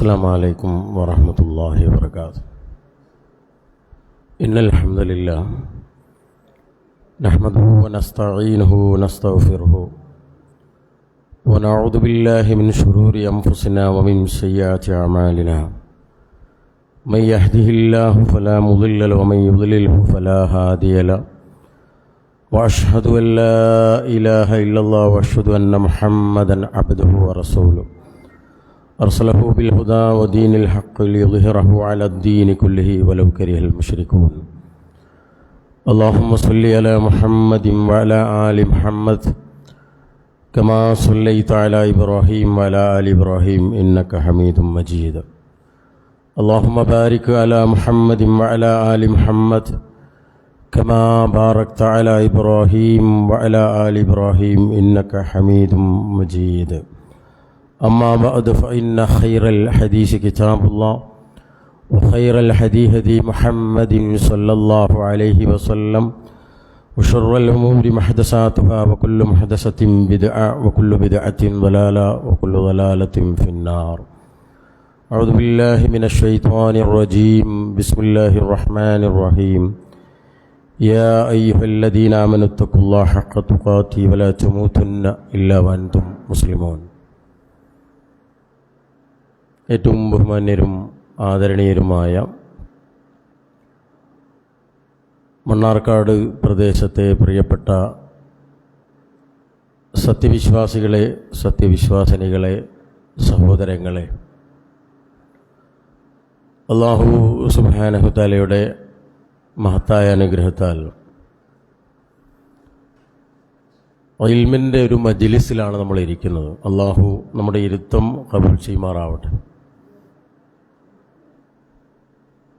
السلام عليكم ورحمة الله وبركاته. إن الحمد لله نحمده ونستعينه ونستغفره ونعوذ بالله من شرور أنفسنا ومن سيئات أعمالنا. من يهده الله فلا مضل له ومن يضلله فلا هادي له. وأشهد أن لا إله إلا الله وأشهد أن محمدا عبده ورسوله أرسله بالهدى ودين الحق ليظهره على الدين كله ولو كره المشركون. اللهم صل على محمد وعلى آل محمد كما صليت على إبراهيم وعلى آل إبراهيم إنك حميد مجيد. اللهم بارك على محمد وعلى آل محمد كما باركت على إبراهيم وعلى آل إبراهيم إنك حميد مجيد. أما بعد فإن خير الحديث كتاب الله وخير الهدي هدي محمد صلى الله عليه وسلم وشر الأمور محدثاتها وكل محدثة بدعة وكل بدعة ضلالة وكل ضلالة في النار. أعوذ بالله من الشيطان الرجيم. بسم الله الرحمن الرحيم. يا أيها الذين آمنوا اتقوا الله حق تقاته ولا تموتن إلا وأنتم مسلمون. ഏറ്റവും ബഹുമാന്യരും ആദരണീയരുമായ മണ്ണാർക്കാട് പ്രദേശത്തെ പ്രിയപ്പെട്ട സത്യവിശ്വാസികളെ, സത്യവിശ്വാസിനികളെ, സഹോദരങ്ങളെ, അല്ലാഹു സുബ്ഹാനഹു തആലയുടെ മഹത്തായ അനുഗ്രഹത്താൽ ഇൽമിൻ്റെ ഒരു മജ്ലിസിലാണ് നമ്മൾ ഇരിക്കുന്നത്. അല്ലാഹു നമ്മുടെ ഇരുത്തം ഖബൂൽ ചെയ്യുമാറാവട്ടെ.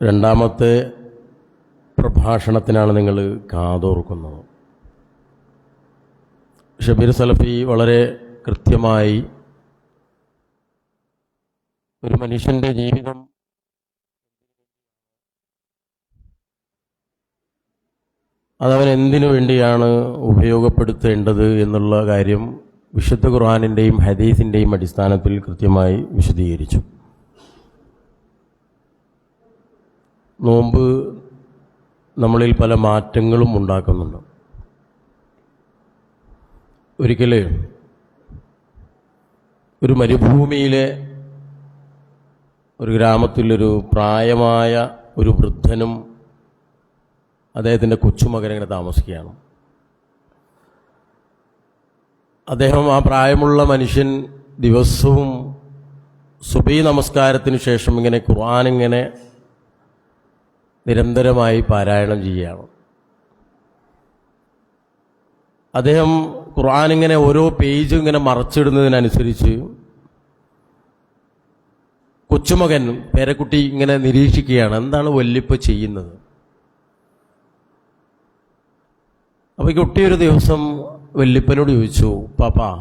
രണ്ടാമത്തെ പ്രഭാഷണത്തിനാണ് നിങ്ങൾ കാതോർക്കുന്നത്. ഷബീർ സലഫി വളരെ കൃത്യമായി ഒരു മനുഷ്യൻ്റെ ജീവിതം അതവൻ എന്തിനു വേണ്ടിയാണ് ഉപയോഗപ്പെടുത്തേണ്ടത് എന്നുള്ള കാര്യം വിശുദ്ധ ഖുർആനിൻ്റെയും ഹദീസിൻ്റെയും അടിസ്ഥാനത്തിൽ കൃത്യമായി വിശദീകരിച്ചു. നോമ്പ് നമ്മളിൽ പല മാറ്റങ്ങളും ഉണ്ടാക്കുന്നുണ്ട്. ഒരിക്കൽ ഒരു മരുഭൂമിയിലെ ഒരു ഗ്രാമത്തിലൊരു പ്രായമായ ഒരു വൃദ്ധനും അദ്ദേഹത്തിൻ്റെ കൊച്ചുമകൻ ഇങ്ങനെ താമസിക്കുകയാണ്. അദ്ദേഹം, ആ പ്രായമുള്ള മനുഷ്യൻ, ദിവസവും സുബഹി നമസ്കാരത്തിന് ശേഷം ഇങ്ങനെ ഖുർആൻ ഇങ്ങനെ നിരന്തരമായി പാരായണം ചെയ്യുകയാണ്. അദ്ദേഹം ഖുർആൻ ഇങ്ങനെ ഓരോ പേജും ഇങ്ങനെ മറച്ചിടുന്നതിനനുസരിച്ച് കൊച്ചുമകൻ, പേരക്കുട്ടി ഇങ്ങനെ നിരീക്ഷിക്കുകയാണ്, എന്താണ് വല്യപ്പ ചെയ്യുന്നത്. അപ്പോൾ ഈ കുട്ടി ഒരു ദിവസം വല്യപ്പനോട് ചോദിച്ചു, പാപ്പാ,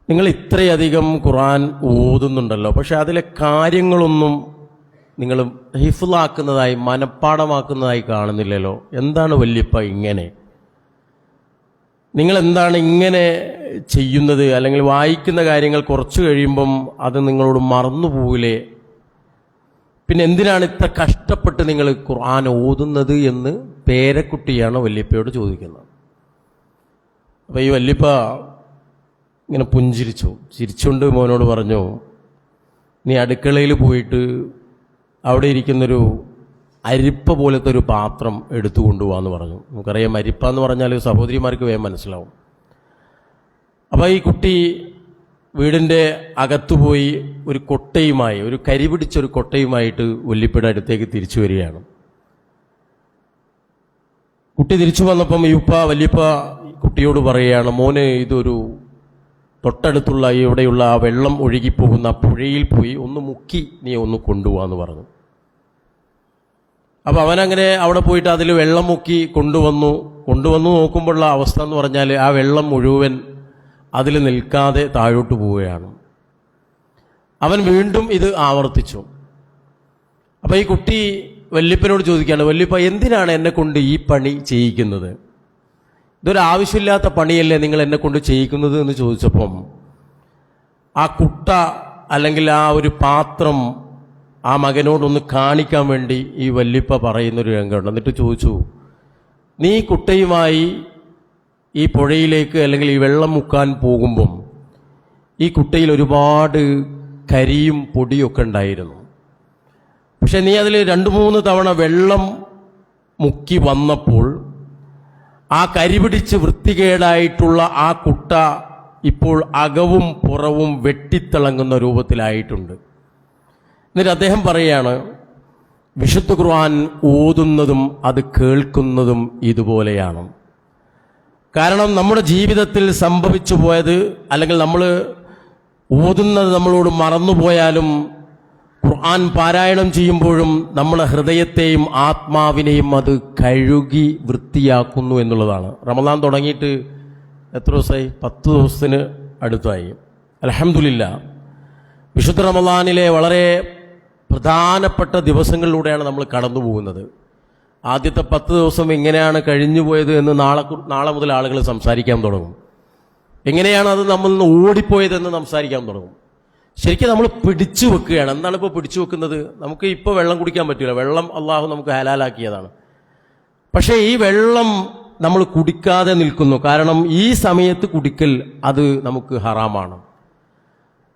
നിങ്ങൾ ഇത്രയധികം ഖുർആൻ ഓതുന്നുണ്ടല്ലോ, പക്ഷെ അതിലെ കാര്യങ്ങളൊന്നും നിങ്ങൾ ഹിഫ്ളാക്കുന്നതായി, മനപ്പാടമാക്കുന്നതായി കാണുന്നില്ലല്ലോ. എന്താണ് വല്യപ്പ ഇങ്ങനെ? നിങ്ങളെന്താണ് ഇങ്ങനെ ചെയ്യുന്നത്? അല്ലെങ്കിൽ വായിക്കുന്ന കാര്യങ്ങൾ കുറച്ച് കഴിയുമ്പം അത് നിങ്ങളോട് മറന്നു പോകില്ലേ? പിന്നെ എന്തിനാണ് ഇത്ര കഷ്ടപ്പെട്ട് നിങ്ങൾ ഖുർആൻ ഓതുന്നത് എന്ന് പേരക്കുട്ടിയാണ് വല്യപ്പയോട് ചോദിക്കുന്നത്. അപ്പോൾ ഈ വല്യപ്പ ഇങ്ങനെ പുഞ്ചിരിച്ചു. ചിരിച്ചുകൊണ്ട് മോനോട് പറഞ്ഞു, നീ അടുക്കളയിൽ പോയിട്ട് അവിടെ ഇരിക്കുന്നൊരു അരിപ്പ പോലത്തെ ഒരു പാത്രം എടുത്തു കൊണ്ടുപോകാമെന്ന് പറഞ്ഞു. നമുക്കറിയാം, അരിപ്പ എന്ന് പറഞ്ഞാൽ സഹോദരിമാർക്ക് വേഗം മനസ്സിലാവും. അപ്പോൾ ഈ കുട്ടി വീടിൻ്റെ അകത്തുപോയി ഒരു കൊട്ടയുമായി, ഒരു കരി പിടിച്ചൊരു കൊട്ടയുമായിട്ട് വല്യപ്പയുടെ അടുത്തേക്ക് തിരിച്ചു വരികയാണ്. കുട്ടി തിരിച്ചു വന്നപ്പം വല്യപ്പ കുട്ടിയോട് പറയുകയാണ്, മോനെ, ഇതൊരു തൊട്ടടുത്തുള്ള ഇവിടെയുള്ള ആ വെള്ളം ഒഴുകിപ്പോകുന്ന പുഴയിൽ പോയി ഒന്ന് മുക്കി നീ ഒന്ന് കൊണ്ടുപോകാന്ന് പറഞ്ഞു. അപ്പം അവനങ്ങനെ അവിടെ പോയിട്ട് അതിൽ വെള്ളം മുക്കി കൊണ്ടുവന്നു നോക്കുമ്പോഴുള്ള അവസ്ഥ എന്ന് പറഞ്ഞാൽ ആ വെള്ളം മുഴുവൻ അതിൽ നിൽക്കാതെ താഴോട്ട് പോവുകയാണ്. അവൻ വീണ്ടും ഇത് ആവർത്തിച്ചു. അപ്പം ഈ കുട്ടി വല്യപ്പനോട് ചോദിക്കുകയാണ്, വല്യപ്പ, എന്തിനാണ് എന്നെ കൊണ്ട് ഈ പണി ചെയ്യിക്കുന്നത്? ഇതൊരാവശ്യമില്ലാത്ത പണിയല്ലേ നിങ്ങൾ എന്നെ കൊണ്ട് ചെയ്യിക്കുന്നത് എന്ന് ചോദിച്ചപ്പം ആ കുട്ട അല്ലെങ്കിൽ ആ ഒരു പാത്രം ആ മകനോടൊന്ന് കാണിക്കാൻ വേണ്ടി ഈ വല്യപ്പ പറയുന്നൊരു രംഗമുണ്ട്. എന്നിട്ട് ചോദിച്ചു, നീ കുട്ടയുമായി ഈ പുഴയിലേക്ക് അല്ലെങ്കിൽ ഈ വെള്ളം മുക്കാൻ പോകുമ്പം ഈ കുട്ടയിൽ ഒരുപാട് കരിയും പൊടിയൊക്കെ ഉണ്ടായിരുന്നു. പക്ഷെ നീ അതിൽ 2-3 തവണ വെള്ളം മുക്കി വന്നപ്പോൾ ആ കരി പിടിച്ച് വൃത്തികേടായിട്ടുള്ള ആ കുട്ട ഇപ്പോൾ അകവും പുറവും വെട്ടിത്തിളങ്ങുന്ന രൂപത്തിലായിട്ടുണ്ട്. എന്നിട്ട് അദ്ദേഹം പറയുകയാണ്, വിശുദ്ധ ഖുർആൻ ഓതുന്നതും അത് കേൾക്കുന്നതും ഇതുപോലെയാണ്. കാരണം നമ്മുടെ ജീവിതത്തിൽ സംഭവിച്ചു പോയത്, അല്ലെങ്കിൽ നമ്മൾ ഓതുന്നത് നമ്മളോട് മറന്നുപോയാലും ഖുർആൻ പാരായണം ചെയ്യുമ്പോഴും നമ്മുടെ ഹൃദയത്തെയും ആത്മാവിനെയും അത് കഴുകി വൃത്തിയാക്കുന്നു എന്നുള്ളതാണ്. റമദാൻ തുടങ്ങിയിട്ട് എത്ര ദിവസമായി? 10 ദിവസത്തിന് അടുത്തായി. അൽഹംദുലില്ലാഹ്, വിശുദ്ധ റമദാനിലെ വളരെ പ്രധാനപ്പെട്ട ദിവസങ്ങളിലൂടെയാണ് നമ്മൾ കടന്നു പോകുന്നത്. ആദ്യത്തെ 10 ദിവസം എങ്ങനെയാണ് കഴിഞ്ഞു പോയത് എന്ന് നാളെ മുതൽ ആളുകൾ സംസാരിക്കാൻ തുടങ്ങും. എങ്ങനെയാണ് അത് നമ്മൾ നിന്ന് ഓടിപ്പോയതെന്ന് സംസാരിക്കാൻ തുടങ്ങും. ശരിക്കും നമ്മൾ പിടിച്ചു വെക്കുകയാണ്. എന്താണ് ഇപ്പോൾ പിടിച്ചു വെക്കുന്നത്? നമുക്ക് ഇപ്പോൾ വെള്ളം കുടിക്കാൻ പറ്റില്ല. വെള്ളം അള്ളാഹു നമുക്ക് ഹലാലാക്കിയതാണ്. പക്ഷേ ഈ വെള്ളം നമ്മൾ കുടിക്കാതെ നിൽക്കുന്നു. കാരണം ഈ സമയത്ത് കുടിക്കൽ അത് നമുക്ക് ഹറാമാണ്.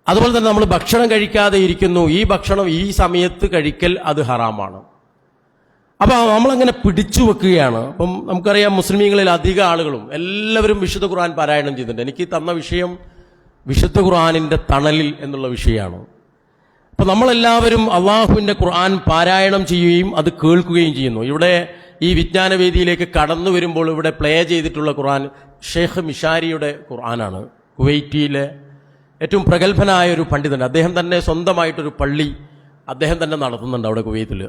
അതുപോലെ തന്നെ നമ്മൾ ഭക്ഷണം കഴിക്കാതെ ഇരിക്കുന്നു. ഈ ഭക്ഷണം ഈ സമയത്ത് കഴിക്കൽ അത് ഹറാമാണ്. അപ്പോൾ നമ്മളങ്ങനെ പിടിച്ചു വെക്കുകയാണ്. അപ്പം നമുക്കറിയാം, മുസ്ലിമീങ്ങളിൽ അധിക ആളുകളും എല്ലാവരും വിശുദ്ധ ഖുർആൻ പാരായണം ചെയ്തിട്ടുണ്ട്. എനിക്ക് തന്ന വിഷയം വിശുദ്ധ ഖുർആനിൻ്റെ തണലിൽ എന്നുള്ള വിഷയമാണ്. അപ്പോൾ നമ്മളെല്ലാവരും അള്ളാഹുവിൻ്റെ ഖുർആൻ പാരായണം ചെയ്യുകയും അത് കേൾക്കുകയും ചെയ്യുന്നു. ഇവിടെ ഈ വിജ്ഞാനവേദിയിലേക്ക് കടന്നു വരുമ്പോൾ ഇവിടെ പ്ലേ ചെയ്തിട്ടുള്ള ഖുർആൻ ഷെയ്ഖ് മിഷാരിയുടെ ഖുർആനാണ്. കുവൈറ്റിയിലെ ഏറ്റവും പ്രഗത്ഭനായ ഒരു പണ്ഡിതൻ. അദ്ദേഹം തന്നെ സ്വന്തമായിട്ടൊരു പള്ളി അദ്ദേഹം തന്നെ നടത്തുന്നുണ്ട് അവിടെ കുവൈത്തിൽ.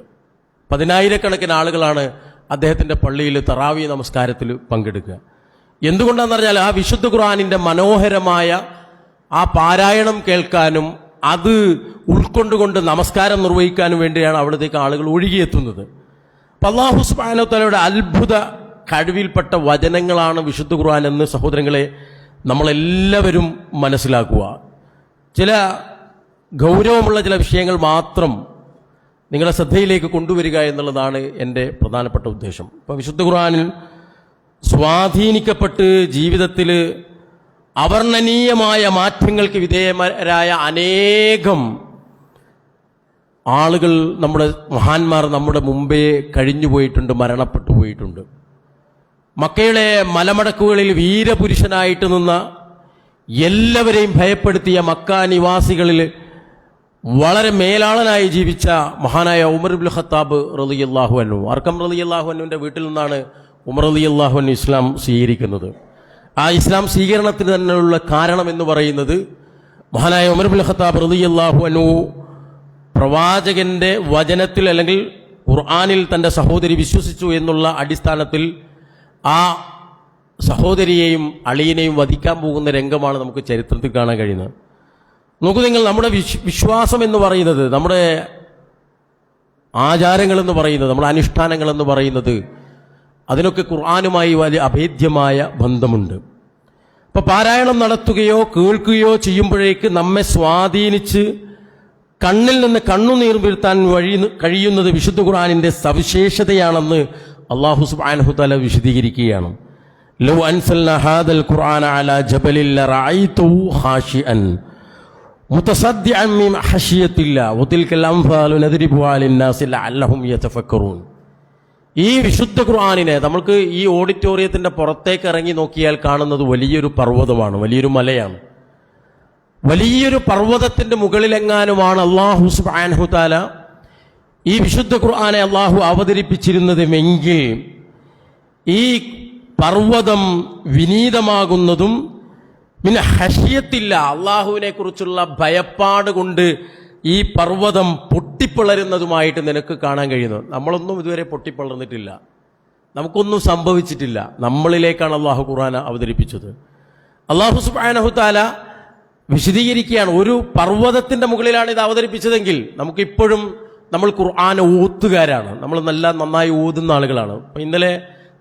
10,000-കണക്കിന് ആളുകളാണ് അദ്ദേഹത്തിൻ്റെ പള്ളിയിൽ തറാവി നമസ്കാരത്തിൽ പങ്കെടുക്കുക. എന്തുകൊണ്ടാണെന്ന് പറഞ്ഞാൽ ആ വിശുദ്ധ ഖുർആനിൻ്റെ മനോഹരമായ ആ പാരായണം കേൾക്കാനും അത് ഉൾക്കൊണ്ടുകൊണ്ട് നമസ്കാരം നിർവഹിക്കാനും വേണ്ടിയാണ് അവിടത്തേക്ക് ആളുകൾ ഒഴുകിയെത്തുന്നത്. അപ്പം അല്ലാഹു സുബ്ഹാനഹു വ തആലയുടെ അത്ഭുത കഴിവിൽപ്പെട്ട വചനങ്ങളാണ് വിശുദ്ധ ഖുർആൻ എന്ന് സഹോദരങ്ങളെ നമ്മളെല്ലാവരും മനസ്സിലാക്കുക. ചില ഗൗരവമുള്ള ചില വിഷയങ്ങൾ മാത്രം നിങ്ങളുടെ ശ്രദ്ധയിലേക്ക് കൊണ്ടുവരിക എന്നുള്ളതാണ് എൻ്റെ പ്രധാനപ്പെട്ട ഉദ്ദേശം. അപ്പം വിശുദ്ധ ഖുർആനിൽ സ്വാധീനിക്കപ്പെട്ട് ജീവിതത്തിൽ അവർണ്ണനീയമായ മാറ്റങ്ങൾക്ക് വിധേയരായ അനേകം ആളുകൾ, നമ്മുടെ മഹാന്മാർ നമ്മുടെ മുമ്പേ കഴിഞ്ഞു പോയിട്ടുണ്ട്, മരണപ്പെട്ടു പോയിട്ടുണ്ട്. മക്കയുടെ മലമടക്കുകളിൽ വീരപുരുഷനായിട്ട് നിന്ന, എല്ലാവരെയും ഭയപ്പെടുത്തിയ മക്ക നിവാസികളിൽ വളരെ മേലാളനായി ജീവിച്ച മഹാനായ ഉമർ ഇബ്നുൽ ഖത്താബ് റളിയല്ലാഹു അൻഹു, അർക്കം റളിയല്ലാഹു അൻഹുവിൻ്റെ വീട്ടിൽ നിന്നാണ് ഉമർ റളിയല്ലാഹു അൻഹു ഇസ്ലാം സ്വീകരിക്കുന്നത്. ആ ഇസ്ലാം സ്വീകരണത്തിന് തന്നെയുള്ള കാരണം എന്ന് പറയുന്നത് മഹാനായ ഉമർ ഇബ്നുൽ ഖത്താബ് റളിയല്ലാഹു അൻഹു പ്രവാചകന്റെ വചനത്തിൽ അല്ലെങ്കിൽ ഖുർആനിൽ തൻ്റെ സഹോദരി വിശ്വസിച്ചു എന്നുള്ള അടിസ്ഥാനത്തിൽ ആ സഹോദരിയെയും അളിയനെയും വധിക്കാൻ പോകുന്ന രംഗമാണ് നമുക്ക് ചരിത്രത്തിൽ കാണാൻ കഴിയുന്നത്. നോക്കൂ നിങ്ങൾ, നമ്മുടെ വിശ്വാസം എന്ന് പറയുന്നത്, നമ്മുടെ ആചാരങ്ങളെന്ന് പറയുന്നത്, നമ്മുടെ അനുഷ്ഠാനങ്ങളെന്ന് പറയുന്നത്, അതിനൊക്കെ ഖുർആനുമായി വലിയ അഭേദ്യമായ ബന്ധമുണ്ട്. അപ്പോൾ പാരായണം നടത്തുകയോ കേൾക്കുകയോ ചെയ്യുമ്പോഴേക്ക് നമ്മെ സ്വാധീനിച്ച് കണ്ണിൽ നിന്ന് കണ്ണുനീർ വീഴ്ത്താൻ കഴിയുന്നത് വിശുദ്ധ ഖുർആനിൻ്റെ സവിശേഷതയാണെന്ന് അല്ലാഹു സുബ്ഹാനഹു തആല വിശദീകരിക്കുകയാണ്. ലൗ അൻസൽനാ ഹാദൽ ഖുർആന അലാ ജബലിൻ ലറഅയ്തുഹു ഖാശിഅൻ മുതസദ്ദിഅൻ മിൻ ഖശിയത്തില്ലാ വതിൽകൽ അംസാലു നദ്രിബുഹാ ലിന്നാസി ലഅല്ലഹും യതഫക്കറൂൻ. ഈ വിശുദ്ധ ഖുർആനിനെ നമുക്ക് ഈ ഓഡിറ്റോറിയത്തിൻ്റെ പുറത്തേക്ക് ഇറങ്ങി നോക്കിയാൽ കാണുന്നത് വലിയൊരു പർവ്വതമാണ്, വലിയൊരു മലയാണ്. വലിയൊരു പർവ്വതത്തിൻ്റെ മുകളിലെങ്ങാനുമാണ് അല്ലാഹു സുബ്ഹാനഹു തആല ഈ വിശുദ്ധ ഖുർആനെ അല്ലാഹു അവതരിപ്പിച്ചിരുന്നതുമെങ്കിൽ ഈ പർവ്വതം വിനീതമാകുന്നതും മിൻ ഖശിയത്തില്ല, അള്ളാഹുവിനെ കുറിച്ചുള്ള ഭയപ്പാട് കൊണ്ട് ഈ പർവ്വതം പൊട്ടിപ്പിളരുന്നതുമായിട്ട് നിനക്ക് കാണാൻ കഴിയുന്നു. നമ്മളൊന്നും ഇതുവരെ പൊട്ടിപ്പിളർന്നിട്ടില്ല, നമുക്കൊന്നും സംഭവിച്ചിട്ടില്ല. നമ്മളിലേക്കാണ് അള്ളാഹു ഖുർആൻ അവതരിപ്പിച്ചത്. അള്ളാഹു സുബ്ഹാനഹു തആല വിശദീകരിക്കുകയാണ്, ഒരു പർവ്വതത്തിൻ്റെ മുകളിലാണ് ഇത് അവതരിപ്പിച്ചതെങ്കിൽ നമുക്കിപ്പോഴും നമ്മൾ ഖുർആൻ ഓത്തുകാരാണ്, നമ്മൾ നന്നായി ഓതുന്ന ആളുകളാണ്. അപ്പം ഇന്നലെ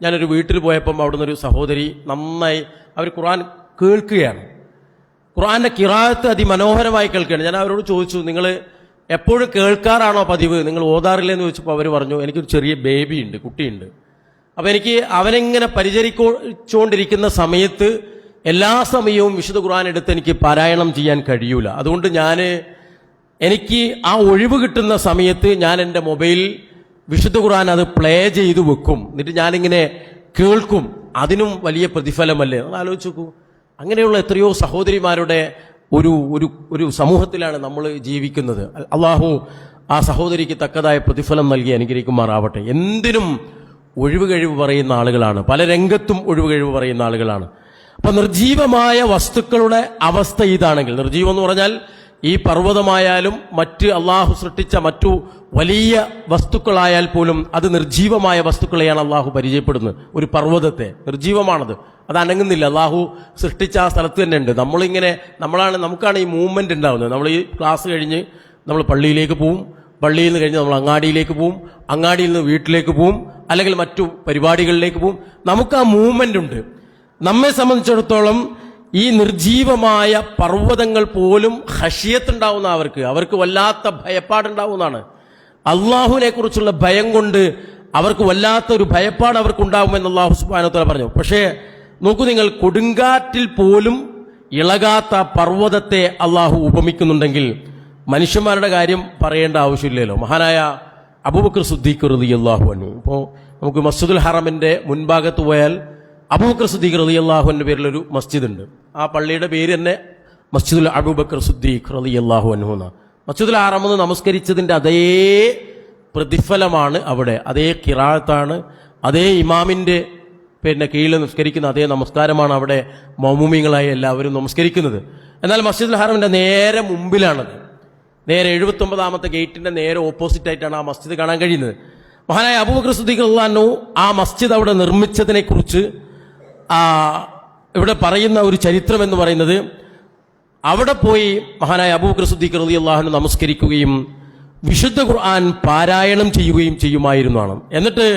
ഞാനൊരു വീട്ടിൽ പോയപ്പം അവിടുന്ന് ഒരു സഹോദരി നന്നായി അവർ ഖുർആൻ കേൾക്കുകയാണ്. ഖുർആന്റെ ഖിറാഅത്ത് അതിമനോഹരമായി കേൾക്കുകയാണ്. ഞാൻ അവരോട് ചോദിച്ചു, നിങ്ങൾ എപ്പോഴും കേൾക്കാറാണോ പതിവ്, നിങ്ങൾ ഓതാറില്ലെന്ന് ചോദിച്ചപ്പോൾ അവർ പറഞ്ഞു, എനിക്കൊരു ചെറിയ ബേബി ഉണ്ട്, കുട്ടിയുണ്ട്. അപ്പോൾ എനിക്ക് അവനെങ്ങനെ പരിചരിച്ചുകൊണ്ടിരിക്കുന്ന സമയത്ത് എല്ലാ സമയവും വിശുദ്ധ ഖുർആൻ എടുത്ത് എനിക്ക് പാരായണം ചെയ്യാൻ കഴിയൂല. അതുകൊണ്ട് എനിക്ക് ആ ഒഴിവ് കിട്ടുന്ന സമയത്ത് ഞാൻ എൻ്റെ മൊബൈലിൽ വിശുദ്ധ ഖുർആൻ അത് പ്ലേ ചെയ്ത് വെക്കും, എന്നിട്ട് ഞാനിങ്ങനെ കേൾക്കും. അതിനും വലിയ പ്രതിഫലമല്ലേ? നിങ്ങൾ ആലോചിച്ച് നോക്കൂ. അങ്ങനെയുള്ള എത്രയോ സഹോദരിമാരുടെ ഒരു സമൂഹത്തിലാണ് നമ്മൾ ജീവിക്കുന്നത്. അള്ളാഹു ആ സഹോദരിക്ക് തക്കതായ പ്രതിഫലം നൽകി അനുഗ്രഹിക്കുമാറാവട്ടെ. എന്തിനും ഒഴിവ് കഴിവ് പറയുന്ന ആളുകളാണ്, പല രംഗത്തും ഒഴിവ് കഴിവ് പറയുന്ന ആളുകളാണ്. അപ്പൊ നിർജീവമായ വസ്തുക്കളുടെ അവസ്ഥ ഇതാണെങ്കിൽ, നിർജീവം എന്ന് പറഞ്ഞാൽ ഈ പർവ്വതമായാലും മറ്റ് അള്ളാഹു സൃഷ്ടിച്ച മറ്റു വലിയ വസ്തുക്കളായാൽ പോലും അത് നിർജീവമായ വസ്തുക്കളെയാണ് അള്ളാഹു പരിചയപ്പെടുന്നത്. ഒരു പർവ്വതത്തെ നിർജീവമാണത്, അത് അനങ്ങുന്നില്ല. അള്ളാഹു സൃഷ്ടിച്ച ആ സ്ഥലത്ത് തന്നെ ഉണ്ട്. നമുക്കാണ് ഈ മൂവ്മെന്റ് ഉണ്ടാവുന്നത്. നമ്മൾ ഈ ക്ലാസ് കഴിഞ്ഞ് നമ്മൾ പള്ളിയിലേക്ക് പോവും, പള്ളിയിൽ നിന്ന് കഴിഞ്ഞ് നമ്മൾ അങ്ങാടിയിലേക്ക് പോവും, അങ്ങാടിയിൽ നിന്ന് വീട്ടിലേക്ക് പോവും, അല്ലെങ്കിൽ മറ്റു പരിപാടികളിലേക്ക് പോവും. നമുക്ക് ആ മൂവ്മെന്റ് ഉണ്ട്. നമ്മെ സംബന്ധിച്ചിടത്തോളം ഈ നിർജീവമായ പർവ്വതങ്ങൾ പോലും ഖശിയത്തുണ്ടാവുന്ന അവർക്ക് വല്ലാത്ത ഭയപ്പാടുണ്ടാവുന്നതാണ്. അള്ളാഹുവിനെ കുറിച്ചുള്ള ഭയം കൊണ്ട് അവർക്ക് വല്ലാത്തൊരു ഭയപ്പാട് അവർക്കുണ്ടാവുമെന്ന് അള്ളാഹു സുബ്ഹാനഹു വ തആല പറഞ്ഞു. പക്ഷേ നോക്കൂ, നിങ്ങൾ കൊടുങ്കാറ്റിൽ പോലും ഇളകാത്ത പർവ്വതത്തെ അള്ളാഹു ഉപമിക്കുന്നുണ്ടെങ്കിൽ മനുഷ്യന്മാരുടെ കാര്യം പറയേണ്ട ആവശ്യമില്ലല്ലോ. മഹാനായ അബൂബക്കർ സിദ്ദീഖ് റളിയല്ലാഹു അൻഹു, ഇപ്പോൾ നമുക്ക് മസ്ജിദുൽ ഹറമിന്റെ മുൻഭാഗത്ത് പോയാൽ അബൂബക്കർ സിദ്ദീഖ് റളിയല്ലാഹു അൻഹുവിന്റെ പേരിലൊരു മസ്ജിദ് ഉണ്ട്. ആ പള്ളിയുടെ പേര് തന്നെ മസ്ജിദുൽ അബൂബക്കർ സിദ്ദീഖ് റളിയല്ലാഹു അൻഹു എന്നാണ്. മസ്ജിദുൽ ഹറമിൽ നമസ്കരിച്ചതിന്റെ അതേ പ്രതിഫലമാണ് അവിടെ, അതേ ഖിറാഅത്താണ്, അതേ ഇമാമിന്റെ കീഴിൽ നമസ്കരിക്കുന്ന അതേ നമസ്കാരമാണ് അവിടെ മൗമൂമിങ്ങളായി എല്ലാവരും നമസ്കരിക്കുന്നത്. എന്നാൽ മസ്ജിദുൽ ഹറമിന്റെ നേരെ മുമ്പിലാണത്. നേരെ 79ാമത്തെ ഗേറ്റിന്റെ നേരെ ഓപ്പോസിറ്റ് ആയിട്ടാണ് ആ മസ്ജിദ് കാണാൻ കഴിയുന്നത്. മഹാനായ അബൂബക്കർ സിദ്ദീഖ് റളിയല്ലാഹു അൻഹു ആ മസ്ജിദ് അവിടെ നിർമ്മിച്ചതിനെ കുറിച്ച് ഇവിടെ പറയുന്ന ഒരു ചരിത്രം എന്ന് പറയുന്നത്, അവിടെ പോയി മഹാനായ അബൂബക്കർ സിദ്ദീഖ് റളിയല്ലാഹു അൻഹു നമസ്കരിക്കുകയും വിശുദ്ധ ഖുർആൻ പാരായണം ചെയ്യുകയും ചെയ്യുമായിരുന്നാണ്. എന്നിട്ട്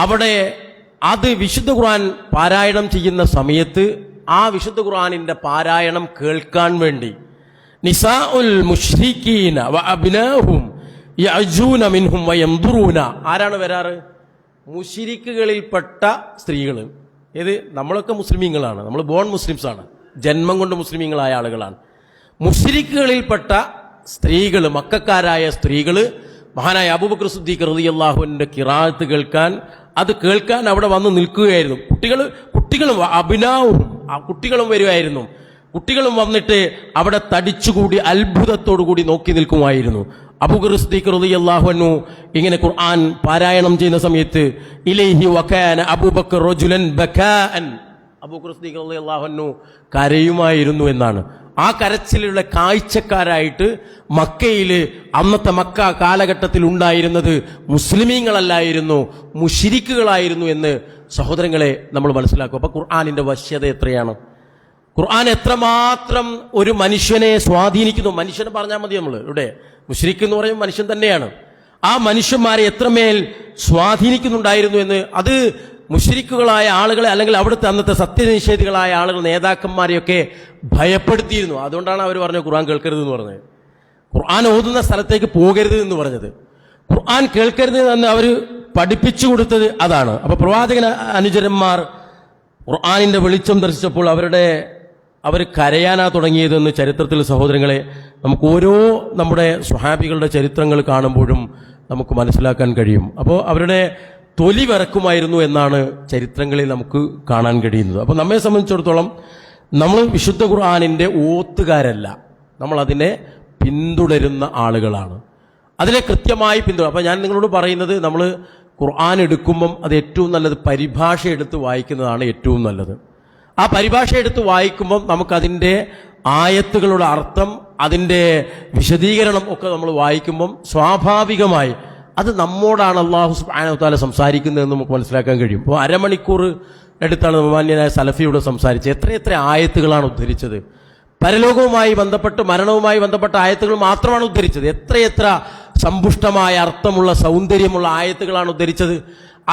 അവിടെ അത് വിശുദ്ധ ഖുർആൻ പാരായണം ചെയ്യുന്ന സമയത്ത് ആ വിശുദ്ധ ഖുർആനിന്റെ പാരായണം കേൾക്കാൻ വേണ്ടി നിസാഉൽ മുശ്രിക്കീന വ അബ്നാഹും യഅജൂന മിൻഹും വയംദുറൂന, ആരാണ് വരാറ്? മുശ്രിക്കുകളിൽപ്പെട്ട സ്ത്രീകൾ. ഏത്? നമ്മളൊക്കെ മുസ്ലിമീങ്ങളാണ്, നമ്മൾ ബോൺ മുസ്ലിംസ് ആണ്, ജന്മം കൊണ്ട് മുസ്ലിമീങ്ങളായ ആളുകളാണ്. മുശ്രിക്കുകളിൽപ്പെട്ട സ്ത്രീകൾ, മക്കക്കാരായ സ്ത്രീകൾ മഹാനായ അബൂബക്കർ സിദ്ദീഖ് റളിയല്ലാഹു അൻഹുവിന്റെ ഖിറാഅത്ത് കേൾക്കാൻ അവിടെ വന്ന് നിൽക്കുകയായിരുന്നു. കുട്ടികളും അബ്നാഹും, ആ കുട്ടികളും വരുമായിരുന്നു. കുട്ടികളും വന്നിട്ട് അവിടെ തടിച്ചുകൂടി അത്ഭുതത്തോടുകൂടി നോക്കി നിൽക്കുമായിരുന്നു. അബൂബക്കർ സിദ്ദീഖ് റളിയല്ലാഹു അൻഹു ഇങ്ങനെ ഖുർആൻ പാരായണം ചെയ്യുന്ന സമയത്ത് ഇലൈഹി വകാന അബൂബക്കർ റജുലൻ ബകാഅൻ, അബൂബക്കർ സിദ്ദീഖ് റളിയല്ലാഹു അൻഹു കരയുമായിരുന്നു എന്നാണ്. ആ കരച്ചിലുള്ള കാഴ്ചക്കാരായിട്ട് മക്കയില്, അന്നത്തെ മക്ക കാലഘട്ടത്തിൽ ഉണ്ടായിരുന്നത് മുസ്ലിമീങ്ങളല്ലായിരുന്നു, മുശ്രിക്കുകളായിരുന്നു എന്ന് സഹോദരങ്ങളെ നമ്മൾ മനസ്സിലാക്കും. അപ്പൊ ഖുർആനിന്റെ വശ്യത എത്രയാണ്, ഖുർആൻ എത്രമാത്രം ഒരു മനുഷ്യനെ സ്വാധീനിക്കുന്നു. മനുഷ്യനെ പറഞ്ഞാൽ മതി, നമ്മൾ ഇവിടെ മുശ്രിക്ക് എന്ന് പറയുമ്പോൾ മനുഷ്യൻ തന്നെയാണ്. ആ മനുഷ്യന്മാരെ എത്രമേൽ സ്വാധീനിക്കുന്നുണ്ടായിരുന്നു എന്ന്, അത് മുശ്രിക്കുകളായ ആളുകളെ, അല്ലെങ്കിൽ അവിടുത്തെ അന്നത്തെ സത്യനിഷേധികളായ ആളുകൾ, നേതാക്കന്മാരെയൊക്കെ ഭയപ്പെടുത്തിയിരുന്നു. അതുകൊണ്ടാണ് അവർ പറഞ്ഞത് ഖുർആൻ കേൾക്കരുത് എന്ന് പറഞ്ഞത്, ഖുർആൻ ഓതുന്ന സ്ഥലത്തേക്ക് പോകരുത് എന്ന് പറഞ്ഞത്, ഖുർആൻ കേൾക്കരുത് എന്ന് അവർ പഠിപ്പിച്ചു കൊടുത്തത് അതാണ്. അപ്പൊ പ്രവാചകൻ അനുചരന്മാർ ഖുർആനിന്റെ വെളിച്ചം ദർശിച്ചപ്പോൾ അവർ കരയാനാ തുടങ്ങിയതെന്ന് ചരിത്രത്തിൽ സഹോദരങ്ങളെ നമുക്ക് ഓരോ നമ്മുടെ സ്വഹാബികളുടെ ചരിത്രങ്ങൾ കാണുമ്പോഴും നമുക്ക് മനസ്സിലാക്കാൻ കഴിയും. അപ്പോൾ അവരുടെ തൊലി വിറക്കുമായിരുന്നു എന്നാണ് ചരിത്രങ്ങളിൽ നമുക്ക് കാണാൻ കഴിയുന്നത്. അപ്പോൾ നമ്മെ സംബന്ധിച്ചിടത്തോളം നമ്മൾ വിശുദ്ധ ഖുർആനിന്റെ ഓത്തുകാരല്ല, നമ്മൾ അതിനെ പിന്തുടരുന്ന ആളുകളാണ്, അതിനെ കൃത്യമായി പിന്തുടരും. അപ്പോൾ ഞാൻ നിങ്ങളോട് പറയുന്നത്, നമ്മൾ ഖുർആൻ എടുക്കുമ്പം അത് ഏറ്റവും നല്ലത് പരിഭാഷ എടുത്ത് വായിക്കുന്നതാണ് ഏറ്റവും നല്ലത്. ആ പരിഭാഷ എടുത്ത് വായിക്കുമ്പം നമുക്കതിൻ്റെ ആയത്തുകളുടെ അർത്ഥം, അതിൻ്റെ വിശദീകരണം ഒക്കെ നമ്മൾ വായിക്കുമ്പം സ്വാഭാവികമായി അത് നമ്മോടാണ് അല്ലാഹു സുബ്ഹാനഹു വ തആല സംസാരിക്കുന്നതെന്ന് നമുക്ക് മനസ്സിലാക്കാൻ കഴിയും. അപ്പോൾ അരമണിക്കൂർ എടുത്താണ് ബഹുമാന്യനായ സലഫിയോട് സംസാരിച്ചത്. എത്രയെത്ര ആയത്തുകളാണ് ഉദ്ധരിച്ചത്, പരലോകവുമായി ബന്ധപ്പെട്ട് മരണവുമായി ബന്ധപ്പെട്ട ആയത്തുകൾ മാത്രമാണ് ഉദ്ധരിച്ചത്. എത്രയെത്ര സമ്പുഷ്ടമായ അർത്ഥമുള്ള സൗന്ദര്യമുള്ള ആയത്തുകളാണ് ഉദ്ധരിച്ചത്.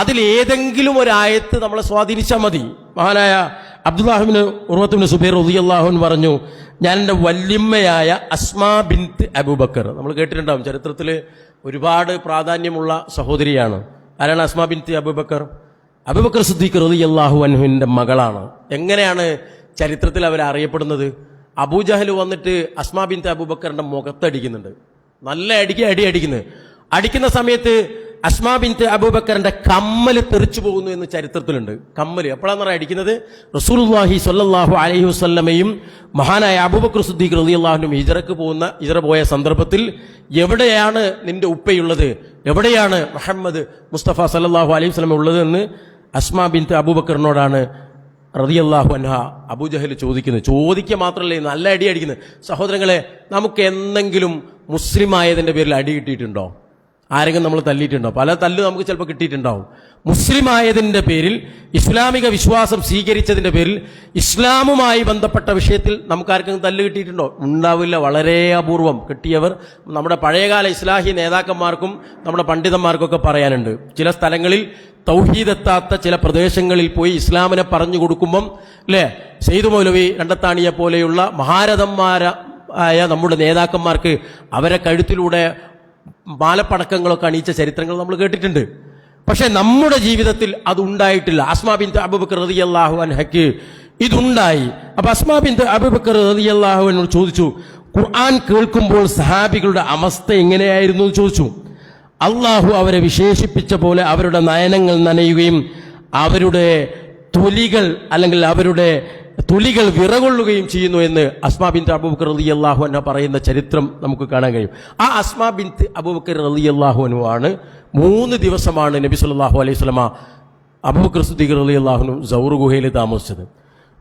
അതിലേതെങ്കിലും ഒരു ആയത്ത് നമ്മളെ സ്വാധീനിച്ചാൽ മതി. മഹാനായ അബ്ദുല്ലാഹിബ്നു ഉർവത്തുബ്നു സുബൈർ റളിയല്ലാഹു അൻഹു പറഞ്ഞു, ഞാൻ എൻ്റെ വല്യമ്മയായ അസ്മാ ബിൻത്ത് അബൂബക്കർ, നമ്മൾ കേട്ടിട്ടുണ്ടാവും, ചരിത്രത്തിൽ ഒരുപാട് പ്രാധാന്യമുള്ള സഹോദരിയാണ്. ആരാണ് അസ്മാ ബിൻത്ത് അബൂബക്കർ? അബൂബക്കർ സിദ്ദീഖ് റളിയല്ലാഹു അൻഹുവിൻ്റെ മകളാണ്. എങ്ങനെയാണ് ചരിത്രത്തിൽ അവർ അറിയപ്പെടുന്നത്? അബൂജഹൽ വന്നിട്ട് അസ്മാ ബിൻത്ത് അബൂബക്കറിന്റെ മുഖത്തടിക്കുന്നുണ്ട്, നല്ല അടിക്കുന്ന സമയത്ത് അസ്മാ ബിൻത്ത് അബൂബക്കറിന്റെ കമ്മല് തെറിച്ചു പോകുന്നു എന്ന് ചരിത്രത്തിലുണ്ട്. കമ്മല് എപ്പോഴാണെന്ന് അടിക്കുന്നത്? റസൂലുള്ളാഹി സ്വല്ലല്ലാഹു അലൈഹി വസല്ലമയും മഹാനായ അബൂബക്കർ സിദ്ദീഖ് റളിയല്ലാഹു അൻഹു ഹിജ്റ പോയ സന്ദർഭത്തിൽ എവിടെയാണ് നിന്റെ ഉപ്പയുള്ളത്, എവിടെയാണ് മുഹമ്മദ് മുസ്തഫ സല്ലല്ലാഹു അലൈഹി വസല്ലം ഉള്ളത് എന്ന് അസ്മാ ബിൻത്ത് അബൂബക്കറിനോടാണ് റളിയല്ലാഹു അൻഹ അബൂജഹൽ ചോദിക്കുക മാത്രമല്ല, നല്ല അടിക്കുന്നത്. സഹോദരങ്ങളെ, നമുക്ക് എന്തെങ്കിലും മുസ്ലിം ആയതിന്റെ പേരിൽ അടി കിട്ടിയിട്ടുണ്ടോ? ആരെങ്കിലും നമ്മൾ തല്ലിയിട്ടുണ്ടോ? പല തല്ല് നമുക്ക് ചിലപ്പോൾ കിട്ടിയിട്ടുണ്ടാവും. മുസ്ലിം ആയതിന്റെ പേരിൽ, ഇസ്ലാമിക വിശ്വാസം സ്വീകരിച്ചതിന്റെ പേരിൽ, ഇസ്ലാമുമായി ബന്ധപ്പെട്ട വിഷയത്തിൽ നമുക്കാർക്കെങ്കിലും തല്ല് കിട്ടിയിട്ടുണ്ടോ? ഉണ്ടാവില്ല, വളരെ അപൂർവം. കിട്ടിയവർ നമ്മുടെ പഴയകാല ഇസ്ലാഹി നേതാക്കന്മാർക്കും നമ്മുടെ പണ്ഡിതന്മാർക്കൊക്കെ പറയാനുണ്ട്. ചില സ്ഥലങ്ങളിൽ തൗഹീദെത്താത്ത ചില പ്രദേശങ്ങളിൽ പോയി ഇസ്ലാമിനെ പറഞ്ഞു കൊടുക്കുമ്പം അല്ലേ, സെയ്ദ് മൗലവി രണ്ടത്താണിയെ പോലെയുള്ള മഹാരഥന്മാരായ നമ്മുടെ നേതാക്കന്മാർക്ക് അവരെ കഴുത്തിലൂടെ മാലപ്പടക്കങ്ങളൊക്കെ അണിയിച്ച ചരിത്രങ്ങൾ നമ്മൾ കേട്ടിട്ടുണ്ട്. പക്ഷെ നമ്മുടെ ജീവിതത്തിൽ അതുണ്ടായിട്ടില്ല. അസ്മാ ബിൻത്ത് അബൂബക്കർ റളിയല്ലാഹു അൻഹയ്ക്ക് ഇതുണ്ടായി. അപ്പൊ അസ്മാ ബിൻത്ത് അബൂബക്കർ റളിയല്ലാഹു അൻഹു ചോദിച്ചു, ഖുർആൻ കേൾക്കുമ്പോൾ സഹാബികളുടെ അവസ്ഥ എങ്ങനെയായിരുന്നു എന്ന് ചോദിച്ചു. അള്ളാഹു അവരെ വിശേഷിപ്പിച്ച പോലെ അവരുടെ നയനങ്ങൾ നനയുകയും അവരുടെ തൊലികൾ അല്ലെങ്കിൽ അവരുടെ തുലികൾ വിറകൊള്ളുകയും ചെയ്യുന്നു എന്ന് അസ്മാ ബിൻത്ത് അബൂബക്കർ റളിയല്ലാഹു അൻഹ പറയുന്ന ചരിത്രം നമുക്ക് കാണാൻ കഴിയും. ആ അസ്മാ ബിൻത്ത് അബൂബക്കർ റളിയല്ലാഹു അൻഹു ആണ് 3 ദിവസമാണ് നബി സല്ലല്ലാഹു അലൈഹി വസല്ലമ അബൂബക്കർ സിദ്ദീഖ് റളിയല്ലാഹു അൻഹു സൗർ ഗുഹയിൽ താമസിച്ചത്.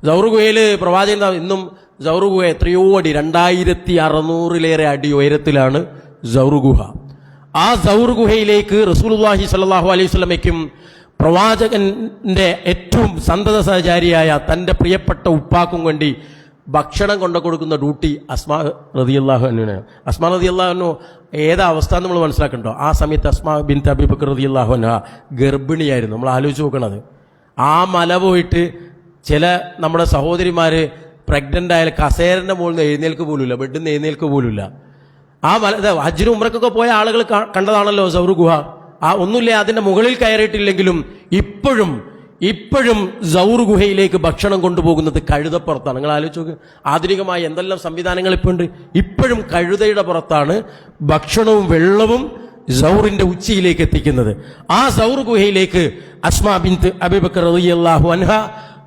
സൗർ ഗുഹയിൽ പ്രവാചകൻ ഇന്നും സൗർ ഗുഹ എത്രയോ അടി, 2600 അടി ഉയരത്തിലാണ് സൗർ ഗുഹ. ആ സൗർ ഗുഹയിലേക്ക് റസൂലുള്ളാഹി സ്വല്ലല്ലാഹു അലൈഹി വസല്ലമയ്ക്കും പ്രവാചകന്റെ ഏറ്റവും സന്തത സഹചാരിയായ തൻ്റെ പ്രിയപ്പെട്ട ഉപ്പാക്കും വേണ്ടി ഭക്ഷണം കൊണ്ടു കൊടുക്കുന്ന ഡ്യൂട്ടി അസ്മാ റളിയല്ലാഹു അൻഹുവിന്. അസ്മാ റളിയല്ലാഹു അൻഹു ഏതാ അവസ്ഥ നമ്മൾ മനസ്സിലാക്കണ്ടോ? ആ സമയത്ത് അസ്മാ ബിൻത്ത് അബൂബക്കർ റളിയല്ലാഹു അൻഹ ഗർഭിണിയായിരുന്നു. നമ്മൾ ആലോചിച്ച് നോക്കണത്. ആ മല പോയിട്ട് ചില നമ്മുടെ സഹോദരിമാര് പ്രഗ്നന്റ് ആയാൽ കസേരന്റെ മുകളിൽ നിന്ന് എഴുന്നേൽക്ക് പോലുമില്ല, ബെഡിൽ നിന്ന് എഴുന്നേൽക്ക് പോലുമില്ല. ആ മല ഹജ്ജിനും ഉംറയ്ക്കൊക്കെ പോയ ആളുകൾ കണ്ടതാണല്ലോ സൗർ ഗുഹ. ആ ഒന്നുമില്ല, അതിന്റെ മുകളിൽ കയറിയിട്ടില്ലെങ്കിലും ഇപ്പോഴും സൗർ ഗുഹയിലേക്ക് ഭക്ഷണം കൊണ്ടുപോകുന്നത് കഴുതപ്പുറത്താണ്. നിങ്ങൾ ആലോചിച്ച് നോക്ക്, ആധുനികമായ എന്തെല്ലാം സംവിധാനങ്ങൾ ഇപ്പോൾ ഉണ്ട്. ഇപ്പോഴും കഴുതയുടെ പുറത്താണ് ഭക്ഷണവും വെള്ളവും സൗറിന്റെ ഉച്ചിയിലേക്ക് എത്തിക്കുന്നത്. ആ സൗർ ഗുഹയിലേക്ക് അസ്മാ ബിൻത്ത് അബൂബക്കർ റളിയല്ലാഹു അൻഹ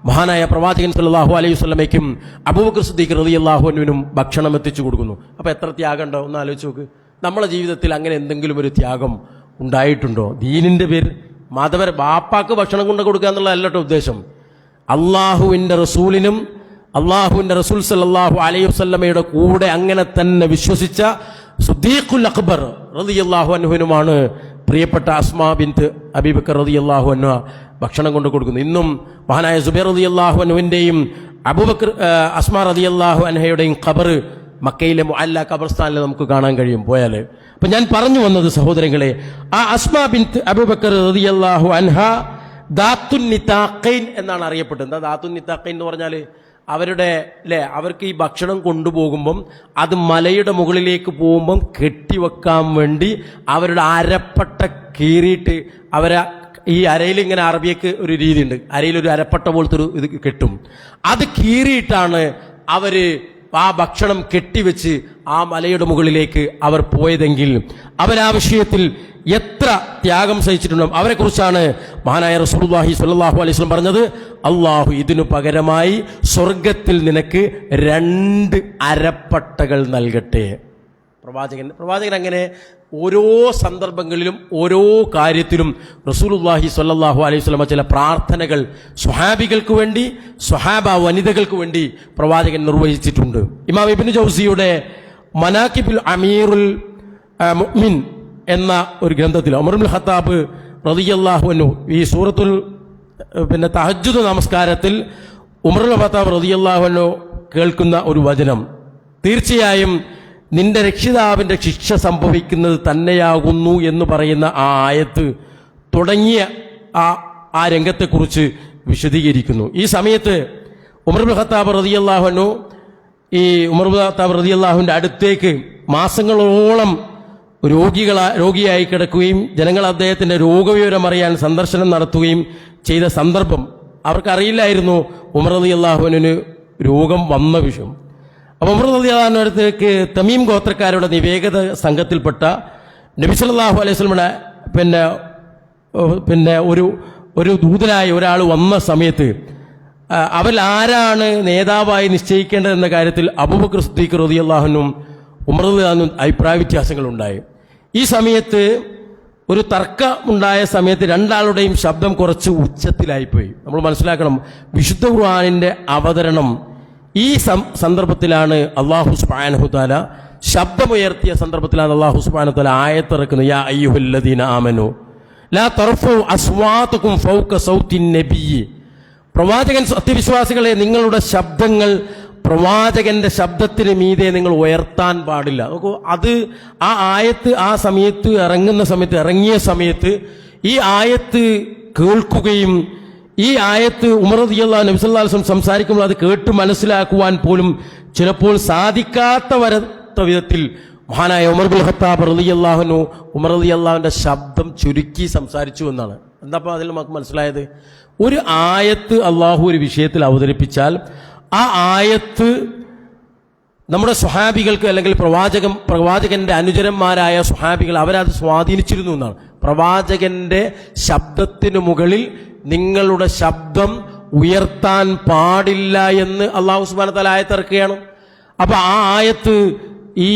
മഹാനായ പ്രവാചകൻ സല്ലല്ലാഹു അലൈഹി വസല്ലമയ്ക്കും അബൂബക്കർ സിദ്ദീഖ് റളിയല്ലാഹു അൻഹുവിനും ഭക്ഷണം എത്തിച്ചു കൊടുക്കുന്നു. അപ്പൊ എത്ര ത്യാഗം ഉണ്ടോ ഒന്ന് ആലോചിച്ച് നോക്ക്. നമ്മളെ ജീവിതത്തിൽ അങ്ങനെ എന്തെങ്കിലും ഒരു ത്യാഗം ഉണ്ടായിട്ടുണ്ടോ? ദീനിന്റെ പേര് മതപര ബാപ്പാക്ക് ഭക്ഷണം കൊണ്ട് കൊടുക്കുക എന്നുള്ളതല്ല കേട്ടോ ഉദ്ദേശം. അള്ളാഹുവിന്റെ റസൂലിനും അള്ളാഹുവിന്റെ റസൂൽ സല്ലല്ലാഹു അലൈഹി വസല്ലമയുടെ കൂടെ അങ്ങനെ തന്നെ വിശ്വസിച്ച സിദ്ദീഖുൽ അക്ബർ റളിയല്ലാഹു അൻഹുവിനുമാണ് പ്രിയപ്പെട്ട അസ്മാ ബിൻത്ത് അബൂബക്കർ റളിയല്ലാഹു അൻഹ ഭക്ഷണം കൊണ്ട് കൊടുക്കുന്നു. ഇന്നും മഹാനായ സുബൈർ റളിയല്ലാഹു അൻഹുവിന്റെയും അബൂബക്കർ അസ്മാ റളിയല്ലാഹു അൻഹയുടെയും ഖബർ മക്കയിലെ മുഅല്ല ഖബർസ്ഥാനിൽ നമുക്ക് കാണാൻ കഴിയും പോയാൽ. അപ്പൊ ഞാൻ പറഞ്ഞു വന്നത് സഹോദരങ്ങളെ, ആ അസ്മാ ബിൻത്ത് അബൂബക്കർ റളിയല്ലാഹു അൻഹ ദാത്തുൻ നിതാഖൈൻ എന്നാണ് അറിയപ്പെട്ടത്. എന്താ ദാത്തുൻ നിതാഖൈൻ എന്ന് പറഞ്ഞാൽ? അവർക്ക് ഈ ഭക്ഷണം കൊണ്ടുപോകുമ്പം അത് മലയുടെ മുകളിലേക്ക് പോകുമ്പം കെട്ടിവെക്കാൻ വേണ്ടി അവരുടെ അരപ്പട്ട കീറിയിട്ട് ഈ അരയിൽ ഇങ്ങനെ അറബിയക്ക് ഒരു രീതിയുണ്ട്, അരയിൽ ഒരു അരപ്പട്ട പോലത്തെ ഒരു ഇത് കെട്ടും. അത് കീറിയിട്ടാണ് അവര് ആ ഭക്ഷണം കെട്ടിവെച്ച് ആ മലയുടെ മുകളിലേക്ക് അവർ പോയതെങ്കിൽ അവരാ വിഷയത്തിൽ എത്ര ത്യാഗം സഹിച്ചിട്ടുണ്ടോ. അവരെ കുറിച്ചാണ് മഹാനായ റസൂലുള്ളാഹി സ്വല്ലല്ലാഹു അലൈഹി വസല്ലം പറഞ്ഞത്, അള്ളാഹു ഇതിനു പകരമായി സ്വർഗത്തിൽ നിനക്ക് 2 അരപ്പട്ടകൾ നൽകട്ടെ. പ്രവാചകൻ അങ്ങനെ ഓരോ സന്ദർഭങ്ങളിലും ഓരോ കാര്യത്തിലും റസൂലുള്ളാഹി സ്വല്ലല്ലാഹു അലൈഹി വസല്ലം ചില പ്രാർത്ഥനകൾ സ്വഹാബികൾക്ക് വേണ്ടി, സ്വഹാബ വനിതകൾക്ക് വേണ്ടി പ്രവാചകൻ നിർവഹിച്ചിട്ടുണ്ട്. ഇമാം ഇബ്നു ജൗസിയുടെ മനാഖിബുൽ അമീറുൽ മുഅ്മിൻ എന്ന ഒരു ഗ്രന്ഥത്തിൽ ഉമർ ഇബ്നുൽ ഖത്താബ് റളിയല്ലാഹു അൻഹു ഈ സൂറത്തുൽ തഹജ്ജുദ് നമസ്കാരത്തിൽ ഉമർ ഇബ്നുൽ ഖത്താബ് റളിയല്ലാഹു അൻഹു കേൾക്കുന്ന ഒരു വചനം, തീർച്ചയായും നിന്റെ രക്ഷിതാവിന്റെ ശിക്ഷ സംഭവിക്കുന്നത് തന്നെയാകുന്നു എന്ന് പറയുന്ന ആ ആയത്ത് തുടങ്ങിയ ആ രംഗത്തെക്കുറിച്ച് വിശദീകരിക്കുന്നു. ഈ സമയത്ത് ഉമർ ഇബ്നുൽ ഖത്താബ് റളിയല്ലാഹു അൻഹു ഈ ഉമർ ഇബ്നുൽ ഖത്താബ് റളിയല്ലാഹുവിൻ്റെ അടുത്തേക്ക് മാസങ്ങളോളം രോഗിയായി കിടക്കുകയും ജനങ്ങൾ അദ്ദേഹത്തിൻ്റെ രോഗവിവരം അറിയാൻ സന്ദർശനം നടത്തുകയും ചെയ്ത സന്ദർഭം അവർക്കറിയില്ലായിരുന്നു ഉമർ റളിയല്ലാഹുവിന് രോഗം വന്ന വിഷയം. അപ്പോൾ ഉമർ റളിയല്ലാഹുവിൻ്റെ അടുത്തേക്ക് തമീം ഗോത്രക്കാരുടെ നിവേദക സംഘത്തിൽപ്പെട്ട നബി സല്ലല്ലാഹു അലൈഹി വസല്ലമയുടെ പിന്നെ ഒരു ദൂതനായ ഒരാൾ വന്ന സമയത്ത് അവരിൽ ആരാണ് നേതാവായി നിശ്ചയിക്കേണ്ടതെന്ന കാര്യത്തിൽ അബൂബക്കർ സിദ്ദീഖ് റളിയല്ലാഹുവിനും ഉമർ റളിയല്ലാഹുവിനും അഭിപ്രായ വ്യത്യാസങ്ങളുണ്ടായി. ഈ സമയത്ത് ഒരു തർക്കമുണ്ടായ സമയത്ത് രണ്ടാളുടെയും ശബ്ദം കുറച്ച് ഉച്ചത്തിലായിപ്പോയി. നമ്മൾ മനസ്സിലാക്കണം, വിശുദ്ധ ഖുർആനിൻ്റെ അവതരണം ഈ സന്ദർഭത്തിലാണ് അല്ലാഹു സുബ്ഹാനഹു തആല ശബ്ദമുയർത്തിയ സന്ദർഭത്തിലാണ് അല്ലാഹു സുബ്ഹാനഹു തആല ആയത്തിറക്കുന്നത്. യാ അയ്യുഹല്ലദീന ആമനു ലാ തർഫഉ അസ്വാതകും ഫൗക സൗത്തിൻ നബിയ്യ്. പ്രവാചകൻ, സത്യവിശ്വാസികളെ, നിങ്ങളുടെ ശബ്ദങ്ങൾ പ്രവാചകന്റെ ശബ്ദത്തിന് മീതെ നിങ്ങൾ ഉയർത്താൻ പാടില്ല. നോക്കൂ, അത് ആ ആയത്ത് ആ സമയത്ത് ഇറങ്ങിയ സമയത്ത് ഈ ആയത്ത് കേൾക്കുകയും ഈ ആയത്ത് ഉമർ റളിയല്ലാഹു അൻഹു നബി സല്ലല്ലാഹു അലൈഹി വസല്ലം സംസാരിക്കുമ്പോൾ അത് കേട്ട് മനസ്സിലാക്കുവാൻ പോലും ചിലപ്പോൾ സാധിക്കാത്ത വിധത്തിൽ മഹാനായ ഉമർ ഇബ്നുൽ ഖത്താബ് റളിയല്ലാഹു അൻഹു ഉമർ റളിയല്ലാഹുവിന്റെ ശബ്ദം ചുരുക്കി സംസാരിച്ചു എന്നാണ്. എന്താ അപ്പോൾ അതിൽ നമുക്ക് മനസ്സിലായത്? ഒരു ആയത്ത് അള്ളാഹു ഒരു വിഷയത്തിൽ അവതരിപ്പിച്ചാൽ ആ ആയത്ത് നമ്മുടെ സ്വഹാബികൾക്ക് അല്ലെങ്കിൽ പ്രവാചകന്റെ അനുചരന്മാരായ സ്വഹാബികൾ അവരത് സ്വാധീനിച്ചിരുന്നു എന്നാണ്. പ്രവാചകന്റെ ശബ്ദത്തിനു മുകളിൽ നിങ്ങളുടെ ശബ്ദം ഉയർത്താൻ പാടില്ല എന്ന് അള്ളാഹു സുബ്ഹാനഹു വ തആല ആയത്തിറക്കുകയാണ്. അപ്പൊ ആ ആയത്ത് ഈ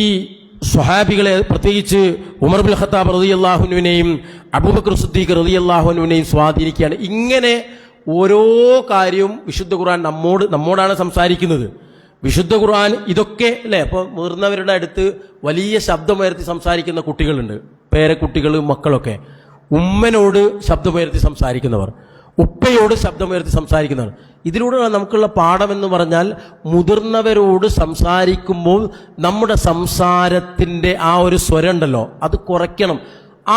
സ്വഹാബികളെ, പ്രത്യേകിച്ച് ഉമർ ഇബ്നുൽ ഖത്താബ് റളിയല്ലാഹു അൻഹുവിനെയും അബൂബക്കർ സിദ്ദീഖ് റളിയല്ലാഹു അൻഹുവിനെയും സ്വാധീനിക്കുകയാണ്. ഇങ്ങനെ ഓരോ കാര്യവും വിശുദ്ധ ഖുർആൻ നമ്മോടാണ് സംസാരിക്കുന്നത്. വിശുദ്ധ ഖുർആൻ ഇതൊക്കെ അല്ലേ, അപ്പോൾ മുതിർന്നവരുടെ അടുത്ത് വലിയ ശബ്ദമുയർത്തി സംസാരിക്കുന്ന കുട്ടികളുണ്ട്, പേരക്കുട്ടികൾ, മക്കളൊക്കെ. ഉമ്മനോട് ശബ്ദമുയർത്തി സംസാരിക്കുന്നവർ, ഉപ്പയോട് ശബ്ദമുയർത്തി സംസാരിക്കുന്നവർ. ഇതിലൂടെ നമുക്കുള്ള പാഠമെന്ന് പറഞ്ഞാൽ മുതിർന്നവരോട് സംസാരിക്കുമ്പോൾ നമ്മുടെ സംസാരത്തിൻ്റെ ആ ഒരു സ്വരം ഉണ്ടല്ലോ അത് കുറയ്ക്കണം.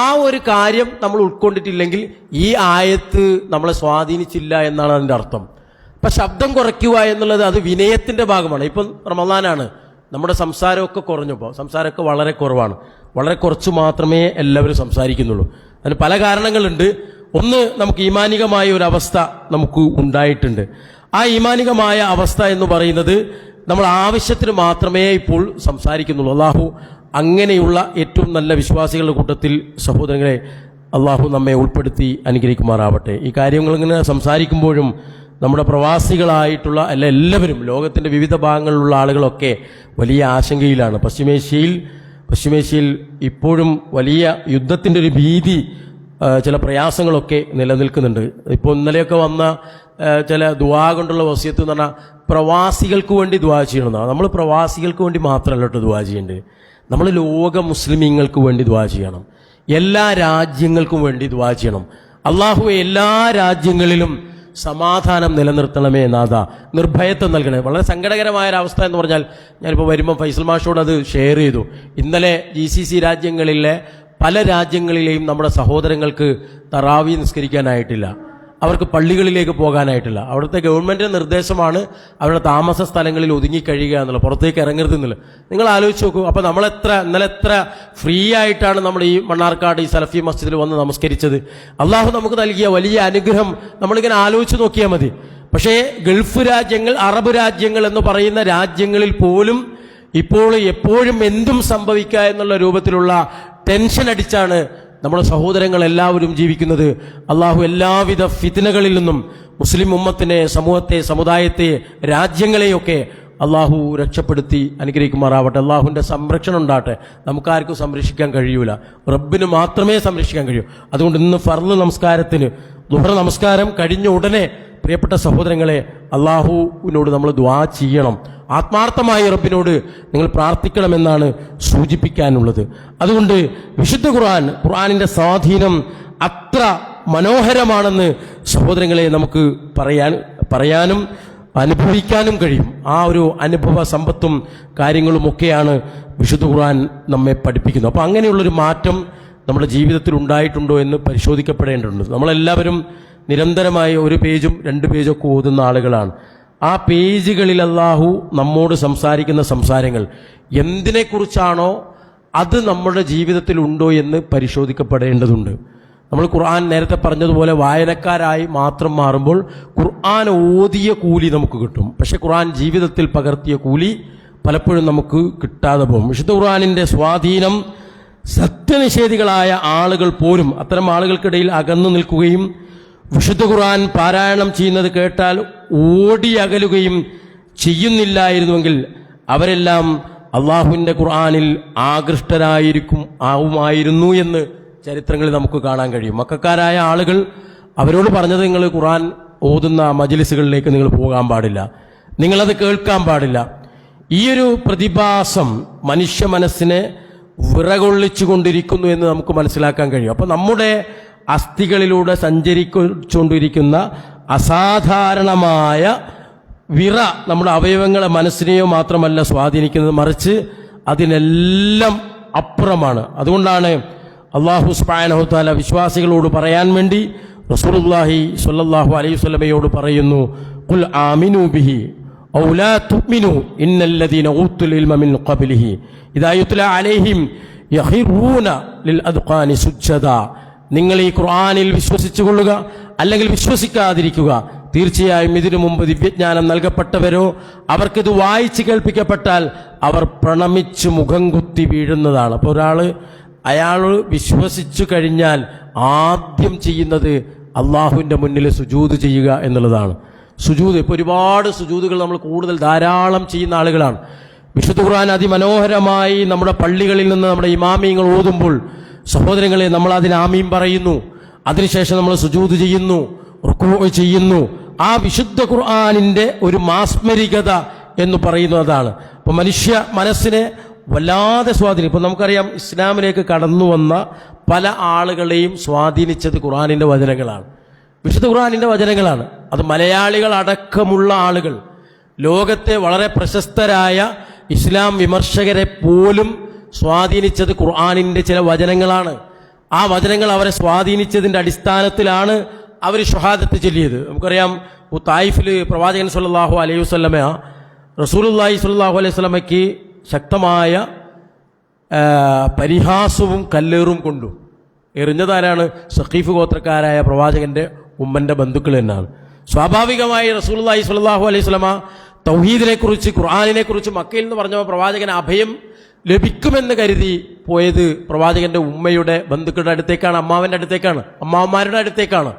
ആ ഒരു കാര്യം നമ്മൾ ഉൾക്കൊണ്ടിട്ടില്ലെങ്കിൽ ഈ ആയത്ത് നമ്മളെ സ്വാധീനിച്ചില്ല എന്നാണ് അതിൻ്റെ അർത്ഥം. അപ്പം ശബ്ദം കുറയ്ക്കുക എന്നുള്ളത് അത് വിനയത്തിൻ്റെ ഭാഗമാണ്. ഇപ്പം റമളാനാണ്, നമ്മുടെ സംസാരമൊക്കെ കുറഞ്ഞപ്പോൾ, സംസാരമൊക്കെ വളരെ കുറവാണ്, വളരെ കുറച്ച് മാത്രമേ എല്ലാവരും സംസാരിക്കുന്നുള്ളൂ. അതിന് പല കാരണങ്ങളുണ്ട്. ഒന്ന്, നമുക്ക് ഈമാനികമായ ഒരു അവസ്ഥ നമുക്ക് ഉണ്ടായിട്ടുണ്ട്. ആ ഈമാനികമായ അവസ്ഥ എന്ന് പറയുന്നത് നമ്മൾ ആവശ്യത്തിന് മാത്രമേ ഇപ്പോൾ സംസാരിക്കുന്നുള്ളൂ. അള്ളാഹു അങ്ങനെയുള്ള ഏറ്റവും നല്ല വിശ്വാസികളുടെ കൂട്ടത്തിൽ സഹോദരങ്ങളെ അള്ളാഹു നമ്മെ ഉൾപ്പെടുത്തി അനുഗ്രഹിക്കുമാറാവട്ടെ. ഈ കാര്യങ്ങൾ ഇങ്ങനെ സംസാരിക്കുമ്പോഴും നമ്മുടെ പ്രവാസികളായിട്ടുള്ള എല്ലാവരും, ലോകത്തിൻ്റെ വിവിധ ഭാഗങ്ങളിലുള്ള ആളുകളൊക്കെ വലിയ ആശങ്കയിലാണ്. പശ്ചിമേഷ്യയിൽ ഇപ്പോഴും വലിയ യുദ്ധത്തിൻ്റെ ഒരു ഭീതി, ചില പ്രയാസങ്ങളൊക്കെ നിലനിൽക്കുന്നുണ്ട്. ഇപ്പോൾ ഇന്നലെയൊക്കെ വന്ന ചില ദുആ കൊണ്ടുള്ള വസിയത്ത് എന്ന് പറഞ്ഞാൽ പ്രവാസികൾക്ക് വേണ്ടി ദുആ ചെയ്യണമെന്നാണ്. നമ്മൾ പ്രവാസികൾക്ക് വേണ്ടി മാത്രമല്ല കേട്ടോ ദുആ ചെയ്യേണ്ടത്, നമ്മൾ ലോക മുസ്ലിമീങ്ങൾക്ക് വേണ്ടി ദുആ ചെയ്യണം. എല്ലാ രാജ്യങ്ങൾക്കും വേണ്ടി ദുആ ചെയ്യണം. അള്ളാഹുവേ, എല്ലാ രാജ്യങ്ങളിലും സമാധാനം നിലനിർത്തണമേ നാഥ, നിർഭയത്വം നൽകണേ. വളരെ സങ്കടകരമായ ഒരവസ്ഥ എന്ന് പറഞ്ഞാൽ, ഞാനിപ്പോൾ വരുമ്പോൾ ഫൈസൽ മാഷോട് അത് ഷെയർ ചെയ്തു. ഇന്നലെ GCC രാജ്യങ്ങളിലെ പല രാജ്യങ്ങളിലെയും നമ്മുടെ സഹോദരങ്ങൾക്ക് തറാവി നിസ്കരിക്കാനായിട്ടില്ല, അവർക്ക് പള്ളികളിലേക്ക് പോകാനായിട്ടില്ല. അവിടുത്തെ ഗവൺമെൻറ്റിൻ്റെ നിർദ്ദേശമാണ് അവരുടെ താമസ സ്ഥലങ്ങളിൽ ഒതുങ്ങിക്കഴിയുക എന്നുള്ളത്, പുറത്തേക്ക് ഇറങ്ങരുതെന്നുള്ളത്. നിങ്ങൾ ആലോചിച്ച് നോക്കൂ. അപ്പോൾ ഇന്നലെ എത്ര ഫ്രീ ആയിട്ടാണ് നമ്മൾ ഈ മണ്ണാർക്കാട് ഈ സലഫി മസ്ജിദിൽ വന്ന് നമസ്കരിച്ചത്. അള്ളാഹു നമുക്ക് നൽകിയ വലിയ അനുഗ്രഹം നമ്മളിങ്ങനെ ആലോചിച്ച് നോക്കിയാൽ മതി. പക്ഷേ ഗൾഫ് രാജ്യങ്ങൾ, അറബ് രാജ്യങ്ങൾ എന്ന് പറയുന്ന രാജ്യങ്ങളിൽ പോലും ഇപ്പോൾ എപ്പോഴും എന്തും സംഭവിക്കുക എന്നുള്ള രൂപത്തിലുള്ള ടെൻഷൻ അടിച്ചാണ് നമ്മുടെ സഹോദരങ്ങൾ എല്ലാവരും ജീവിക്കുന്നത്. അള്ളാഹു എല്ലാവിധ ഫിത്നകളിൽ നിന്നും മുസ്ലിം ഉമ്മത്തിനെ, സമൂഹത്തെ, സമുദായത്തെ, രാജ്യങ്ങളെയൊക്കെ അള്ളാഹു രക്ഷപ്പെടുത്തി അനുഗ്രഹിക്കുമാറാവട്ടെ. അള്ളാഹുവിൻ്റെ സംരക്ഷണം ഉണ്ടാകട്ടെ. നമുക്കാർക്കും സംരക്ഷിക്കാൻ കഴിയൂല, റബ്ബിന് മാത്രമേ സംരക്ഷിക്കാൻ കഴിയൂ. അതുകൊണ്ട് ഇന്ന് ഫർള് നമസ്കാരത്തിന്, ദുഹർ നമസ്കാരം കഴിഞ്ഞ ഉടനെ പ്രിയപ്പെട്ട സഹോദരങ്ങളെ അള്ളാഹുവിനോട് നമ്മൾ ദുആ ചെയ്യണം. ആത്മാർത്ഥമായി റബ്ബിനോട് നിങ്ങൾ പ്രാർത്ഥിക്കണമെന്നാണ് സൂചിപ്പിക്കാനുള്ളത്. അതുകൊണ്ട് വിശുദ്ധ ഖുർആനിൻ്റെ സ്വാധീനം അത്ര മനോഹരമാണെന്ന് സഹോദരങ്ങളെ നമുക്ക് പറയാനും അനുഭവിക്കാനും കഴിയും. ആ ഒരു അനുഭവ സമ്പത്തും കാര്യങ്ങളുമൊക്കെയാണ് വിശുദ്ധ ഖുർആൻ നമ്മെ പഠിപ്പിക്കുന്നത്. അപ്പോൾ അങ്ങനെയുള്ളൊരു മാറ്റം നമ്മുടെ ജീവിതത്തിൽ ഉണ്ടായിട്ടുണ്ടോ എന്ന് പരിശോധിക്കപ്പെടേണ്ടതുണ്ട്. നമ്മളെല്ലാവരും നിരന്തരമായി 1 പേജും 2 പേജൊക്കെ ഓതുന്ന ആളുകളാണ്. ആ പേജുകളിൽ അല്ലാഹു നമ്മോട് സംസാരിക്കുന്ന സംസാരങ്ങൾ എന്തിനെക്കുറിച്ചാണോ അത് നമ്മുടെ ജീവിതത്തിൽ ഉണ്ടോ എന്ന് പരിശോധിക്കപ്പെടേണ്ടതുണ്ട്. നമ്മൾ ഖുർആൻ നേരത്തെ പറഞ്ഞതുപോലെ വായനക്കാരായി മാത്രം മാറുമ്പോൾ ഖുർആൻ ഓതിയ കൂലി നമുക്ക് കിട്ടും. പക്ഷെ ഖുർആൻ ജീവിതത്തിൽ പകർത്തിയ കൂലി പലപ്പോഴും നമുക്ക് കിട്ടാതെ പോകും. വിശുദ്ധ ഖുർആനിൻ്റെ സ്വാധീനം സത്യനിഷേധികളായ ആളുകൾ പോലും അത്തരം ആളുകൾക്കിടയിൽ അകന്നു നിൽക്കുകയും വിശുദ്ധ ഖുർആൻ പാരായണം ചെയ്യുന്നത് കേട്ടാൽ ഓടിയകലുകയും ചെയ്യുന്നില്ലായിരുന്നുവെങ്കിൽ അവരെല്ലാം അള്ളാഹുവിൻ്റെ ഖുർആനിൽ ആവുമായിരുന്നു എന്ന് ചരിത്രങ്ങളിൽ നമുക്ക് കാണാൻ കഴിയും. മക്കക്കാരായ ആളുകൾ അവരോട് പറഞ്ഞത്, നിങ്ങൾ ഖുർആൻ ഓതുന്ന മജ്ലിസുകളിലേക്ക് നിങ്ങൾ പോകാൻ പാടില്ല, നിങ്ങളത് കേൾക്കാൻ പാടില്ല. ഈയൊരു പ്രതിഭാസം മനുഷ്യ മനസ്സിനെ വിറകൊള്ളിച്ചു കൊണ്ടിരിക്കുന്നു എന്ന് നമുക്ക് മനസ്സിലാക്കാൻ കഴിയും. അപ്പോൾ നമ്മുടെ അസ്ഥികളിലൂടെ സഞ്ചരിച്ചുകൊണ്ടിരിക്കുന്ന അസാധാരണമായ വിറ നമ്മുടെ അവയവങ്ങളെ മനസ്സിനെയോ മാത്രമല്ല സ്വാധീനിക്കുന്നത്, മറിച്ച് അതിനെല്ലാം അപ്പുറമാണ്. അതുകൊണ്ടാണ് അല്ലാഹു സുബ്ഹാനഹു തആല വിശ്വാസികളോട് പറയാൻ വേണ്ടി റസൂലുള്ളാഹി സ്വല്ലല്ലാഹു അലൈഹി വസല്ലമയോട് പറയുന്നു, ഖുൽ ആമിനു ബിഹി ഔ ലാ തുഅ്മിനു ഇന്നല്ലദീന ഊത്തുൽ ഇൽമ മിൻ ഖബ്ലിഹി ഇദാ യുത്ലാ അലൈഹിം യഖിറൂന ലിൽ അദ്ഖാനി സുജ്ജദാ. നിങ്ങൾ ഈ ഖുർആനിൽ വിശ്വസിച്ചുകൊള്ളുക, അല്ലെങ്കിൽ വിശ്വസിക്കാതിരിക്കുക. തീർച്ചയായും ഇതിനു മുമ്പ് ദിവ്യജ്ഞാനം നൽകപ്പെട്ടവരോ അവർക്കിത് വായിച്ച് കേൾപ്പിക്കപ്പെട്ടാൽ അവർ പ്രണമിച്ച് മുഖം കുത്തി വീഴുന്നതാണ്. അപ്പോൾ അയാൾ വിശ്വസിച്ചു കഴിഞ്ഞാൽ ആദ്യം ചെയ്യുന്നത് അള്ളാഹുവിൻ്റെ മുന്നിൽ സുജൂദ് ചെയ്യുക എന്നുള്ളതാണ്. സുജൂദ്, ഇപ്പോൾ ഒരുപാട് സുജൂദുകൾ നമ്മൾ ധാരാളം ചെയ്യുന്ന ആളുകളാണ്. വിശുദ്ധ ഖുർആൻ അതിമനോഹരമായി നമ്മുടെ പള്ളികളിൽ നിന്ന് നമ്മുടെ ഇമാമിയങ്ങൾ ഓതുമ്പോൾ സഹോദരങ്ങളെ നമ്മൾ അതിന് ആമീൻ പറയുന്നു, അതിനുശേഷം നമ്മൾ സുജൂദ് ചെയ്യുന്നു, റുക്കൂ ചെയ്യുന്നു. ആ വിശുദ്ധ ഖുർആനിൻ്റെ ഒരു മാസ്മരികത എന്ന് പറയുന്നതാണ്. അപ്പോൾ മനുഷ്യ മനസ്സിനെ വല്ലാതെ സ്വാധീനം. ഇപ്പം നമുക്കറിയാം, ഇസ്ലാമിലേക്ക് കടന്നു വന്ന പല ആളുകളെയും സ്വാധീനിച്ചത് ഖുർആനിൻ്റെ വചനങ്ങളാണ്, വിശുദ്ധ ഖുർആനിൻ്റെ വചനങ്ങളാണ്. അത് മലയാളികൾ അടക്കമുള്ള ആളുകൾ, ലോകത്തെ വളരെ പ്രശസ്തരായ ഇസ്ലാം വിമർശകരെ പോലും സ്വാധീനിച്ചത് ഖുർആനിൻ്റെ ചില വചനങ്ങളാണ്. ആ വചനങ്ങൾ അവരെ സ്വാധീനിച്ചതിൻ്റെ അടിസ്ഥാനത്തിലാണ് അവർ ഷഹാദത്ത് ചൊല്ലിയത്. നമുക്കറിയാം, തായിഫിൽ പ്രവാചകൻ സല്ലല്ലാഹു അലൈഹി വസല്ലമ റസൂലുള്ളാഹി സ്വല്ലല്ലാഹു അലൈഹി വസല്ലമയ്ക്ക് ശക്തമായ പരിഹാസവും കല്ലേറും കൊണ്ടു. എറിഞ്ഞതാരാണ്? സഖീഫ് ഗോത്രക്കാരായ പ്രവാചകന്റെ ഉമ്മന്റെ ബന്ധുക്കൾ എന്നാണ്. സ്വാഭാവികമായി റസൂലുള്ളാഹി സ്വല്ലല്ലാഹു അലൈഹി വസല്ലമ തൗഹീദിനെ കുറിച്ച് ഖുർആനിനെ കുറിച്ച് മക്കയിൽ നിന്ന് പറഞ്ഞപ്പോൾ പ്രവാചകന് അഭയം ലഭിക്കുമെന്ന് കരുതി പോയത് പ്രവാചകന്റെ ഉമ്മയുടെ ബന്ധുക്കളുടെ അടുത്തേക്കാണ്, അമ്മാവന്റെ അടുത്തേക്കാണ്, അമ്മാവന്മാരുടെ അടുത്തേക്കാണ്.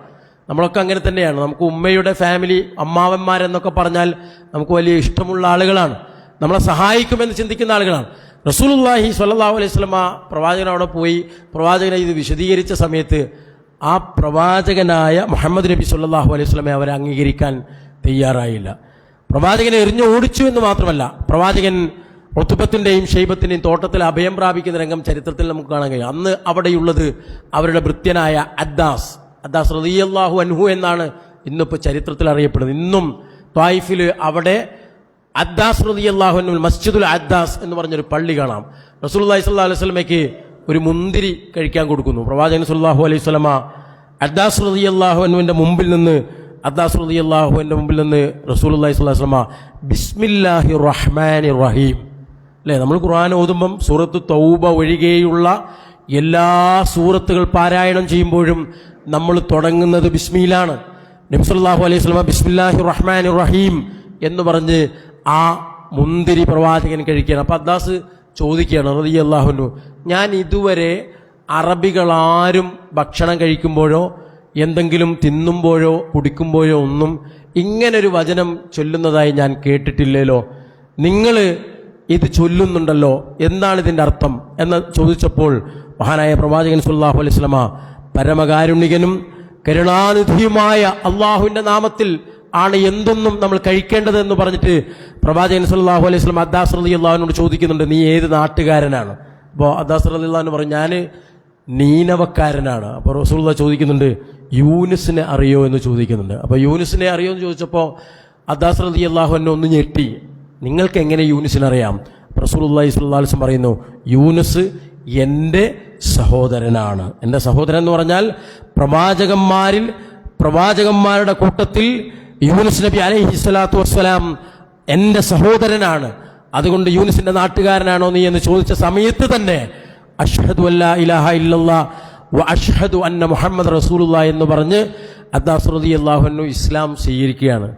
നമ്മളൊക്കെ അങ്ങനെ തന്നെയാണ്. നമുക്ക് ഉമ്മയുടെ ഫാമിലി, അമ്മാവന്മാരെന്നൊക്കെ പറഞ്ഞാൽ നമുക്ക് വലിയ ഇഷ്ടമുള്ള ആളുകളാണ്, നമ്മളെ സഹായിക്കുമെന്ന് ചിന്തിക്കുന്ന ആളുകളാണ്. റസൂലുള്ളാഹി സ്വല്ലല്ലാഹു അലൈഹി വസല്ലമ പ്രവാചകൻ അവിടെ പോയി പ്രവാചകനെ ഇത് വിശദീകരിച്ച സമയത്ത് ആ പ്രവാചകനായ മുഹമ്മദ് നബി സ്വല്ലല്ലാഹു അലൈഹി വസല്ലമയെ അവരെ അംഗീകരിക്കാൻ തയ്യാറായില്ല. പ്രവാചകനെ എറിഞ്ഞു ഓടിച്ചു എന്ന് മാത്രമല്ല, പ്രവാചകൻ ഉത്ബത്തിൻ്റെയും ഷൈബത്തിൻ്റെയും തോട്ടത്തിൽ അഭയം പ്രാപിക്കുന്ന രംഗം ചരിത്രത്തിൽ നമുക്ക് കാണാൻ കഴിയും. അന്ന് അവിടെയുള്ളത് അവരുടെ ഭൃത്യനായ അദ്ദാസ് റളിയല്ലാഹു അൻഹു എന്നാണ് ഇന്നിപ്പോൾ ചരിത്രത്തിൽ അറിയപ്പെടുന്നത്. ഇന്നും ത്വായിഫിൽ അവിടെ അദ്ദാസ് റളിയല്ലാഹു അൻഹു മസ്ജിദുൽ അദ്ദാസ് എന്ന് പറഞ്ഞൊരു പള്ളി കാണാം. റസൂലുള്ളാഹി സ്വല്ലല്ലാഹു അലൈഹി വസല്ലമയ്ക്ക് ഒരു മുന്തിരി കഴിക്കാൻ കൊടുക്കുന്നു. പ്രവാചകൻ സ്വല്ലല്ലാഹു അലൈഹി വസല്ലമ അദ്ദാസ് റളിയല്ലാഹു അൻഹുവിൻ്റെ മുമ്പിൽ നിന്ന് റസൂലുള്ളാഹി സ്വല്ലല്ലാഹു അലൈഹി വസല്ലമ ബിസ്മില്ലാഹിർ റഹ്മാനിർ റഹീം, അല്ലേ? നമ്മൾ ഖുർആൻ ഓതുമ്പം സൂറത്ത് തൗബ ഒഴികെയുള്ള എല്ലാ സൂറത്തുകൾ പാരായണം ചെയ്യുമ്പോഴും നമ്മൾ തുടങ്ങുന്നത് ബിസ്മിയിലാണ്. നബി സല്ലല്ലാഹു അലൈഹി വസല്ലമ ബിസ്മില്ലാഹിർ റഹ്മാനിർ റഹീം എന്ന് പറഞ്ഞ് ആ മുന്തിരി പ്രവാചകൻ കഴിക്കുകയാണ്. അപ്പം അദ്ദാസ് ചോദിക്കുകയാണ് റളിയല്ലാഹു അൻഹു, ഞാൻ ഇതുവരെ അറബികളാരും ഭക്ഷണം കഴിക്കുമ്പോഴോ എന്തെങ്കിലും തിന്നുമ്പോഴോ കുടിക്കുമ്പോഴോ ഒന്നും ഇങ്ങനൊരു വചനം ചൊല്ലുന്നതായി ഞാൻ കേട്ടിട്ടില്ലല്ലോ, നിങ്ങൾ ഇത് ചൊല്ലുന്നുണ്ടല്ലോ, എന്താണ് ഇതിൻ്റെ അർത്ഥം എന്ന് ചോദിച്ചപ്പോൾ മഹാനായ പ്രവാചകൻ സല്ലല്ലാഹു അലൈഹി വസല്ലമ പരമകാരുണികനും കരുണാനിധിയുമായ അള്ളാഹുവിൻ്റെ നാമത്തിൽ ആണ് എന്തൊന്നും നമ്മൾ കഴിക്കേണ്ടത് എന്ന് പറഞ്ഞിട്ട് പ്രവാചകൻ സല്ലല്ലാഹു അലൈഹി വസല്ലം അദ്ദാസ് റളിയല്ലാഹു അൻഹു ചോദിക്കുന്നുണ്ട്, നീ ഏത് നാട്ടുകാരനാണ്? അപ്പോൾ അദ്ദാസ് റളിയല്ലാഹു അൻഹു പറഞ്ഞു, ഞാൻ നീനവക്കാരനാണ്. അപ്പോൾ റസൂലുള്ളാഹി ചോദിക്കുന്നുണ്ട്, യൂനുസിനെ അറിയോ എന്ന് ചോദിക്കുന്നുണ്ട്. അപ്പോൾ യൂനുസിനെ അറിയോ എന്ന് ചോദിച്ചപ്പോൾ അദ്ദാസ് റളിയല്ലാഹു അൻഹു ഒന്ന് ഞെട്ടി, നിങ്ങൾക്ക് എങ്ങനെ യൂനുസിനെ അറിയാം? റസൂലുള്ളാഹി സ്വല്ലല്ലാഹു അലൈഹി വസല്ലം പറയുന്നു, യൂനുസ് എൻ്റെ സഹോദരനാണ്. എൻ്റെ സഹോദരൻ എന്ന് പറഞ്ഞാൽ പ്രവാചകന്മാരുടെ കൂട്ടത്തിൽ യൂനുസ് നബി അലൈഹി സ്വലാത്തു വസ്സലാം എൻ്റെ സഹോദരനാണ്, അതുകൊണ്ട് യൂനുസിന്റെ നാട്ടുകാരനാണോ നീ എന്ന് ചോദിച്ച സമയത്ത് തന്നെ അഷ്ഹദു അല്ലാ ഇലാഹ ഇല്ലല്ലാഹ് വ അഷ്ഹദു അന്ന മുഹമ്മദ് റസൂലുള്ളാഹി എന്ന് പറഞ്ഞ് അദ്ദാസ് റളിയല്ലാഹു അൻഹു ഇസ്ലാം സ്വീകരിക്കുകയാണ്.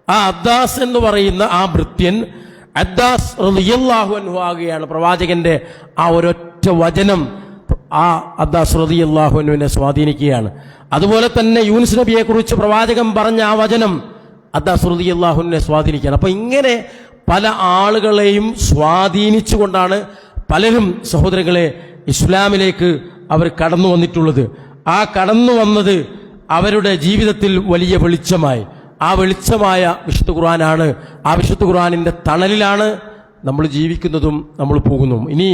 ആ അദ്ദാസ് എന്ന് പറയുന്ന ആ ഭൃത്യൻ അദ്ദാസ് റളിയല്ലാഹു അൻഹു ആകുകയാണ്. പ്രവാചകന്റെ ആ ഒരൊറ്റ വചനം ആ അദ്ദാസ് റളിയല്ലാഹു അൻഹുവിനെ സ്വാധീനിക്കുകയാണ്. അതുപോലെ തന്നെ യൂനുസ് നബിയെ കുറിച്ച് പ്രവാചകൻ പറഞ്ഞ ആ വചനം അദ്ദാസ് റളിയല്ലാഹു അൻഹുവിനെ സ്വാധീനിക്കുകയാണ്. അപ്പൊ ഇങ്ങനെ പല ആളുകളെയും സ്വാധീനിച്ചുകൊണ്ടാണ് പലരും സഹോദരങ്ങളെ ഇസ്ലാമിലേക്ക് അവർ കടന്നു വന്നിട്ടുള്ളത്. ആ കടന്നു വന്നത് അവരുടെ ജീവിതത്തിൽ വലിയ വെളിച്ചമായി. ആ വെളിച്ചമായ വിശുദ്ധ ഖുർആനാണ്. ആ വിശുദ്ധ ഖുർആനിന്റെ തണലിലാണ് നമ്മൾ ജീവിക്കുന്നതും നമ്മൾ പോകുന്നതും. ഇനി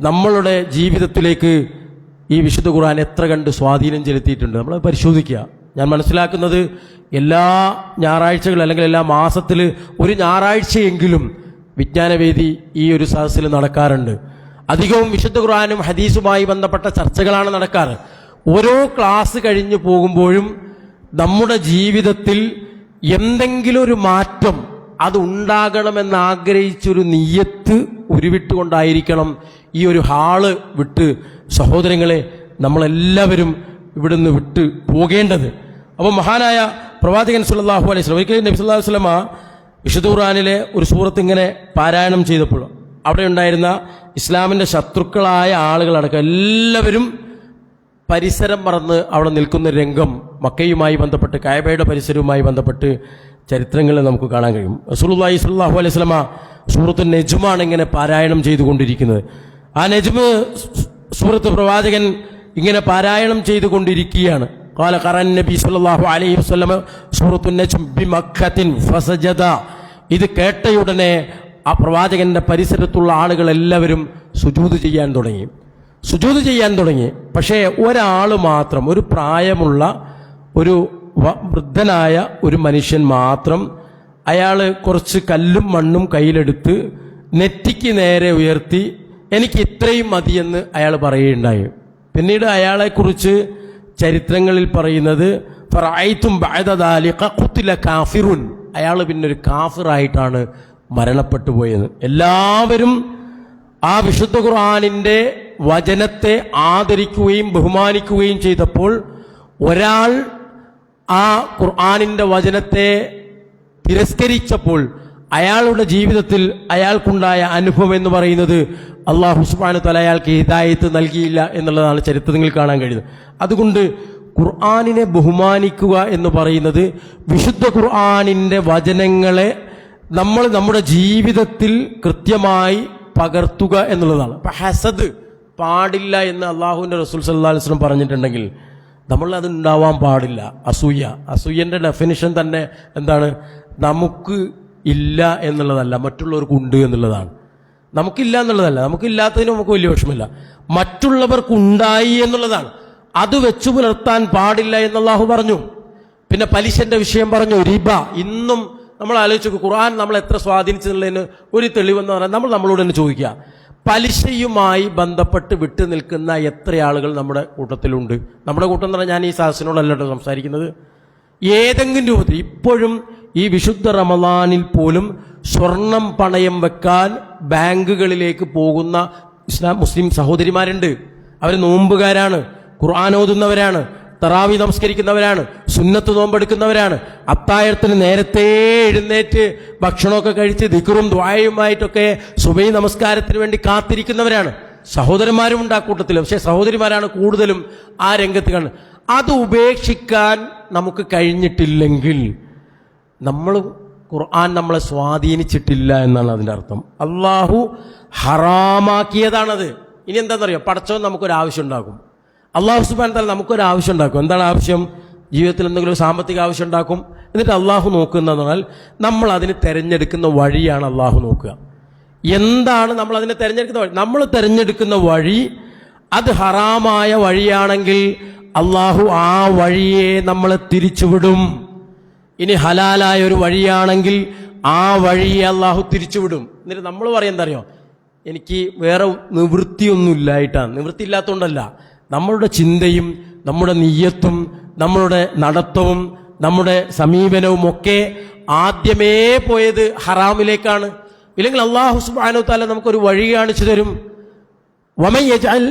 നമ്മളുടെ ജീവിതത്തിലേക്ക് ഈ വിശുദ്ധ ഖുർആൻ എത്ര കണ്ട് സ്വാധീനം ചെലുത്തിയിട്ടുണ്ട് നമ്മൾ പരിശോധിക്കുക. ഞാൻ മനസ്സിലാക്കുന്നത് എല്ലാ ഞായറാഴ്ചകൾ അല്ലെങ്കിൽ എല്ലാ മാസത്തിൽ ഒരു ഞായറാഴ്ചയെങ്കിലും വിജ്ഞാനവേദി ഈ ഒരു സദസ്സിൽ നടക്കാറുണ്ട്. അധികവും വിശുദ്ധ ഖുർആനും ഹദീസുമായി ബന്ധപ്പെട്ട ചർച്ചകളാണ് നടക്കാറ്. ഓരോ ക്ലാസ് കഴിഞ്ഞു പോകുമ്പോഴും നമ്മുടെ ജീവിതത്തിൽ എന്തെങ്കിലും ഒരു മാറ്റം അത് ഉണ്ടാകണമെന്ന് ആഗ്രഹിച്ചൊരു നിയ്യത്ത് ഉരുവിട്ടുകൊണ്ടായിരിക്കണം ഈ ഒരു ഹാള് വിട്ട് സഹോദരങ്ങളെ നമ്മളെല്ലാവരും ഇവിടുന്ന് വിട്ട് പോകേണ്ടത്. അപ്പോൾ മഹാനായ പ്രവാചകൻ സല്ലല്ലാഹു അലൈഹി വസല്ലം ഒരിക്കലും നബി സല്ലല്ലാഹു അലൈഹി വസല്ലമ വിശുദ്ധ ഖുർആനിലെ ഒരു സൂറത്ത് ഇങ്ങനെ പാരായണം ചെയ്തപ്പോൾ അവിടെ ഉണ്ടായിരുന്ന ഇസ്ലാമിന്റെ ശത്രുക്കളായ ആളുകളടക്കം എല്ലാവരും പരിസരം മറന്ന് അവിടെ നിൽക്കുന്ന രംഗം മക്കയുമായി ബന്ധപ്പെട്ട് കഅബയുടെ പരിസരവുമായി ബന്ധപ്പെട്ട് ചരിത്രങ്ങളിൽ നമുക്ക് കാണാൻ കഴിയും. റസൂലുള്ളാഹി സ്വല്ലല്ലാഹു അലൈഹി വസല്ലമ സൂറത്തുൻ നജ്മാണ് ഇങ്ങനെ പാരായണം ചെയ്തുകൊണ്ടിരിക്കുന്നത്. ആ നജ്മ് സൂറത്ത് പ്രവാചകൻ ഇങ്ങനെ പാരായണം ചെയ്തുകൊണ്ടിരിക്കുകയാണ്. ഖാല ഖറഅൻ നബി സ്വല്ലല്ലാഹു അലൈഹി വസല്ലമ സൂറത്തുൻ നജ്ം ബിമക്കത്തിൻ ഫസജദ. ഇത് കേട്ടയുടനെ ആ പ്രവാചകന്റെ പരിസരത്തുള്ള ആളുകളെല്ലാവരും സുജൂദ് ചെയ്യാൻ തുടങ്ങി. പക്ഷേ ഒരാൾ മാത്രം, ഒരു പ്രായമുള്ള ഒരു വൃദ്ധനായ ഒരു മനുഷ്യൻ മാത്രം, അയാൾ കുറച്ച് കല്ലും മണ്ണും കയ്യിലെടുത്ത് നെറ്റിക്ക് നേരെ ഉയർത്തി എനിക്ക് ഇത്രയും മതിയെന്ന് അയാൾ പറയുകയുണ്ടായി. പിന്നീട് അയാളെക്കുറിച്ച് ചരിത്രങ്ങളിൽ പറയുന്നത് ഫറഅയ്തും ബഅദ ദാലിക ഖുതില കാഫിറുൻ, അയാൾ പിന്നൊരു കാഫിറായിട്ടാണ് മരണപ്പെട്ടു പോയത്. എല്ലാവരും ആ വിശുദ്ധ ഖുർആനിന്റെ വചനത്തെ ആദരിക്കുകയും ബഹുമാനിക്കുകയും ചെയ്തപ്പോൾ ഒരാൾ ആ ഖുർആനിന്റെ വചനത്തെ തിരസ്കരിച്ചപ്പോൾ അയാളുടെ ജീവിതത്തിൽ അയാൾക്കുണ്ടായ അനുഭവം എന്ന് പറയുന്നത് അല്ലാഹു സുബ്ഹാനഹു വ തആല അയാൾക്ക് ഹിദായത്ത് നൽകിയില്ല എന്നുള്ളതാണ് ചരിത്രത്തിൽ കാണാൻ കഴിയുന്നത്. അതുകൊണ്ട് ഖുർആനിനെ ബഹുമാനിക്കുക എന്ന് പറയുന്നത് വിശുദ്ധ ഖുർആനിന്റെ വചനങ്ങളെ നമ്മൾ നമ്മുടെ ജീവിതത്തിൽ കൃത്യമായി പകർത്തുക എന്നുള്ളതാണ്. അപ്പൊ ഹസദ് പാടില്ല എന്ന് അള്ളാഹുവിന്റെ റസൂൽ സല്ലല്ലാഹു അലൈഹി വസല്ലം പറഞ്ഞിട്ടുണ്ടെങ്കിൽ നമ്മൾ അത് ഉണ്ടാവാൻ പാടില്ല. അസൂയന്റെ ഡെഫിനിഷൻ തന്നെ എന്താണ്? നമുക്ക് ഇല്ല എന്നുള്ളതല്ല, മറ്റുള്ളവർക്ക് ഉണ്ട് എന്നുള്ളതാണ്. നമുക്കില്ല എന്നുള്ളതല്ല, നമുക്കില്ലാത്തതിന് നമുക്ക് വലിയ വിഷമമില്ല. മറ്റുള്ളവർക്കുണ്ടായി എന്നുള്ളതാണ്. അത് വെച്ചു പുലർത്താൻ പാടില്ല എന്ന് അല്ലാഹു പറഞ്ഞു. പിന്നെ പലിശന്റെ വിഷയം പറഞ്ഞു, റിബ. ഇന്നും നമ്മൾ ആലോചിച്ചു ഖുർആൻ നമ്മൾ എത്ര സ്വാധീനിച്ചെന്നുള്ളതിന് ഒരു തെളിവെന്ന് പറഞ്ഞാൽ നമ്മൾ നമ്മളോട് തന്നെ ചോദിക്കുക, പലിശയുമായി ബന്ധപ്പെട്ട് വിട്ടു നിൽക്കുന്ന എത്ര ആളുകൾ നമ്മുടെ കൂട്ടത്തിലുണ്ട്? നമ്മുടെ കൂട്ടം എന്ന് പറഞ്ഞാൽ ഞാൻ ഈ സദസ്സിനോടല്ലോ സംസാരിക്കുന്നത്. ഏതെങ്കിലും രൂപത്തിൽ ഇപ്പോഴും ഈ വിശുദ്ധ റമളാനിൽ പോലും സ്വർണം പണയം വെക്കാൻ ബാങ്കുകളിലേക്ക് പോകുന്ന മുസ്ലിം സഹോദരിമാരുണ്ട്. അവർ നോമ്പുകാരാണ്, ഖുർആൻ ഓതുന്നവരാണ്, തറാവി നമസ്കരിക്കുന്നവരാണ്, സുന്നത്ത് നോമ്പെടുക്കുന്നവരാണ്, അത്താഴത്തിന് നേരത്തെ എഴുന്നേറ്റ് ഭക്ഷണമൊക്കെ കഴിച്ച് ദിക്റും ദുആയുമായിട്ടൊക്കെ സുബഹി നമസ്കാരത്തിന് വേണ്ടി കാത്തിരിക്കുന്നവരാണ്. സഹോദരന്മാരും ഉണ്ട് ആ കൂട്ടത്തിൽ. പക്ഷേ സഹോദരിമാരാണ് കൂടുതലും ആ രംഗത്ത് കാണുന്നത്. അത് ഉപേക്ഷിക്കാൻ നമുക്ക് കഴിഞ്ഞിട്ടില്ലെങ്കിൽ നമ്മൾ ഖുർആൻ നമ്മളെ സ്വാധീനിച്ചിട്ടില്ല എന്നാണ് അതിൻ്റെ അർത്ഥം. അള്ളാഹു ഹറാമാക്കിയതാണത്. ഇനി എന്താണെന്നറിയോ? പടച്ചവൻ നമുക്കൊരാവശ്യം ഉണ്ടാക്കും. അള്ളാഹു സുബ്ഹാനഹു വ തആല നമുക്കൊരാവശ്യം ഉണ്ടാക്കും. എന്താണ് ആവശ്യം? ജീവിതത്തിൽ എന്തെങ്കിലും സാമ്പത്തിക ആവശ്യം ഉണ്ടാക്കും. എന്നിട്ട് അള്ളാഹു നോക്കുന്നതെന്ന് പറഞ്ഞാൽ നമ്മൾ അതിന് തിരഞ്ഞെടുക്കുന്ന വഴിയാണ് അള്ളാഹു നോക്കുക. എന്താണ് നമ്മൾ അതിനെ തിരഞ്ഞെടുക്കുന്ന വഴി? നമ്മൾ തിരഞ്ഞെടുക്കുന്ന വഴി അത് ഹറാമായ വഴിയാണെങ്കിൽ അള്ളാഹു ആ വഴിയെ നമ്മളെ തിരിച്ചുവിടും. ഇനി ഹലാലായ ഒരു വഴിയാണെങ്കിൽ ആ വഴിയെ അള്ളാഹു തിരിച്ചുവിടും. എന്നിട്ട് നമ്മൾ പറയാൻ എന്താ അറിയോ? എനിക്ക് വേറെ നിവൃത്തിയൊന്നും ഇല്ലായിട്ടാണ്. നിവൃത്തി ഇല്ലാത്തതുകൊണ്ടല്ല, നമ്മളുടെ ചിന്തയും നമ്മുടെ നിയ്യത്തും നമ്മളുടെ നടത്തവും നമ്മുടെ സമീപനവും ഒക്കെ ആദ്യമേ പോയത് ഹറാമിലേക്കാണ്. ഇല്ലെങ്കിൽ അല്ലാഹു സുബ്ഹാനഹു വ തആല നമുക്കൊരു വഴി കാണിച്ചു തരും. വമൻ യജ്അൽ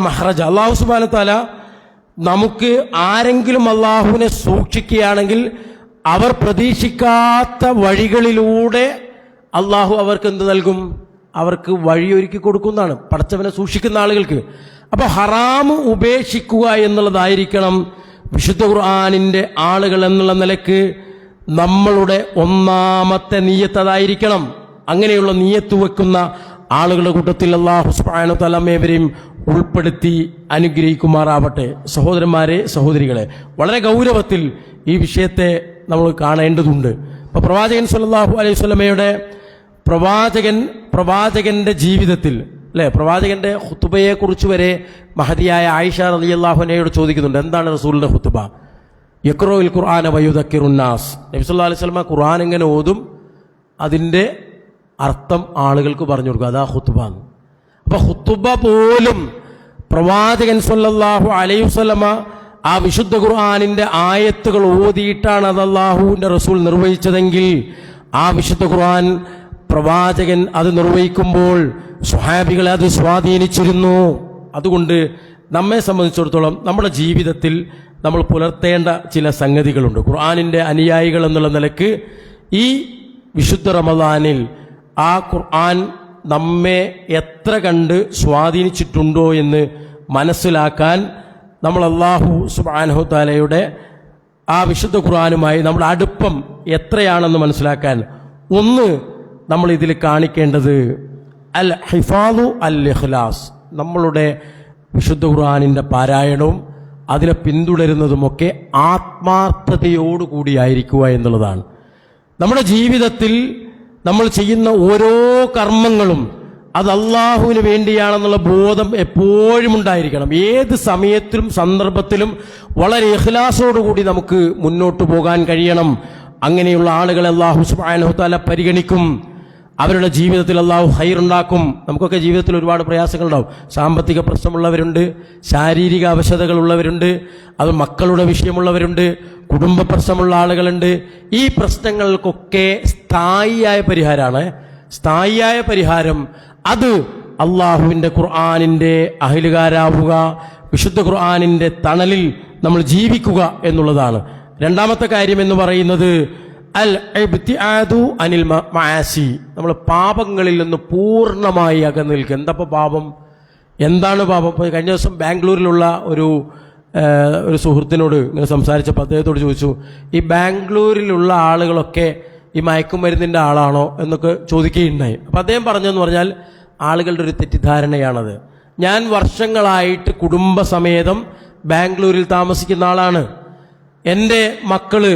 മഖ്റജ. അല്ലാഹു സുബ്ഹാനഹു വ തആല നമുക്ക് ആരെങ്കിലും അല്ലാഹുവിനെ സൂക്ഷിക്കുകയാണെങ്കിൽ അവർ പ്രതീക്ഷിക്കാത്ത വഴികളിലൂടെ അല്ലാഹു അവർക്ക് എന്ത് നൽകും? അവർക്ക് വഴിയൊരുക്കി കൊടുക്കുന്നതാണ് പടച്ചവനെ സൂക്ഷിക്കുന്ന ആളുകൾക്ക്. അപ്പൊ ഹറാമ് ഉപേക്ഷിക്കുക എന്നുള്ളതായിരിക്കണം വിശുദ്ധ ഖുർആനിന്റെ ആളുകൾ എന്നുള്ള നിലക്ക് നമ്മളുടെ ഒന്നാമത്തെ നിയ്യത്ത് അതായിരിക്കണം. അങ്ങനെയുള്ള നിയ്യത്ത് വെക്കുന്ന ആളുകളുടെ കൂട്ടത്തിൽ അല്ലാഹു സുബ്ഹാനഹു വ തആല ഏവരെയും ഉൾപ്പെടുത്തി അനുഗ്രഹിക്കുമാറാവട്ടെ. സഹോദരന്മാരെ, സഹോദരികളെ, വളരെ ഗൗരവത്തിൽ ഈ വിഷയത്തെ നമ്മൾ കാണേണ്ടതുണ്ട്. ഇപ്പൊ പ്രവാചകൻ സല്ലല്ലാഹു അലൈഹി വസല്ലമയുടെ പ്രവാചകന്റെ ജീവിതത്തിൽ അല്ലെ, പ്രവാചകന്റെ ഖുതുബയെ കുറിച്ച് വരെ മഹദിയായ ആയിഷ റളിയല്ലാഹു അൻഹയോട് ചോദിക്കുന്നുണ്ട്, എന്താണ് റസൂലിന്റെ ഖുതുബ? യഖ്റഉൽ ഖുർആന വയുദക്കിറുന്നാസ്. നബി സല്ലല്ലാഹു അലൈഹി വസല്ലമ ഖുർആൻ ഇങ്ങനെ ഓതും, അതിന്റെ അർത്ഥം ആളുകൾക്ക് പറഞ്ഞു കൊടുക്കും. അതാ ഖുതുബ. അപ്പൊ ഖുതുബ പോലും പ്രവാചകൻ സല്ലല്ലാഹു അലൈഹി വസല്ലമ ആ വിശുദ്ധ ഖുർആനിന്റെ ആയത്തുകൾ ഓതിയിട്ടാണ് അത് അല്ലാഹുവിന്റെ റസൂൽ നിർവഹിച്ചതെങ്കിൽ ആ വിശുദ്ധ ഖുർആൻ പ്രവാചകൻ അത് നിർവഹിക്കുമ്പോൾ സ്വഹാബികളെ അത് സ്വാധീനിച്ചിരുന്നു. അതുകൊണ്ട് നമ്മെ സംബന്ധിച്ചിടത്തോളം നമ്മുടെ ജീവിതത്തിൽ നമ്മൾ പുലർത്തേണ്ട ചില സംഗതികളുണ്ട്. ഖുർആനിന്റെ അനുയായികൾ എന്നുള്ള നിലക്ക് ഈ വിശുദ്ധ റമദാനിൽ ആ ഖുർആൻ നമ്മെ എത്ര കണ്ട് സ്വാധീനിച്ചിട്ടുണ്ടോ എന്ന് മനസ്സിലാക്കാൻ നമ്മൾ അല്ലാഹു സുബ്ഹാനഹു തആലയുടെ ആ വിശുദ്ധ ഖുർആനുമായി നമ്മുടെ അടുപ്പം എത്രയാണെന്ന് മനസ്സിലാക്കാൻ ഒന്ന് നമ്മൾ ഇതിൽ കാണിക്കേണ്ടത് അൽ ഹിഫാദു അൽ ഇഖ്ലാസ്. നമ്മളുടെ വിശുദ്ധ ഖുർആനിന്റെ പാരായണവും അതിനെ പിന്തുടരുന്നതുമൊക്കെ ആത്മാർത്ഥതയോടുകൂടിയായിരിക്കുക എന്നുള്ളതാണ്. നമ്മുടെ ജീവിതത്തിൽ നമ്മൾ ചെയ്യുന്ന ഓരോ കർമ്മങ്ങളും അത് അള്ളാഹുവിന് വേണ്ടിയാണെന്നുള്ള ബോധം എപ്പോഴും ഉണ്ടായിരിക്കണം. ഏത് സമയത്തിലും സന്ദർഭത്തിലും വളരെ ഇഖ്ലാസോടുകൂടി നമുക്ക് മുന്നോട്ട് പോകാൻ കഴിയണം. അങ്ങനെയുള്ള ആളുകളെ അല്ലാഹു സുബ്ഹാനഹു തആല പരിഗണിക്കും. അവരുടെ ജീവിതത്തിൽ അല്ലാഹു ഖൈറുണ്ടാക്കും. നമുക്കൊക്കെ ജീവിതത്തിൽ ഒരുപാട് പ്രയാസങ്ങളുണ്ടാവും. സാമ്പത്തിക പ്രശ്നമുള്ളവരുണ്ട്, ശാരീരിക അവശതകളുള്ളവരുണ്ട്, അത് മക്കളുടെ വിഷയമുള്ളവരുണ്ട്, കുടുംബ പ്രശ്നമുള്ള ആളുകളുണ്ട്. ഈ പ്രശ്നങ്ങൾക്കൊക്കെ സ്ഥായിയായ പരിഹാരമാണ്. സ്ഥായിയായ പരിഹാരം അത് അള്ളാഹുവിൻ്റെ ഖുർആനിൻ്റെ അഹ്ലുകാരാവുക, വിശുദ്ധ ഖുർആനിൻ്റെ തണലിൽ നമ്മൾ ജീവിക്കുക എന്നുള്ളതാണ്. രണ്ടാമത്തെ കാര്യം എന്ന് പറയുന്നത് അൽ ഇബ്തിആദു അനിൽ മആസി. നമ്മൾ പാപങ്ങളിൽ നിന്ന് പൂർണ്ണമായി അകന്നു നിൽക്കുക. എന്താ പാപം? എന്താണ് പാപം? കഴിഞ്ഞ ദിവസം ബാംഗ്ലൂരിലുള്ള ഒരു സുഹൃത്തിനോട് ഇങ്ങനെ സംസാരിച്ചപ്പോൾ അദ്ദേഹത്തോട് ചോദിച്ചു, ഈ ബാംഗ്ലൂരിലുള്ള ആളുകളൊക്കെ ഈ മയക്കുമരുന്നിൻ്റെ ആളാണോ എന്നൊക്കെ ചോദിക്കുകയുണ്ടായി. അപ്പം അദ്ദേഹം പറഞ്ഞതെന്ന് പറഞ്ഞാൽ ആളുകളുടെ ഒരു തെറ്റിദ്ധാരണയാണത്. ഞാൻ വർഷങ്ങളായിട്ട് കുടുംബസമേതം ബാംഗ്ലൂരിൽ താമസിക്കുന്ന ആളാണ്. എൻ്റെ മക്കള്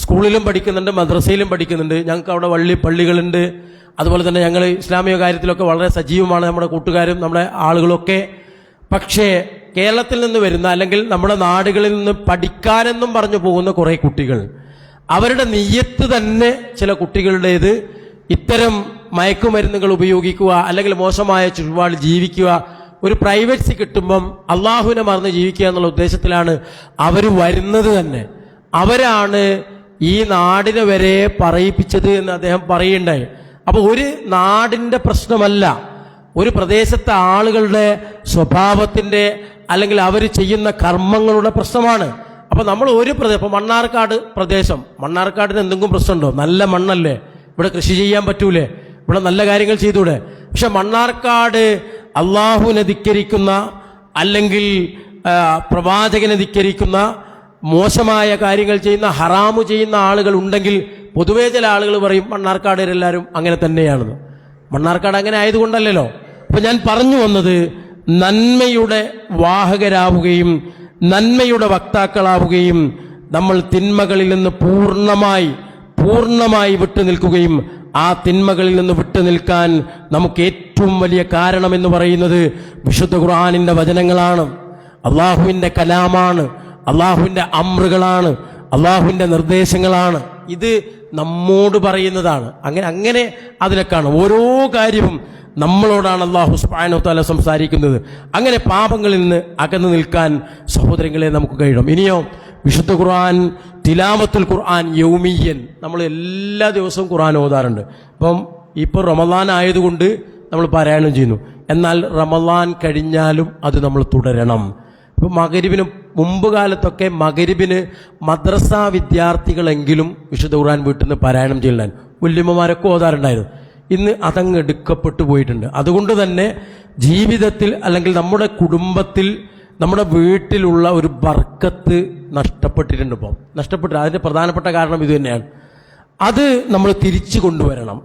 സ്കൂളിലും പഠിക്കുന്നുണ്ട്, മദ്രസയിലും പഠിക്കുന്നുണ്ട്. ഞങ്ങൾക്ക് അവിടെ പള്ളികളുണ്ട്. അതുപോലെ തന്നെ ഞങ്ങൾ ഇസ്ലാമിക കാര്യത്തിലൊക്കെ വളരെ സജീവമാണ്, നമ്മുടെ കൂട്ടുകാരും നമ്മുടെ ആളുകളൊക്കെ. പക്ഷേ കേരളത്തിൽ നിന്ന് വരുന്ന അല്ലെങ്കിൽ നമ്മുടെ നാടുകളിൽ നിന്ന് പഠിക്കാനെന്നും പറഞ്ഞു പോകുന്ന കുറേ കുട്ടികൾ, അവരുടെ നിയ്യത്ത് തന്നെ ചില കുട്ടികളുടേത് ഇത്തരം മയക്കുമരുന്നുകൾ ഉപയോഗിക്കുക അല്ലെങ്കിൽ മോശമായ ചുറ്റുപാടിൽ ജീവിക്കുക, ഒരു പ്രൈവറ്റ്സി കിട്ടുമ്പം അള്ളാഹുവിനെ മറന്ന് ജീവിക്കുക എന്നുള്ള ഉദ്ദേശത്തിലാണ് അവർ വരുന്നത് തന്നെ. അവരാണ് ഈ നാടിനെ വരെ പറയിപ്പിച്ചത് എന്ന് അദ്ദേഹം പറയുണ്ടായി. അപ്പൊ ഒരു നാടിന്റെ പ്രശ്നമല്ല, ഒരു പ്രദേശത്തെ ആളുകളുടെ സ്വഭാവത്തിന്റെ അല്ലെങ്കിൽ അവർ ചെയ്യുന്ന കർമ്മങ്ങളുടെ പ്രശ്നമാണ്. അപ്പൊ നമ്മൾ ഒരു പ്രദേശം, മണ്ണാർക്കാട് പ്രദേശം, മണ്ണാർക്കാടിന് എന്തെങ്കിലും പ്രശ്നമുണ്ടോ? നല്ല മണ്ണല്ലേ, ഇവിടെ കൃഷി ചെയ്യാൻ പറ്റൂലേ, ഇവിടെ നല്ല കാര്യങ്ങൾ ചെയ്തൂടെ? പക്ഷെ മണ്ണാർക്കാട് അള്ളാഹുവിനെ ധിക്കരിക്കുന്ന അല്ലെങ്കിൽ പ്രവാചകനെ ധിക്കരിക്കുന്ന മോശമായ കാര്യങ്ങൾ ചെയ്യുന്ന ഹറാമു ചെയ്യുന്ന ആളുകൾ ഉണ്ടെങ്കിൽ പൊതുവേ ചില ആളുകൾ പറയും മണ്ണാർക്കാടുകാരെല്ലാവരും അങ്ങനെ തന്നെയാണെന്ന്. മണ്ണാർക്കാട് അങ്ങനെ ആയതുകൊണ്ടല്ലോ. അപ്പൊ ഞാൻ പറഞ്ഞു വന്നത്, നന്മയുടെ വാഹകരാവുകയും നന്മയുടെ വക്താക്കളാവുകയും നമ്മൾ തിന്മകളിൽ നിന്ന് പൂർണ്ണമായി വിട്ടു നിൽക്കുകയും ആ തിന്മകളിൽ നിന്ന് വിട്ടു നിൽക്കാൻ നമുക്ക് ഏറ്റവും വലിയ കാരണം എന്ന് പറയുന്നത് വിശുദ്ധ ഖുർആനിന്റെ വചനങ്ങളാണ്, അള്ളാഹുവിന്റെ കലാമാണ്, അള്ളാഹുവിന്റെ അമ്രുകളാണ്, അള്ളാഹുവിന്റെ നിർദ്ദേശങ്ങളാണ്. ഇത് നമ്മോട് പറയുന്നതാണ്. അങ്ങനെ അതിനെ കാണും. ഓരോ കാര്യവും നമ്മളോടാണ് അല്ലാഹു സുബ്ഹാനഹു വ തആല സംസാരിക്കുന്നത്. അങ്ങനെ പാപങ്ങളിൽ നിന്ന് അകന്നു നിൽക്കാൻ സഹോദരങ്ങളെ നമുക്ക് കഴിയണം. ഇനിയോ വിശുദ്ധ ഖുർആൻ, തിലാവത്തുൽ ഖുർആൻ യൗമിയ്യൻ, നമ്മൾ എല്ലാ ദിവസവും ഖുർആൻ ഓതാറുണ്ട്. ഇപ്പോൾ റമളാൻ ആയതുകൊണ്ട് നമ്മൾ പാരായണം ചെയ്യുന്നു. എന്നാൽ റമളാൻ കഴിഞ്ഞാലും അത് നമ്മൾ തുടരണം. ഇപ്പം മഗ്‌രിബിന് മുമ്പ് കാലത്തൊക്കെ മഗ്‌രിബിന് മദ്രസ വിദ്യാർത്ഥികളെങ്കിലും വിശുദ്ധ ഖുർആൻ വീട്ടിൽ നിന്ന് പാരായണം ചെയ്യുന്നുണ്ടായിരുന്നു. വല്യമ്മമാരൊക്കെ ഓതാറുണ്ടായിരുന്നു. ഇന്ന് അതങ്ങ് എടുക്കപ്പെട്ടു പോയിട്ടുണ്ട്. അതുകൊണ്ട് തന്നെ ജീവിതത്തിൽ അല്ലെങ്കിൽ നമ്മുടെ കുടുംബത്തിൽ നമ്മുടെ വീട്ടിലുള്ള ഒരു ബർക്കത്ത് നഷ്ടപ്പെട്ടിട്ടുണ്ട്. അതിൻ്റെ പ്രധാനപ്പെട്ട കാരണം ഇത് തന്നെയാണ്. അത് നമ്മൾ തിരിച്ചു കൊണ്ടുവരണം.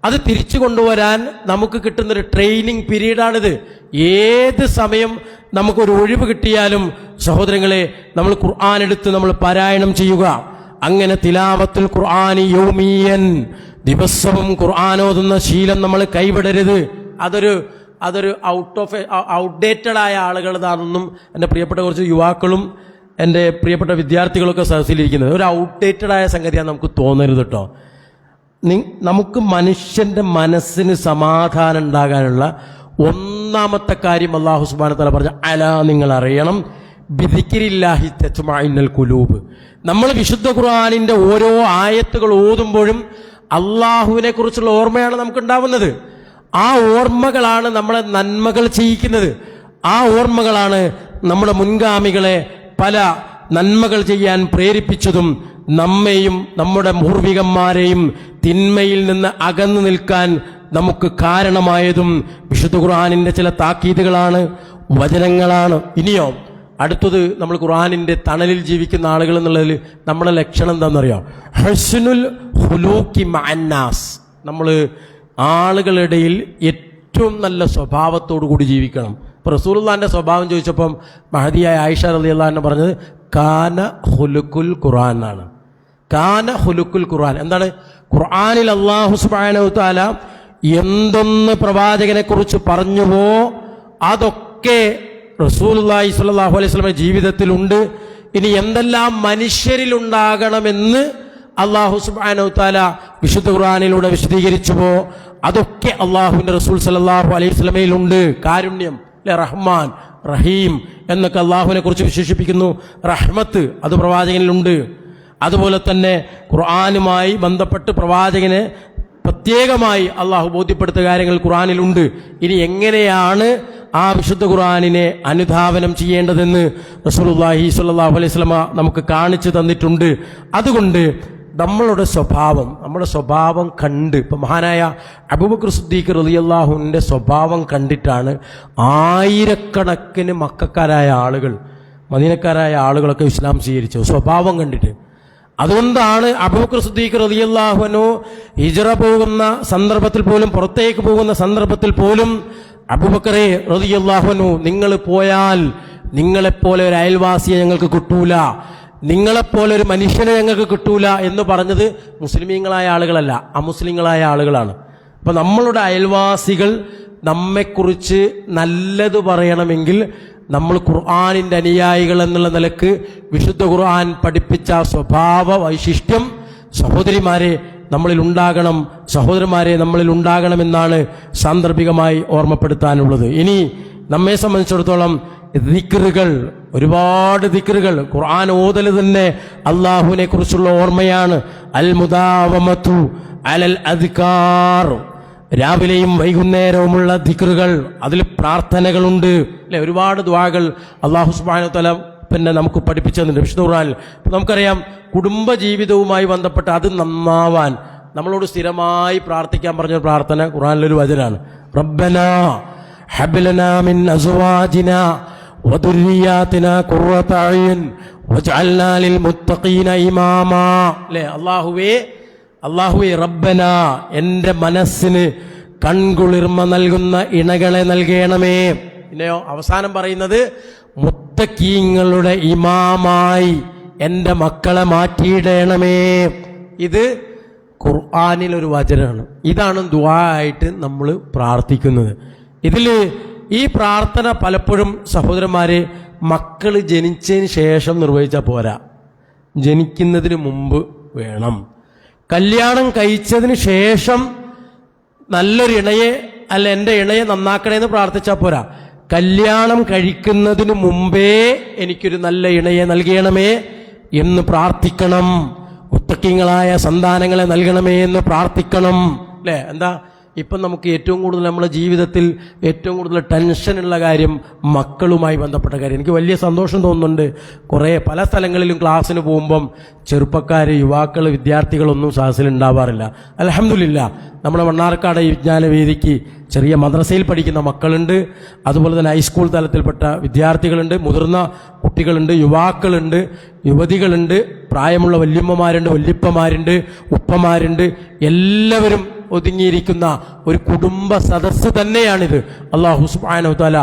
അത് തിരിച്ചു കൊണ്ടുവരാൻ നമുക്ക് കിട്ടുന്നൊരു ട്രെയിനിങ് പീരീഡാണിത്. ഏത് സമയം നമുക്കൊരു ഒഴിവ് കിട്ടിയാലും സഹോദരങ്ങളെ നമ്മൾ ഖുർആൻ എടുത്ത് നമ്മൾ പാരായണം ചെയ്യുക. അങ്ങനെ തിലാവത്തുൽ ഖുർആനി യൗമിയൻ, ദിവസവും ഖുർആൻ ഓതുന്ന ശീലം നമ്മൾ കൈവിടരുത്. അതൊരു ഔട്ട്ഡേറ്റഡ് ആയ ആളുകളതാണെന്നും എൻ്റെ പ്രിയപ്പെട്ട കുറച്ച് യുവാക്കളും എൻ്റെ പ്രിയപ്പെട്ട വിദ്യാർത്ഥികളൊക്കെ സദസ്സിലിരിക്കുന്നത് ഒരു ഔട്ട്ഡേറ്റഡ് ആയ സംഗതിയാണ് നമുക്ക് തോന്നരുത് കേട്ടോ. നമുക്ക് മനുഷ്യൻ്റെ മനസ്സിന് സമാധാനം ഉണ്ടാകാനുള്ള ഒന്നാമത്തെ കാര്യം അല്ലാഹു സുബ്ഹാനഹു വ തആല പറഞ്ഞ അലാ, നിങ്ങൾ അറിയണം, ബിദിക്രില്ലാഹി തത്മഇന്നുൽ ഖുലൂബ്. നമ്മൾ വിശുദ്ധ ഖുർആനിൻ്റെ ഓരോ ആയത്തുകൾ ഓതുമ്പോഴും അള്ളാഹുവിനെ കുറിച്ചുള്ള ഓർമ്മയാണ് നമുക്ക് ഉണ്ടാവുന്നത്. ആ ഓർമ്മകളാണ് നമ്മളെ നന്മകൾ ചെയ്യിക്കുന്നത്. ആ ഓർമ്മകളാണ് നമ്മുടെ മുൻഗാമികളെ പല നന്മകൾ ചെയ്യാൻ പ്രേരിപ്പിച്ചതും നമ്മെയും നമ്മുടെ പൂർവികന്മാരെയും തിന്മയിൽ നിന്ന് അകന്നു നിൽക്കാൻ നമുക്ക് കാരണമായതും വിശുദ്ധ ഖുർആനിൻ്റെ ചില താക്കീതുകളാണ്, വചനങ്ങളാണ്. ഇനിയോ അടുത്തത്, നമ്മൾ ഖുർആനിൻ്റെ തണലിൽ ജീവിക്കുന്ന ആളുകൾ എന്നുള്ളതിൽ നമ്മുടെ ലക്ഷണം എന്താണെന്നറിയാം? ഹസ്നുൽ ഖുലൂഖി മഅന്നാസ്. നമ്മൾ ആളുകളിടയിൽ ഏറ്റവും നല്ല സ്വഭാവത്തോടു കൂടി ജീവിക്കണം. ഇപ്പോൾ റസൂലുള്ളാഹിന്റെ സ്വഭാവം ചോദിച്ചപ്പം മഹദിയായ ആയിഷ റളിയല്ലാഹു അൻഹ പറഞ്ഞത് കാന ഖുലുഖുൽ ഖുർആൻ ആണ്. കാന ഖുലുഖുൽ ഖുർആൻ എന്താണ്? ഖുർആനിൽ അല്ലാഹു സുബ്ഹാനഹു വ തആല എന്തൊന്ന് പ്രവാചകനെ കുറിച്ച് പറഞ്ഞുവോ അതൊക്കെ റസൂലുള്ളാഹി സ്വല്ലല്ലാഹു അലൈഹി വസല്ലം ജീവിതത്തിലുണ്ട്. ഇനി എന്തെല്ലാം മനുഷ്യരിലുണ്ടാകണമെന്ന് അല്ലാഹു സുബ്ഹാനഹു വ തആല വിശുദ്ധ ഖുർആനിലൂടെ വിശദീകരിച്ചുവോ അതൊക്കെ അല്ലാഹുവിൻ്റെ റസൂൽ സ്വല്ലല്ലാഹു അലൈഹി വസല്ലമയിലുണ്ട്. കാരുണ്യം, റഹ്മാൻ, റഹീം എന്നൊക്കെ അള്ളാഹുവിനെ കുറിച്ച് വിശേഷിപ്പിക്കുന്നു. റഹ്മത്ത് അത് പ്രവാചകനിലുണ്ട്. അതുപോലെ തന്നെ ഖുർആനുമായി ബന്ധപ്പെട്ട് പ്രവാചകനെ പ്രത്യേകമായി അള്ളാഹു ബോധ്യപ്പെടുത്തിയ കാര്യങ്ങൾ ഖുർആനിലുണ്ട്. ഇനി എങ്ങനെയാണ് ആ വിശുദ്ധ ഖുർആനിനെ അനുധാവനം ചെയ്യേണ്ടതെന്ന് റസൂലുള്ളാഹി സ്വല്ലല്ലാഹു അലൈഹി വസല്ലമ നമുക്ക് കാണിച്ചു തന്നിട്ടുണ്ട്. അതുകൊണ്ട് നമ്മുടെ സ്വഭാവം കണ്ട്, ഇപ്പം മഹാനായ അബൂബക്കർ സിദ്ദീഖ് റളിയല്ലാഹുവിൻ്റെ സ്വഭാവം കണ്ടിട്ടാണ് ആയിരക്കണക്കിന് മക്കക്കാരായ ആളുകൾ, മദീനക്കാരായ ആളുകളൊക്കെ ഇസ്ലാം സ്വീകരിച്ചത്, സ്വഭാവം കണ്ടിട്ട്. അതുകൊണ്ടാണ് അബൂബക്കർ സിദ്ദീഖ് റളിയല്ലാഹു അൻഹു ഹിജ്റ പോകുന്ന സന്ദർഭത്തിൽ പോലും, പുറത്തേക്ക് പോകുന്ന സന്ദർഭത്തിൽ പോലും, അബൂബക്കറെ റളിയല്ലാഹു അൻഹു, നിങ്ങൾ പോയാൽ നിങ്ങളെപ്പോലെ ഒരു അയൽവാസിയെ ഞങ്ങൾക്ക് കിട്ടൂല, നിങ്ങളെപ്പോലെ ഒരു മനുഷ്യനെ ഞങ്ങൾക്ക് കിട്ടൂല എന്ന് പറഞ്ഞത് മുസ്ലിമീങ്ങളായ ആളുകളല്ല, അമുസ്ലിങ്ങളായ ആളുകളാണ്. അപ്പം നമ്മളുടെ അയൽവാസികൾ നമ്മെക്കുറിച്ച് നല്ലത് പറയണമെങ്കിൽ നമ്മൾ ഖുർആനിൻ്റെ അനുയായികൾ എന്നുള്ള നിലക്ക് വിശുദ്ധ ഖുർആൻ പഠിപ്പിച്ച സ്വഭാവ വൈശിഷ്ട്യം സഹോദരിമാരെ നമ്മളിൽ ഉണ്ടാകണം, സഹോദരന്മാരെ നമ്മളിൽ ഉണ്ടാകണമെന്നാണ് സാന്ദർഭികമായി ഓർമ്മപ്പെടുത്താനുള്ളത്. ഇനി നമ്മെ സംബന്ധിച്ചിടത്തോളം ദിക്റുകൾ, ഒരുപാട് ദിക്റുകൾ, ഖുർആൻ ഓതൽ തന്നെ അള്ളാഹുവിനെ കുറിച്ചുള്ള ഓർമ്മയാണ്. അൽ മുദാവമതു അലൽ അദ്കാർ, രാവിലെയും വൈകുന്നേരവുമുള്ള ദിക്റുകൾ, അതിൽ പ്രാർത്ഥനകളുണ്ട് അല്ലെ, ഒരുപാട് ദുആകൾ അല്ലാഹു സുബ്ഹാനഹു വ തആല നമുക്ക് പഠിപ്പിച്ചു തന്നിട്ടുണ്ട് വിശുദ്ധ ഖുർആനിൽ. നമുക്കറിയാം, കുടുംബജീവിതവുമായി ബന്ധപ്പെട്ട് അത് നന്നാവാൻ നമ്മളോട് സ്ഥിരമായി പ്രാർത്ഥിക്കാൻ പറഞ്ഞൊരു പ്രാർത്ഥന ഖുർആനിലൊരു വചനാണ്. റബ്ബനാ ഹബ് ലനാ മിൻ അസ്വാജിനാ വദുർരിയാതിനാ ഖുർറത അയ്യുൻ വജഅൽനാ ലിൽ മുത്തഖീന ഇമാമാ. അല്ലേ, അല്ലാഹുവേ റബ്ബന, എൻ്റെ മനസ്സിന് കൺകുളിർമ നൽകുന്ന ഇണകളെ നൽകണമേ. പിന്നെയോ അവസാനം പറയുന്നത് മുത്തഖീങ്ങളുടെ ഇമാമായി എൻ്റെ മക്കളെ മാറ്റിയിടണമേ. ഇത് ഖുർആനിലൊരു വചനമാണ്. ഇതാണ് ദുആ ആയിട്ട് നമ്മൾ പ്രാർത്ഥിക്കുന്നത്. ഈ പ്രാർത്ഥന പലപ്പോഴും സഹോദരന്മാരെ മക്കൾ ജനിച്ചതിന് ശേഷം നിർവഹിച്ചാൽ പോരാ, ജനിക്കുന്നതിന് മുമ്പ് വേണം. കല്യാണം കഴിച്ചതിന് ശേഷം നല്ലൊരു ഇണയെ അല്ല എൻ്റെ ഇണയെ നന്നാക്കണേന്ന് പ്രാർത്ഥിച്ചാൽ പോരാ. കല്യാണം കഴിക്കുന്നതിന് മുമ്പേ എനിക്കൊരു നല്ല ഇണയെ നൽകണമേ എന്ന് പ്രാർത്ഥിക്കണം. മുത്തഖീങ്ങളായ സന്താനങ്ങളെ നൽകണമേ എന്ന് പ്രാർത്ഥിക്കണം. അല്ലേ? എന്താ ഇപ്പം നമുക്ക് ഏറ്റവും കൂടുതൽ നമ്മുടെ ജീവിതത്തിൽ ഏറ്റവും കൂടുതൽ ടെൻഷനുള്ള കാര്യം മക്കളുമായി ബന്ധപ്പെട്ട കാര്യം. എനിക്ക് വലിയ സന്തോഷം തോന്നുന്നുണ്ട്. പല സ്ഥലങ്ങളിലും ക്ലാസ്സിന് പോകുമ്പം ചെറുപ്പക്കാർ, യുവാക്കൾ, വിദ്യാർത്ഥികളൊന്നും ക്ലാസ്സിൽ ഉണ്ടാവാറില്ല. അൽഹംദുലില്ലാ, നമ്മുടെ മണ്ണാർക്കാട് വിജ്ഞാനവേദിക്ക് ചെറിയ മദ്രസയിൽ പഠിക്കുന്ന മക്കളുണ്ട്, അതുപോലെ തന്നെ ഹൈസ്കൂൾ തലത്തിൽപ്പെട്ട വിദ്യാർത്ഥികളുണ്ട്, മുതിർന്ന കുട്ടികളുണ്ട്, യുവാക്കളുണ്ട്, യുവതികളുണ്ട്, പ്രായമുള്ള വല്യമ്മമാരുണ്ട്, വല്യപ്പമാരുണ്ട്, ഉപ്പമാരുണ്ട്. എല്ലാവരും ഒതുങ്ങിയിരിക്കുന്ന ഒരു കുടുംബ സദസ്സ് തന്നെയാണിത്. അല്ലാഹു സുബ്ഹാനഹു വ തആല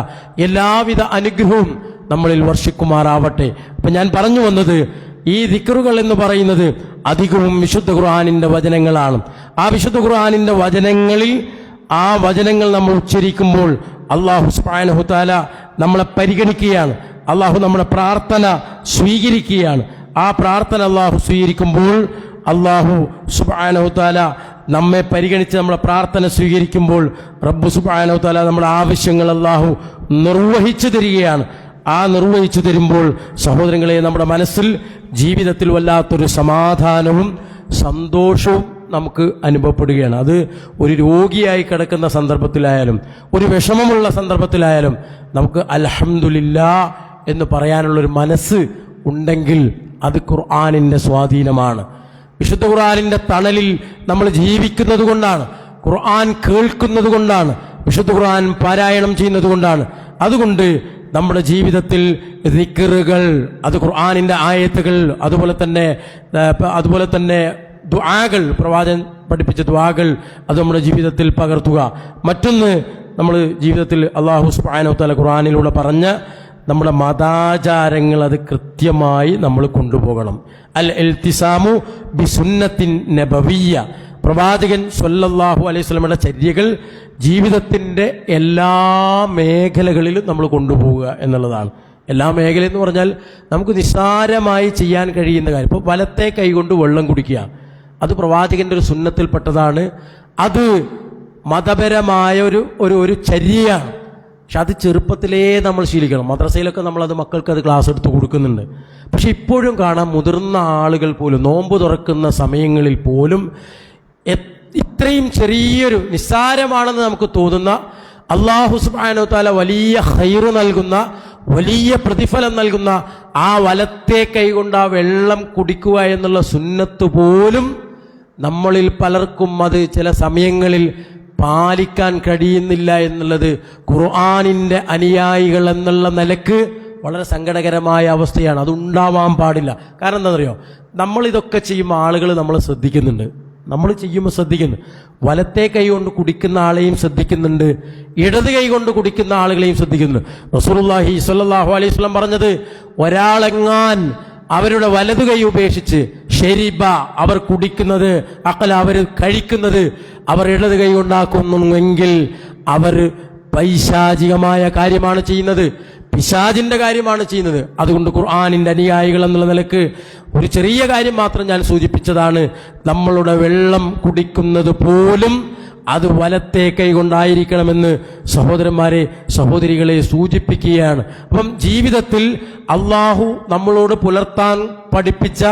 എല്ലാവിധ അനുഗ്രഹവും നമ്മളിൽ വർഷിക്കുമാറാവട്ടെ. അപ്പം ഞാൻ പറഞ്ഞു വന്നത്, ഈ ദിക്റുകൾ എന്ന് പറയുന്നത് അധികവും വിശുദ്ധ ഖുർആനിന്റെ വചനങ്ങളാണ്. ആ വിശുദ്ധ ഖുർആനിന്റെ വചനങ്ങളിൽ ആ വചനങ്ങൾ നമ്മൾ ഉച്ചരിക്കുമ്പോൾ അല്ലാഹു സുബ്ഹാനഹു വ തആല നമ്മളെ പരിഗണിക്കുകയാണ്. അല്ലാഹു നമ്മുടെ പ്രാർത്ഥന സ്വീകരിക്കുകയാണ്. ആ പ്രാർത്ഥന അല്ലാഹു സ്വീകരിക്കുമ്പോൾ അല്ലാഹു സുബ്ഹാനഹു വ തആല നമ്മെ പരിഗണിച്ച് നമ്മളെ പ്രാർത്ഥന സ്വീകരിക്കുമ്പോൾ റബ്ബ് സുബ്ഹാനഹു വ തആല നമ്മുടെ ആവശ്യങ്ങൾ അല്ലാഹു നിർവഹിച്ചു തരികയാണ്. ആ നിർവഹിച്ചു തരുമ്പോൾ സഹോദരങ്ങളെ, നമ്മുടെ മനസ്സിൽ ജീവിതത്തിൽ വല്ലാത്തൊരു സമാധാനവും സന്തോഷവും നമുക്ക് അനുഭവപ്പെടുകയാണ്. അത് ഒരു രോഗിയായി കിടക്കുന്ന സന്ദർഭത്തിലായാലും ഒരു വിഷമമുള്ള സന്ദർഭത്തിലായാലും നമുക്ക് അൽഹംദുലില്ലാ എന്ന് പറയാനുള്ളൊരു മനസ്സ് ഉണ്ടെങ്കിൽ അത് ഖുർആനിൻ്റെ സ്വാധീനമാണ്. വിശുദ്ധ ഖുർആനിൻ്റെ തണലിൽ നമ്മൾ ജീവിക്കുന്നത് കൊണ്ടാണ്, ഖുർആൻ കേൾക്കുന്നത് കൊണ്ടാണ്, വിശുദ്ധ ഖുർആൻ പാരായണം ചെയ്യുന്നത് കൊണ്ടാണ്. അതുകൊണ്ട് നമ്മുടെ ജീവിതത്തിൽ ദിക്റുകൾ, അത് ഖുർആനിൻ്റെ ആയത്തുകൾ, അതുപോലെ തന്നെ ദുആകൾ, പ്രവാചകൻ പഠിപ്പിച്ച ദുആകൾ, അത് നമ്മുടെ ജീവിതത്തിൽ പകർത്തുക. മറ്റൊന്ന്, നമ്മൾ ജീവിതത്തിൽ അല്ലാഹു സുബ്ഹാനഹു വ തആല ഖുർആനിലൂടെ പറഞ്ഞ നമ്മുടെ മതാചാരങ്ങൾ അത് കൃത്യമായി നമ്മൾ കൊണ്ടുപോകണം. അൽ ഇൽത്തിസാമു ബിസുന്നത്തിൻ നബവിയ്യ, പ്രവാചകൻ സ്വല്ലല്ലാഹു അലൈഹി വസല്ലമയുടെ ചര്യകൾ ജീവിതത്തിൻ്റെ എല്ലാ മേഖലകളിലും നമ്മൾ കൊണ്ടുപോവുക എന്നുള്ളതാണ്. എല്ലാ മേഖലയെന്ന് പറഞ്ഞാൽ നമുക്ക് നിസ്സാരമായി ചെയ്യാൻ കഴിയുന്ന കാര്യം. ഇപ്പോൾ വലത്തെ കൈകൊണ്ട് വെള്ളം കുടിക്കുക, അത് പ്രവാചകൻ്റെ ഒരു സുന്നത്തിൽപ്പെട്ടതാണ്. അത് മതപരമായ ഒരു ചര്യയാണ്. പക്ഷെ അത് ചെറുപ്പത്തിലേ നമ്മൾ ശീലിക്കണം. മദ്രസയിലൊക്കെ നമ്മളത് മക്കൾക്ക് അത് ക്ലാസ് എടുത്ത് കൊടുക്കുന്നുണ്ട്. പക്ഷെ ഇപ്പോഴും കാണാം, മുതിർന്ന ആളുകൾ പോലും നോമ്പ് തുറക്കുന്ന സമയങ്ങളിൽ പോലും ഇത്രയും ചെറിയൊരു നിസ്സാരമാണെന്ന് നമുക്ക് തോന്നുന്ന, അല്ലാഹു സുബ്ഹാനഹു വ തആല വലിയ ഖൈറ് നൽകുന്ന, വലിയ പ്രതിഫലം നൽകുന്ന ആ വലത്തെ കൈകൊണ്ട് ആ വെള്ളം കുടിക്കുക എന്നുള്ള സുന്നത്ത് പോലും നമ്മളിൽ പലർക്കും അത് ചില സമയങ്ങളിൽ പാലിക്കാൻ കഴിയുന്നില്ല എന്നുള്ളത് ഖുർആനിൻ്റെ അനുയായികൾ എന്നുള്ള നിലക്ക് വളരെ സങ്കടകരമായ അവസ്ഥയാണ്. അതുണ്ടാവാൻ പാടില്ല. കാരണം എന്താണെന്നറിയോ, നമ്മളിതൊക്കെ ചെയ്യുമ്പോൾ ആളുകൾ നമ്മളെ ശ്രദ്ധിക്കുന്നുണ്ട്. നമ്മൾ ചെയ്യുമ്പോൾ ശ്രദ്ധിക്കുന്നു. വലത്തെ കൈ കൊണ്ട് കുടിക്കുന്ന ആളെയും ശ്രദ്ധിക്കുന്നുണ്ട്, ഇടത് കൈ കൊണ്ട് കുടിക്കുന്ന ആളുകളെയും ശ്രദ്ധിക്കുന്നുണ്ട്. റസൂലുള്ളാഹി സ്വല്ലല്ലാഹു അലൈഹി വസല്ലം പറഞ്ഞത്, ഒരാളെങ്ങാൻ അവരുടെ വലതു കൈ ഉപേക്ഷിച്ച് ഷെരിബ, അവർ കുടിക്കുന്നത്, അഖല, അവർ കഴിക്കുന്നത് അവർ ഇടത് കൈ കൊണ്ടാക്കുന്നുവെങ്കിൽ അവർ പൈശാചികമായ കാര്യമാണ് ചെയ്യുന്നത്, പിശാചിന്റെ കാര്യമാണ് ചെയ്യുന്നത്. അതുകൊണ്ട് ഖുർആനിന്റെ അനുയായികൾ എന്നുള്ള നിലക്ക് ഒരു ചെറിയ കാര്യം മാത്രം ഞാൻ സൂചിപ്പിച്ചതാണ്. നമ്മളുടെ വെള്ളം കുടിക്കുന്നത് പോലും അത് വലത്തെ കൈ കൊണ്ടായിരിക്കണമെന്ന് സഹോദരന്മാരെ, സഹോദരികളെ സൂചിപ്പിക്കുകയാണ്. അപ്പം ജീവിതത്തിൽ അള്ളാഹു നമ്മളോട് പുലർത്താൻ പഠിപ്പിച്ച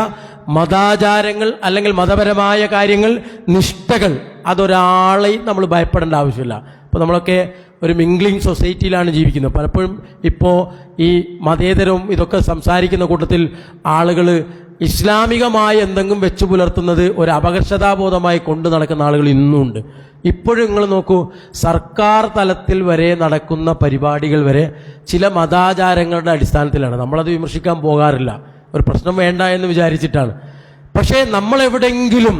മതാചാരങ്ങൾ അല്ലെങ്കിൽ മതപരമായ കാര്യങ്ങൾ, നിഷ്ഠകൾ, അതൊരാളെയും നമ്മൾ ഭയപ്പെടേണ്ട ആവശ്യമില്ല. ഇപ്പോൾ നമ്മളൊക്കെ ഒരു മിംഗ്ലിംഗ് സൊസൈറ്റിയിലാണ് ജീവിക്കുന്നത്. പലപ്പോഴും ഇപ്പോൾ ഈ മതേതരവും ഇതൊക്കെ സംസാരിക്കുന്ന കൂട്ടത്തിൽ ആളുകൾ ഇസ്ലാമികമായ എന്തെങ്കിലും വെച്ചു പുലർത്തുന്നത് ഒരു അപകർഷതാബോധമായി കൊണ്ടു നടക്കുന്ന ആളുകൾ ഇന്നുമുണ്ട്. ഇപ്പോഴും നിങ്ങൾ നോക്കൂ, സർക്കാർ തലത്തിൽ വരെ നടക്കുന്ന പരിപാടികൾ വരെ ചില മതാചാരങ്ങളുടെ അടിസ്ഥാനത്തിലാണ്. നമ്മളത് വിമർശിക്കാൻ പോകാറില്ല, ഒരു പ്രശ്നം വേണ്ട എന്ന് വിചാരിച്ചിട്ടാണ്. പക്ഷേ നമ്മളെവിടെയെങ്കിലും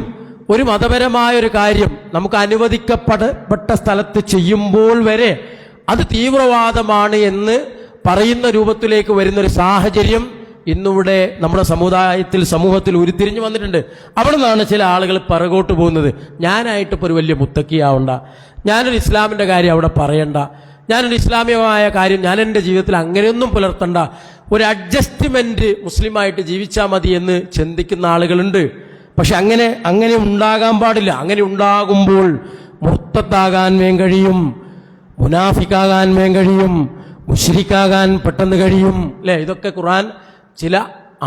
ഒരു മതപരമായ ഒരു കാര്യം നമുക്ക് അനുവദിക്കപ്പെട്ട സ്ഥലത്ത് ചെയ്യുമ്പോൾ വരെ അത് തീവ്രവാദമാണ് എന്ന് പറയുന്ന രൂപത്തിലേക്ക് വരുന്നൊരു സാഹചര്യം ഇന്നിവിടെ നമ്മുടെ സമൂഹത്തിൽ ഉരുത്തിരിഞ്ഞു വന്നിട്ടുണ്ട്. അവിടെ നിന്നാണ് ചില ആളുകൾ പിറകോട്ട് പോകുന്നത്. ഞാനായിട്ടിപ്പോൾ ഒരു വലിയ മുത്തക്കിയാവണ്ട, ഞാനൊരു ഇസ്ലാമിൻ്റെ കാര്യം അവിടെ പറയണ്ട, ഞാനൊരു ഇസ്ലാമികമായ കാര്യം ഞാൻ എൻ്റെ ജീവിതത്തിൽ അങ്ങനെയൊന്നും പുലർത്തണ്ട, ഒരു അഡ്ജസ്റ്റ്മെൻറ്റ് മുസ്ലിമായിട്ട് ജീവിച്ചാൽ മതി എന്ന് ചിന്തിക്കുന്ന ആളുകളുണ്ട്. പക്ഷെ അങ്ങനെ ഉണ്ടാകാൻ പാടില്ല. അങ്ങനെ ഉണ്ടാകുമ്പോൾ മുർത്തത്താകാൻ കഴിയും, മുനാഫിക്കാകാൻ കഴിയും, മുശ്രിക്കാകാൻ പെട്ടെന്ന് കഴിയും, അല്ലേ? ഇതൊക്കെ ഖുർആൻ ചില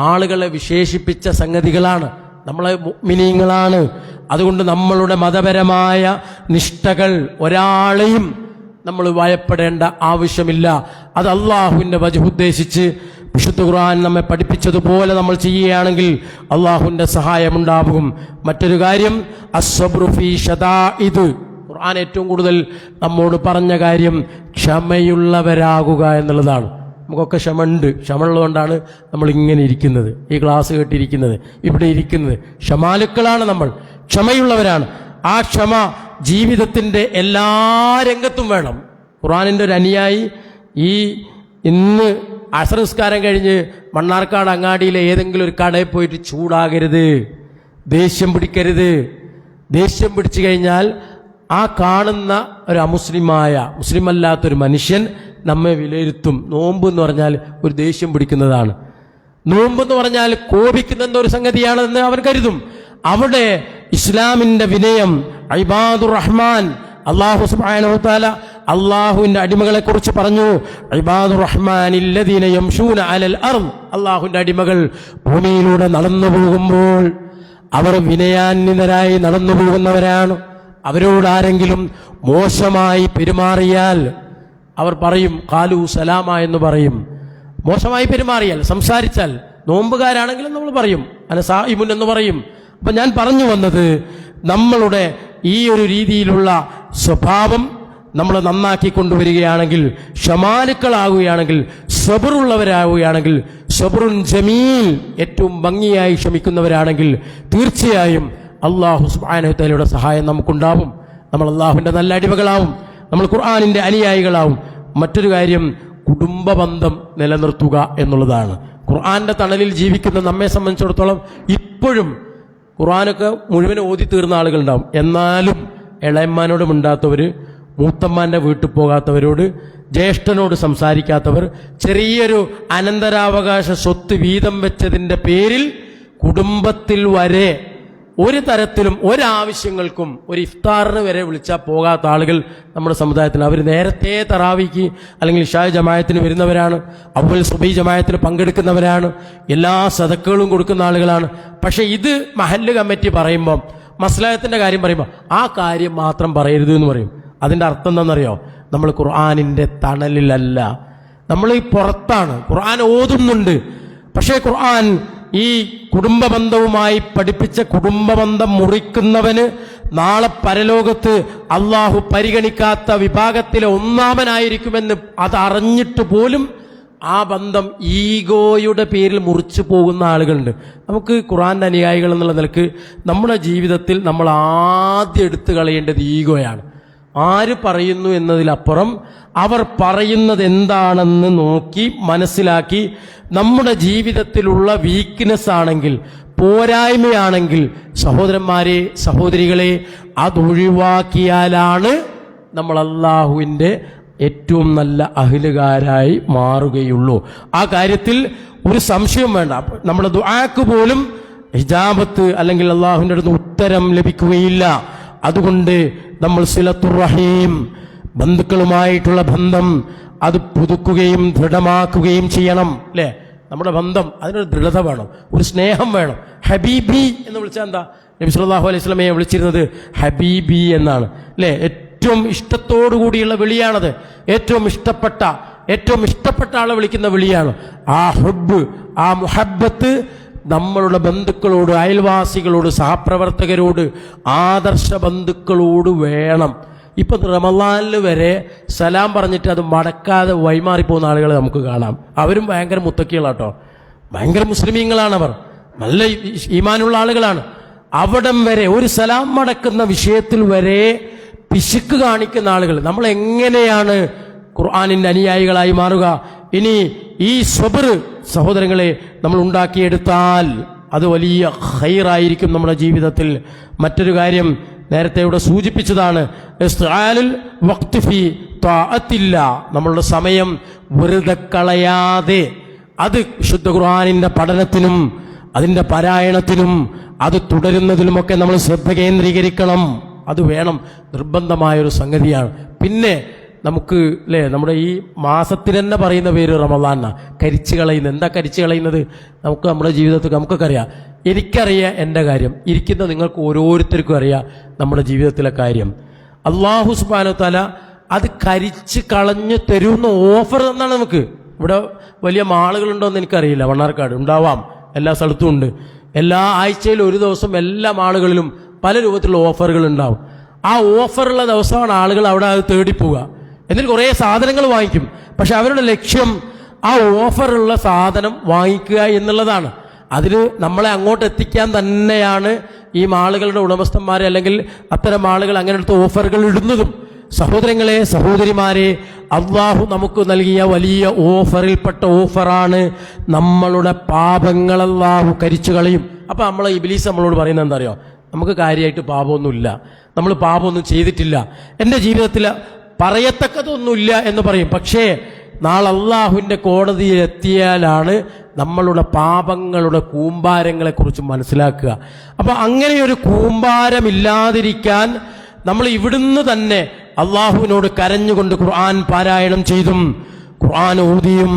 ആളുകളെ വിശേഷിപ്പിച്ച സംഗതികളാണ്. നമ്മളെ മുഅ്മിനീങ്ങളാണ്. അതുകൊണ്ട് നമ്മളുടെ മതപരമായ നിഷ്ഠകൾ ഒരാളെയും നമ്മൾ ഭയപ്പെടേണ്ട ആവശ്യമില്ല. അത് അള്ളാഹുവിൻ്റെ വജ്ഹ് ഉദ്ദേശിച്ച് വിശുദ്ധ ഖുർആൻ നമ്മെ പഠിപ്പിച്ചതുപോലെ നമ്മൾ ചെയ്യുകയാണെങ്കിൽ അള്ളാഹുവിൻ്റെ സഹായമുണ്ടാകും. മറ്റൊരു കാര്യം അസ്സബ്റു ഫീ ശദാഇദ്, ഖുർആൻ ഏറ്റവും കൂടുതൽ നമ്മോട് പറഞ്ഞ കാര്യം ക്ഷമയുള്ളവരാകുക എന്നുള്ളതാണ്. നമുക്കൊക്കെ ക്ഷമയുണ്ട്. ക്ഷമയുള്ളതുകൊണ്ടാണ് നമ്മൾ ഇങ്ങനെ ഇരിക്കുന്നത്, ഈ ക്ലാസ് കേട്ടിരിക്കുന്നത്, ഇവിടെ ഇരിക്കുന്നത്. ക്ഷമാലുക്കളാണ് നമ്മൾ, ക്ഷമയുള്ളവരാണ്. ആ ക്ഷമ ജീവിതത്തിൻ്റെ എല്ലാ രംഗത്തും വേണം. ഖുർആനിൻ്റെ ഒരു അനുയായി ഇന്ന് അസർ നിസ്കാരം കഴിഞ്ഞ് മണ്ണാർക്കാട് അങ്ങാടിയിലെ ഏതെങ്കിലും ഒരു കടയിൽ പോയിട്ട് ചൂടാകരുത്, ദേഷ്യം പിടിക്കരുത്. ദേഷ്യം പിടിച്ചു കഴിഞ്ഞാൽ ആ കാണുന്ന ഒരു മുസ്ലിം അല്ലാത്തൊരു മനുഷ്യൻ നമ്മെ വിലയിരുത്തും. നോമ്പ് എന്ന് പറഞ്ഞാൽ ഒരു ദേഷ്യം പിടിക്കുന്നതാണ്, നോമ്പെന്ന് പറഞ്ഞാൽ കോപിക്കുന്ന ഒരു സംഗതിയാണെന്ന് അവൻ കരുതും. അവിടെ ഇസ്ലാമിൻ്റെ വിനയം, ഇബാദുർ റഹ്മാൻ, അല്ലാഹു സുബ്ഹാനഹു വ തആല അള്ളാഹുവിൻ്റെ അടിമകളെ കുറിച്ച് പറഞ്ഞു, ഇബാദുർ റഹ്മാനില്ലദീന യംശൂന അലൽ അർദ്, അള്ളാഹുവിൻ്റെ അടിമകൾ ഭൂമിയിലൂടെ നടന്നു പോകുമ്പോൾ അവർ വിനയാന്വിതരായി നടന്നു പോകുന്നവരാണ്. അവരോട് ആരെങ്കിലും മോശമായി പെരുമാറിയാൽ അവർ പറയും ഖാലു സലാമ എന്ന് പറയും. മോശമായി പെരുമാറിയാൽ, സംസാരിച്ചാൽ, നോമ്പുകാരാണെങ്കിലും നമ്മൾ പറയും അന സായിമുൻ എന്ന് പറയും. അപ്പം ഞാൻ പറഞ്ഞു വന്നത്, നമ്മളുടെ ഈ ഒരു രീതിയിലുള്ള സ്വഭാവം നമ്മൾ നന്നാക്കി കൊണ്ടുവരികയാണെങ്കിൽ, ക്ഷമാലുക്കളാകുകയാണെങ്കിൽ, സബറുള്ളവരാകുകയാണെങ്കിൽ, സബറുൻ ജമീൽ, ഏറ്റവും ഭംഗിയായി ക്ഷമിക്കുന്നവരാണെങ്കിൽ തീർച്ചയായും അല്ലാഹു സുബ്ഹാനഹു വ തആലയുടെ സഹായം നമുക്കുണ്ടാവും. നമ്മൾ അല്ലാഹുവിൻ്റെ നല്ല അടിമകളാവും, നമ്മൾ ഖുർആനിൻ്റെ അനുയായികളാവും. മറ്റൊരു കാര്യം കുടുംബ ബന്ധം നിലനിർത്തുക എന്നുള്ളതാണ്. ഖുർആന്റെ തണലിൽ ജീവിക്കുന്ന നമ്മെ സംബന്ധിച്ചിടത്തോളം ഇപ്പോഴും ഖുർആനൊക്കെ മുഴുവൻ ഓതി തീർന്ന ആളുകളുണ്ടാവും. എന്നാലും ഇളയമ്മാനോട് മിണ്ടാത്തവർ, മൂത്തമ്മാൻ്റെ വീട്ടിൽ പോകാത്തവരോട്, ജ്യേഷ്ഠനോട് സംസാരിക്കാത്തവർ, ചെറിയൊരു അനന്തരാവകാശ സ്വത്ത് വീതം വെച്ചതിൻ്റെ പേരിൽ കുടുംബത്തിൽ വരെ ഒരു തരത്തിലും ഒരാവശ്യങ്ങൾക്കും ഒരു ഇഫ്താറിന് വരെ വിളിച്ചാൽ പോകാത്ത ആളുകൾ നമ്മുടെ സമുദായത്തിൽ. അവർ നേരത്തെ തറാവിക്ക് അല്ലെങ്കിൽ ഇശാ ജമായത്തിന് വരുന്നവരാണ്, അവൽ സുബഹി ജമായത്തിന് പങ്കെടുക്കുന്നവരാണ്, എല്ലാ സദക്കകളും കൊടുക്കുന്ന ആളുകളാണ്. പക്ഷേ ഇത് മഹല്ല് കമ്മിറ്റി പറയുമ്പോൾ, മസ്ലഹത്തിൻ്റെ കാര്യം പറയുമ്പോൾ ആ കാര്യം മാത്രം പറയരുത് എന്ന് പറയും. അതിൻ്റെ അർത്ഥം എന്താണെന്നറിയോ? നമ്മൾ ഖുർആനിൻ്റെ തണലിലല്ല, നമ്മൾ ഈ പുറത്താണ്. ഖുർആൻ ഓതുന്നുണ്ട്, പക്ഷേ ഖുർആൻ ഈ കുടുംബബന്ധവുമായി പഠിപ്പിച്ച കുടുംബബന്ധം മുറിക്കുന്നവന് നാളെ പരലോകത്ത് അള്ളാഹു പരിഗണിക്കാത്ത വിഭാഗത്തിലെ ഒന്നാമനായിരിക്കുമെന്ന് അതറിഞ്ഞിട്ട് പോലും ആ ബന്ധം ഈഗോയുടെ പേരിൽ മുറിച്ചു പോകുന്ന ആളുകളുണ്ട്. നമുക്ക് ഖുർആന്റെ അനുയായികൾ എന്നുള്ള നിലക്ക് നമ്മുടെ ജീവിതത്തിൽ നമ്മൾ ആദ്യം എടുത്തു കളയേണ്ടത് ഈഗോയാണ്. ആര് പറയുന്നു എന്നതിലപ്പുറം അവർ പറയുന്നത് എന്താണെന്ന് നോക്കി മനസ്സിലാക്കി നമ്മുടെ ജീവിതത്തിലുള്ള വീക്ക്നെസ് ആണെങ്കിൽ, പോരായ്മയാണെങ്കിൽ, സഹോദരന്മാരെ സഹോദരികളെ, അതൊഴിവാക്കിയാലാണ് നമ്മൾ അള്ളാഹുവിൻ്റെ ഏറ്റവും നല്ല അഹ്ലുകാരായി മാറുകയുള്ളൂ. ആ കാര്യത്തിൽ ഒരു സംശയം വേണ്ട. നമ്മുടെ ദുആക്ക് പോലും ഹിജാബത്ത് അല്ലെങ്കിൽ അള്ളാഹുവിൻ്റെ അടുത്ത് ഉത്തരം ലഭിക്കുകയില്ല. അതുകൊണ്ട് നമ്മൾ സിലത്തുർ റഹീം, ബന്ധുക്കളുമായിട്ടുള്ള ബന്ധം അത് പുതുക്കുകയും ദൃഢമാക്കുകയും ചെയ്യണം. അല്ലേ? നമ്മുടെ ബന്ധം അതിനൊരു ദൃഢത വേണം, ഒരു സ്നേഹം വേണം. ഹബീബി എന്ന് വിളിച്ചാൽ എന്താ? നബി സല്ലല്ലാഹു അലൈഹി വസല്ലമയെ വിളിച്ചിരുന്നത് ഹബീബി എന്നാണ്. അല്ലേ? ഏറ്റവും ഇഷ്ടത്തോടു കൂടിയുള്ള വിളിയാണത്. ഏറ്റവും ഇഷ്ടപ്പെട്ട ആളെ വിളിക്കുന്ന വിളിയാണ്. ആ ഹുബ്ബ്, ആ മുഹബ്ബത്ത് നമ്മളുടെ ബന്ധുക്കളോട്, അയൽവാസികളോട്, സഹപ്രവർത്തകരോട്, ആദർശ ബന്ധുക്കളോട് വേണം. ഇപ്പം റമളാനിൽ വരെ സലാം പറഞ്ഞിട്ട് അത് മടക്കാതെ വഴിമാറിപ്പോകുന്ന ആളുകളെ നമുക്ക് കാണാം. അവരും ഭയങ്കര മുത്തക്കികളാട്ടോ, ഭയങ്കര മുസ്ലിമീങ്ങളാണവർ, നല്ല ഈമാനുള്ള ആളുകളാണ്. അവിടം വരെ ഒരു സലാം മടക്കുന്ന വിഷയത്തിൽ വരെ പിശുക്ക് കാണിക്കുന്ന ആളുകൾ. നമ്മൾ എങ്ങനെയാണ് ഖുർആനിൻ്റെ അനുയായികളായി മാറുക? ഇനി ഈ സ്വബർ സഹോദരങ്ങളെ നമ്മൾ ഉണ്ടാക്കിയെടുത്താൽ അത് വലിയ ഖൈറായിരിക്കും നമ്മുടെ ജീവിതത്തിൽ. മറ്റൊരു കാര്യം നേരത്തെ ഇവിടെ സൂചിപ്പിച്ചതാണ്, നമ്മളുടെ സമയം വെറുതെ കളയാതെ അത് വിശുദ്ധ ഖുർആനിൻ്റെ പഠനത്തിനും അതിൻ്റെ പാരായണത്തിലും അത് തുടരുന്നതിലുമൊക്കെ നമ്മൾ ശ്രദ്ധ കേന്ദ്രീകരിക്കണം. അത് വേണം, നിർബന്ധമായൊരു സംഗതിയാണ്. പിന്നെ നമുക്ക് അല്ലേ, നമ്മുടെ ഈ മാസത്തിന് തന്നെ പറയുന്ന പേര് റമദാനാ. കരിച്ചു കളയുന്നത് എന്താ? കരിച്ചു കളയുന്നത് നമുക്ക് നമ്മുടെ ജീവിതത്തിൽ നമുക്കൊക്കെ അറിയാം. എനിക്കറിയാം എൻ്റെ കാര്യം, ഇരിക്കുന്ന നിങ്ങൾക്ക് ഓരോരുത്തർക്കും അറിയാം നമ്മുടെ ജീവിതത്തിലെ കാര്യം. അല്ലാഹു സുബ്ഹാനഹു വ തആല അത് കരിച്ച് കളഞ്ഞ് തരുന്ന ഓഫർ തന്നാണ് നമുക്ക്. ഇവിടെ വലിയ മാളുകളുണ്ടോ എന്ന് എനിക്കറിയില്ല, മണ്ണാർക്കാട് ഉണ്ടാവാം, എല്ലാ സ്ഥലത്തും ഉണ്ട്. എല്ലാ ആഴ്ചയിലും ഒരു ദിവസം എല്ലാ മാളുകളിലും പല രൂപത്തിലുള്ള ഓഫറുകൾ ഉണ്ടാവും. ആ ഓഫറുള്ള ദിവസമാണ് ആളുകൾ അവിടെ അത് തേടിപ്പോവുക. എന്നിട്ട് കുറേ സാധനങ്ങൾ വാങ്ങിക്കും. പക്ഷെ അവരുടെ ലക്ഷ്യം ആ ഓഫറുള്ള സാധനം വാങ്ങിക്കുക എന്നുള്ളതാണ്. അതിന് നമ്മളെ അങ്ങോട്ട് എത്തിക്കാൻ തന്നെയാണ് ഈ മാളുകളുടെ ഉടമസ്ഥന്മാരെ അല്ലെങ്കിൽ അത്തരം ആളുകൾ അങ്ങനത്തെ ഓഫറുകൾ ഇടുന്നതും. സഹോദരങ്ങളെ, സഹോദരിമാരെ, അള്ളാഹു നമുക്ക് നൽകിയ വലിയ ഓഫറിൽപ്പെട്ട ഓഫറാണ് നമ്മളുടെ പാപങ്ങൾ അള്ളാഹു കരിച്ചു കളയും. അപ്പം നമ്മളെ ഇബ്ലീസ് നമ്മളോട് പറയുന്നത് എന്താ അറിയോ? നമുക്ക് കാര്യമായിട്ട് പാപമൊന്നുമില്ല, നമ്മൾ പാപമൊന്നും ചെയ്തിട്ടില്ല, എൻ്റെ ജീവിതത്തിൽ പറയത്തക്കതൊന്നുമില്ല എന്ന് പറയും. പക്ഷേ നാളെ അള്ളാഹുവിൻ്റെ കോടതിയിൽ എത്തിയാലാണ് നമ്മളുടെ പാപങ്ങളുടെ കൂമ്പാരങ്ങളെക്കുറിച്ച് മനസ്സിലാക്കുക. അപ്പം അങ്ങനെയൊരു കൂമ്പാരമില്ലാതിരിക്കാൻ നമ്മൾ ഇവിടുന്ന് തന്നെ അള്ളാഹുവിനോട് കരഞ്ഞുകൊണ്ട് ഖുർആൻ പാരായണം ചെയ്തും ഖുർആൻ ഓതിയും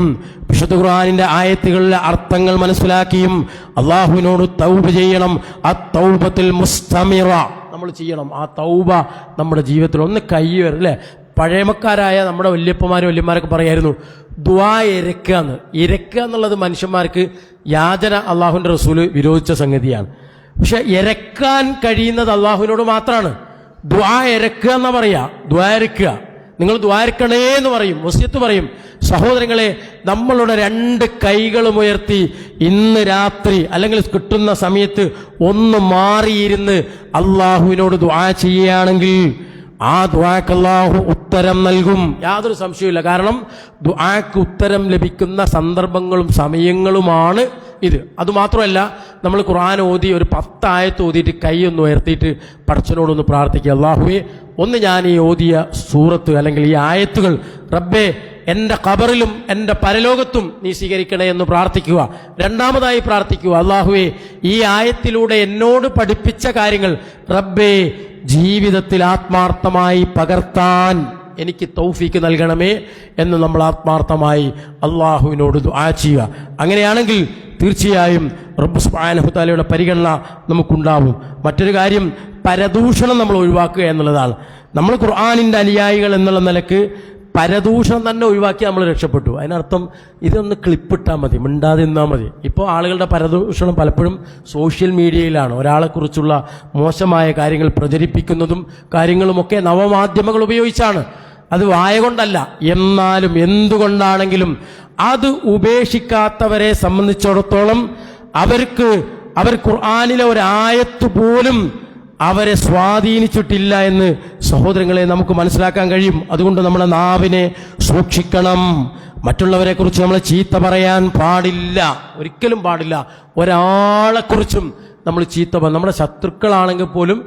വിശുദ്ധ ഖുർആനിന്റെ ആയത്തുകളിലെ അർത്ഥങ്ങൾ മനസ്സിലാക്കിയും അള്ളാഹുവിനോട് തൗബ ചെയ്യണം. ആ തൗബത്തിൽ മുസ്തമിറ നമ്മൾ ചെയ്യണം. ആ തൗബ നമ്മുടെ ജീവിതത്തിൽ ഒന്ന് കയ്യേറും അല്ലേ? പഴയമക്കാരായ നമ്മുടെ വല്യപ്പന്മാരും വല്യന്മാരൊക്കെ പറയായിരുന്നു ദുആ ഇരക്കുക എന്ന്. ഇരക്കുക എന്നുള്ളത് മനുഷ്യന്മാർക്ക് യാചന അള്ളാഹുവിൻ്റെ റസൂല് വിരോധിച്ച സംഗതിയാണ്. പക്ഷെ ഇരക്കാൻ കഴിയുന്നത് അള്ളാഹുവിനോട് മാത്രമാണ്. ദുആ ഇരക്കുക എന്നാ പറയാ, ദുആ ഇരക്കുക, നിങ്ങൾ ദുആ ഇരക്കണേ എന്ന് പറയും, വസിയത്ത് പറയും. സഹോദരങ്ങളെ, നമ്മളുടെ രണ്ട് കൈകളും ഉയർത്തി ഇന്ന് രാത്രി അല്ലെങ്കിൽ കിട്ടുന്ന സമയത്ത് ഒന്ന് മാറിയിരുന്ന് അള്ളാഹുവിനോട് ദുആ ചെയ്യുകയാണെങ്കിൽ ആ ദുആക്ക് അല്ലാഹു ഉത്തരം നൽകും, യാതൊരു സംശയമില്ല. കാരണം ദുആക്ക് ഉത്തരം ലഭിക്കുന്ന സന്ദർഭങ്ങളും സമയങ്ങളുമാണ് ഇത്. അതുമാത്രമല്ല, നമ്മൾ ഖുർആൻ ഓതി ഒരു 10 ആയത്ത് ഓതിയിട്ട് കൈ ഒന്ന് ഉയർത്തിയിട്ട് പടച്ചവനോടൊന്ന് പ്രാർത്ഥിക്കുക, അല്ലാഹുവേ ഒന്ന് ഞാൻ ഈ ഓതിയ സൂറത്ത് അല്ലെങ്കിൽ ഈ ആയത്തുകൾ റബ്ബേ എൻ്റെ ഖബറിലും എൻ്റെ പരലോകത്തും നീ സ്വീകരിക്കണേ എന്ന് പ്രാർത്ഥിക്കുക. രണ്ടാമതായി പ്രാർത്ഥിക്കുക, അല്ലാഹുവേ ഈ ആയത്തിലൂടെ എന്നോട് പഠിപ്പിച്ച കാര്യങ്ങൾ റബ്ബേ ജീവിതത്തിൽ ആത്മാർത്ഥമായി പകർത്താൻ എനിക്ക് തൗഫീക്ക് നൽകണമേ എന്ന് നമ്മൾ ആത്മാർത്ഥമായി അള്ളാഹുവിനോട് ദുആ ചെയ്യുക. അങ്ങനെയാണെങ്കിൽ തീർച്ചയായും റബ്ബ് സുബ്ഹാനഹു വ തആലയുടെ പരിഗണന നമുക്കുണ്ടാവും. മറ്റൊരു കാര്യം, പരദൂഷണം നമ്മൾ ഒഴിവാക്കുക എന്നുള്ളതാണ്. നമ്മൾ ഖുർആനിൻ്റെ അനുയായികൾ എന്നുള്ള നിലക്ക് പരദൂഷണം തന്നെ ഒഴിവാക്കി നമ്മൾ രക്ഷപ്പെട്ടു. അതിനർത്ഥം ഇതൊന്ന് ക്ലിപ്പിട്ടാൽ മതി, മിണ്ടാതെ നിന്നാൽ മതി. ഇപ്പോൾ ആളുകളുടെ പരദൂഷണം പലപ്പോഴും സോഷ്യൽ മീഡിയയിലാണ്. ഒരാളെക്കുറിച്ചുള്ള മോശമായ കാര്യങ്ങൾ പ്രചരിപ്പിക്കുന്നതും കാര്യങ്ങളുമൊക്കെ നവമാധ്യമങ്ങൾ ഉപയോഗിച്ചാണ്. അത് വായ കൊണ്ടല്ല. എന്നാലും എന്തുകൊണ്ടാണെങ്കിലും അത് ഉപേക്ഷിക്കാത്തവരെ സംബന്ധിച്ചിടത്തോളം അവർ ഖുർആനിലെ ഒരായത്ത് പോലും അവരെ സ്വാധീനിച്ചിട്ടില്ല എന്ന് സഹോദരങ്ങളെ നമുക്ക് മനസ്സിലാക്കാൻ കഴിയും. അതുകൊണ്ട് നമ്മുടെ നാവിനെ സൂക്ഷിക്കണം. മറ്റുള്ളവരെ കുറിച്ച് നമ്മൾ ചീത്ത പറയാൻ പാടില്ല, ഒരിക്കലും പാടില്ല. ഒരാളെക്കുറിച്ചും നമ്മൾ നമ്മുടെ ശത്രുക്കളാണെങ്കിൽ പോലും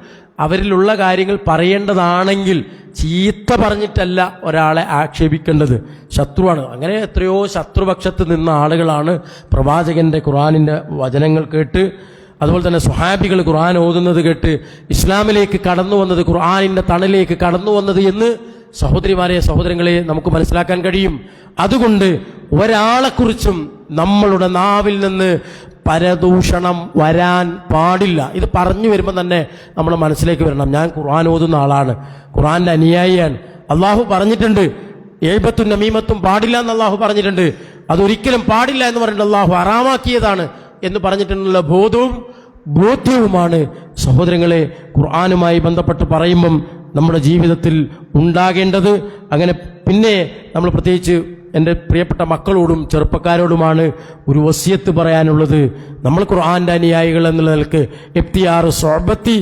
അവരിലുള്ള കാര്യങ്ങൾ പറയേണ്ടതാണെങ്കിൽ ചീത്ത പറഞ്ഞിട്ടല്ല ഒരാളെ ആക്ഷേപിക്കേണ്ടത്. ശത്രുവാണ്. അങ്ങനെ എത്രയോ ശത്രുപക്ഷത്ത് നിന്ന ആളുകളാണ് പ്രവാചകന്റെ ഖുർആനിന്റെ വചനങ്ങൾ കേട്ട്, അതുപോലെ തന്നെ സ്വഹാബികൾ ഖുർആൻ ഓതുന്നത് കേട്ട് ഇസ്ലാമിലേക്ക് കടന്നു വന്നത്, ഖുർആനിന്റെ തണലിലേക്ക് കടന്നു വന്നത് എന്ന് സഹോദരിമാരെ, സഹോദരങ്ങളെ നമുക്ക് മനസ്സിലാക്കാൻ കഴിയും. അതുകൊണ്ട് ഒരാളെക്കുറിച്ചും നമ്മളുടെ നാവിൽ നിന്ന് പരദൂഷണം വരാൻ പാടില്ല. ഇത് പറഞ്ഞു വരുമ്പോൾ തന്നെ നമ്മുടെ മനസ്സിലേക്ക് വരണം, ഞാൻ ഖുർആൻ ഓതുന്ന ആളാണ്, ഖുർആന്റെ അനുയായിയാണ്. അള്ളാഹു പറഞ്ഞിട്ടുണ്ട് ഏബത്തും നമീമത്തും പാടില്ല എന്ന് അള്ളാഹു പറഞ്ഞിട്ടുണ്ട്. അതൊരിക്കലും പാടില്ല എന്ന് പറഞ്ഞിട്ട് അള്ളാഹു ഹറാമാക്കിയതാണ് എന്ന് പറഞ്ഞിട്ടുള്ള ബോധ്യവുമാണ് സഹോദരങ്ങളെ ഖുർആനുമായി ബന്ധപ്പെട്ട് പറയുമ്പം നമ്മുടെ ജീവിതത്തിൽ ഉണ്ടാകേണ്ടത്. അങ്ങനെ പിന്നെ നമ്മൾ പ്രത്യേകിച്ച് എൻ്റെ പ്രിയപ്പെട്ട മക്കളോടും ചെറുപ്പക്കാരോടുമാണ് ഒരു വസിയത്ത് പറയാനുള്ളത്. നമ്മൾ ഖുർആന്റെ അനുയായികൾ എന്നുള്ള നിലക്ക് ഇഫ്തിയാർ സ്വഹബത്തി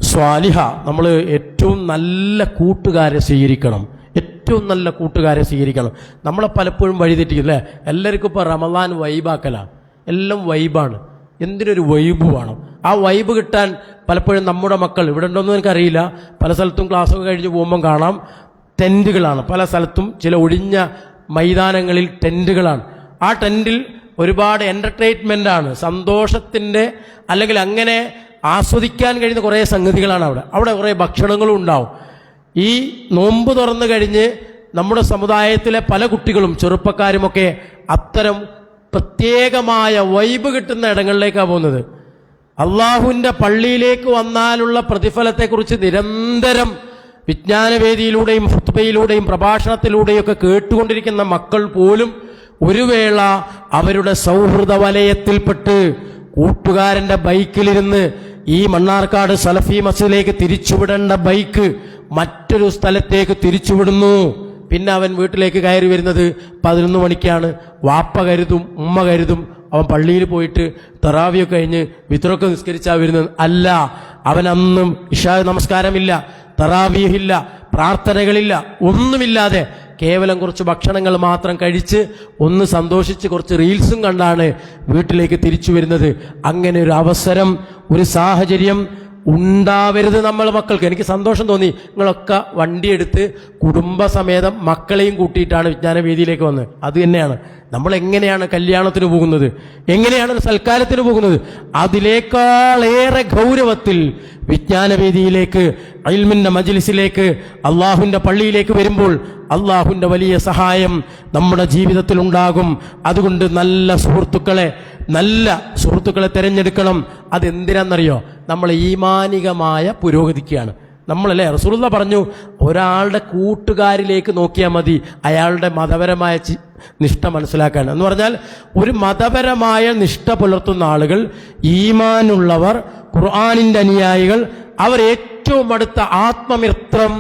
സ്വാലിഹ, നമ്മൾ ഏറ്റവും നല്ല കൂട്ടുകാരെ സ്വീകരിക്കണം, ഏറ്റവും നല്ല കൂട്ടുകാരെ സ്വീകരിക്കണം. നമ്മളെ പലപ്പോഴും വഴിതെറ്റിക്കും അല്ലേ? എല്ലാവർക്കും ഇപ്പോൾ റമദാൻ വൈബാക്കലാണ്, എല്ലാം വൈബാണ്. എന്തിനൊരു വൈബ് വേണം. ആ വൈബ് കിട്ടാൻ പലപ്പോഴും നമ്മുടെ മക്കൾ ഇവിടെ ഉണ്ടോയെന്ന് എനിക്കറിയില്ല, പല സ്ഥലത്തും ക്ലാസ്സൊക്കെ കഴിഞ്ഞ് പോകുമ്പം കാണാം ടെൻറ്റുകളാണ്. പല സ്ഥലത്തും ചില ഒഴിഞ്ഞ മൈതാനങ്ങളിൽ ടെൻറ്റുകളാണ്. ആ ടെൻറ്റിൽ ഒരുപാട് എൻ്റർടൈൻമെൻ്റാണ്, സന്തോഷത്തിൻ്റെ അല്ലെങ്കിൽ അങ്ങനെ ആസ്വദിക്കാൻ കഴിയുന്ന കുറേ സംഗതികളാണ് അവിടെ കുറേ ഭക്ഷണങ്ങളും ഉണ്ടാവും. ഈ നോമ്പ് തുറന്നു കഴിഞ്ഞ് നമ്മുടെ സമുദായത്തിലെ പല കുട്ടികളും ചെറുപ്പക്കാരുമൊക്കെ അത്തരം പ്രത്യേകമായ വൈബ് കിട്ടുന്ന ഇടങ്ങളിലേക്കാണ് പോകുന്നത്. അള്ളാഹുവിൻ്റെ പള്ളിയിലേക്ക് വന്നാലുള്ള പ്രതിഫലത്തെക്കുറിച്ച് നിരന്തരം വിജ്ഞാനവേദിയിലൂടെയും ഖുത്ബയിലൂടെയും പ്രഭാഷണത്തിലൂടെയും ഒക്കെ കേട്ടുകൊണ്ടിരിക്കുന്ന മക്കൾ പോലും ഒരു വേള അവരുടെ സൗഹൃദ വലയത്തിൽപ്പെട്ട് കൂട്ടുകാരൻ്റെ ബൈക്കിലിരുന്ന് ഈ മണ്ണാർക്കാട് സലഫി മസ്ജിദിലേക്ക് തിരിച്ചുവിടേണ്ട ബൈക്ക് മറ്റൊരു സ്ഥലത്തേക്ക് തിരിച്ചുവിടുന്നു. പിന്നെ അവൻ വീട്ടിലേക്ക് കയറി വരുന്നത് 11 മണിക്കാണ്. വാപ്പ കരുതും, ഉമ്മ കരുതും അവൻ പള്ളിയിൽ പോയിട്ട് തറാവിയൊക്കെ കഴിഞ്ഞ് വിത്രമൊക്കെ നിസ്കരിച്ചാൽ വരുന്നത്. അല്ല, അവനന്നും ഇശാ നമസ്കാരമില്ല, തറാവിയില്ല, പ്രാർത്ഥനകളില്ല, ഒന്നുമില്ലാതെ കേവലം കുറച്ച് ഭക്ഷണങ്ങൾ മാത്രം കഴിച്ച് ഒന്ന് സന്തോഷിച്ച് കുറച്ച് റീൽസും കണ്ടാണ് വീട്ടിലേക്ക് തിരിച്ചു വരുന്നത്. അങ്ങനെ ഒരു അവസരം, ഒരു സാഹചര്യം ഉണ്ടാവരുത് നമ്മൾ മക്കൾക്ക്. എനിക്ക് സന്തോഷം തോന്നി, നിങ്ങളൊക്കെ വണ്ടിയെടുത്ത് കുടുംബസമേതം മക്കളെയും കൂട്ടിയിട്ടാണ് വിജ്ഞാനവേദിയിലേക്ക് വന്നത്. അത് തന്നെയാണ് നമ്മൾ എങ്ങനെയാണ് കല്യാണത്തിന് പോകുന്നത്, എങ്ങനെയാണ് ഒരു സൽക്കാരത്തിന് പോകുന്നത്, അതിലേക്കാളേറെ ഗൗരവത്തിൽ വിജ്ഞാനവേദിയിലേക്ക്, ഇൽമിന്റെ മജ്ലിസിലേക്ക്, അള്ളാഹുവിൻ്റെ പള്ളിയിലേക്ക് വരുമ്പോൾ അള്ളാഹുവിൻ്റെ വലിയ സഹായം നമ്മുടെ ജീവിതത്തിൽ ഉണ്ടാകും. അതുകൊണ്ട് നല്ല സുഹൃത്തുക്കളെ തിരഞ്ഞെടുക്കണം. അതെന്തിനാണെന്നറിയോ? നമ്മൾ ഈമാനികമായ പുരോഗതിക്കാണ്. നമ്മളല്ലേ റസൂലുള്ള പറഞ്ഞു, ഒരാളുടെ കൂട്ടുകാരിലേക്ക് നോക്കിയാൽ മതി അയാളുടെ മതപരമായ നിഷ്ഠ മനസ്സിലാക്കാൻ. എന്ന് പറഞ്ഞാൽ ഒരു മതപരമായ നിഷ്ഠ പുലർത്തുന്ന ആളുകൾ, ഈമാനുള്ളവർ, ഖുർആനിൻ്റെ അനുയായികൾ, അവർ ഏറ്റവും അടുത്ത ആത്മമിത്രം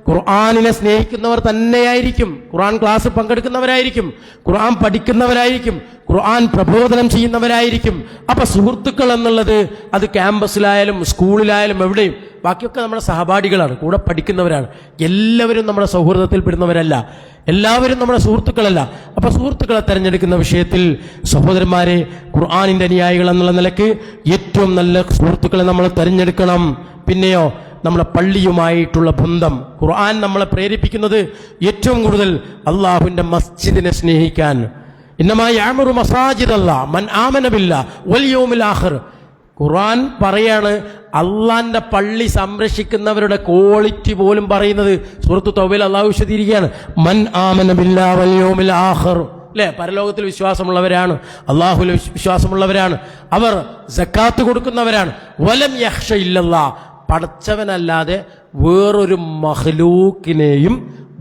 ഖുർആനിനെ സ്നേഹിക്കുന്നവർ തന്നെയായിരിക്കും. ഖുർആൻ ക്ലാസ് പങ്കെടുക്കുന്നവരായിരിക്കും, ഖുർആൻ പഠിക്കുന്നവരായിരിക്കും, ഖുർആൻ പ്രബോധനം ചെയ്യുന്നവരായിരിക്കും. അപ്പൊ സുഹൃത്തുക്കൾ എന്നുള്ളത് അത് ക്യാമ്പസിലായാലും സ്കൂളിലായാലും എവിടെയും, ബാക്കിയൊക്കെ നമ്മുടെ സഹപാഠികളാണ്, കൂടെ പഠിക്കുന്നവരാണ്. എല്ലാവരും നമ്മുടെ സൗഹൃദത്തിൽ പെടുന്നവരല്ല, എല്ലാവരും നമ്മുടെ സുഹൃത്തുക്കളല്ല. അപ്പൊ സുഹൃത്തുക്കളെ തെരഞ്ഞെടുക്കുന്ന വിഷയത്തിൽ സഹോദരന്മാരെ, ഖുർആനിന്റെ അനുയായികൾ എന്നുള്ള നിലയ്ക്ക് ഏറ്റവും നല്ല സുഹൃത്തുക്കളെ നമ്മൾ തെരഞ്ഞെടുക്കണം. പിന്നെയോ നമ്മുടെ പള്ളിയുമായിട്ടുള്ള ബന്ധം. ഖുർആൻ നമ്മളെ പ്രേരിപ്പിക്കുന്നത് ഏറ്റവും കൂടുതൽ അള്ളാഹുവിന്റെ മസ്ജിദിനെ സ്നേഹിക്കാൻ. ഇന്നമാ യഅ്മുറു മസാജിദല്ലാഹ് മൻ ആമന ബില്ലാഹി വൽ യൗമിൽ ആഖിർ. ഖുർആൻ പറയാണ്, അള്ളാന്റെ പള്ളി സംരക്ഷിക്കുന്നവരുടെ ക്വാളിറ്റി പോലും പറയുന്നത് സൂറത്ത് തൗബയിൽ അള്ളാഹു വിശദീകരിക്കുകയാണ്. മൻ ആമന ബില്ലാഹി വൽ യൗമിൽ ആഖിർ. അല്ലേ, പരലോകത്തിൽ വിശ്വാസമുള്ളവരാണ്, അള്ളാഹുവിൽ വിശ്വാസമുള്ളവരാണ്, അവർ സക്കാത്ത് കൊടുക്കുന്നവരാണ്. വലം യഖ്ഷ ഇല്ലല്ലാഹ്, പടച്ചവനല്ലാതെ വേറൊരു മഖ്ലൂക്കിനെയും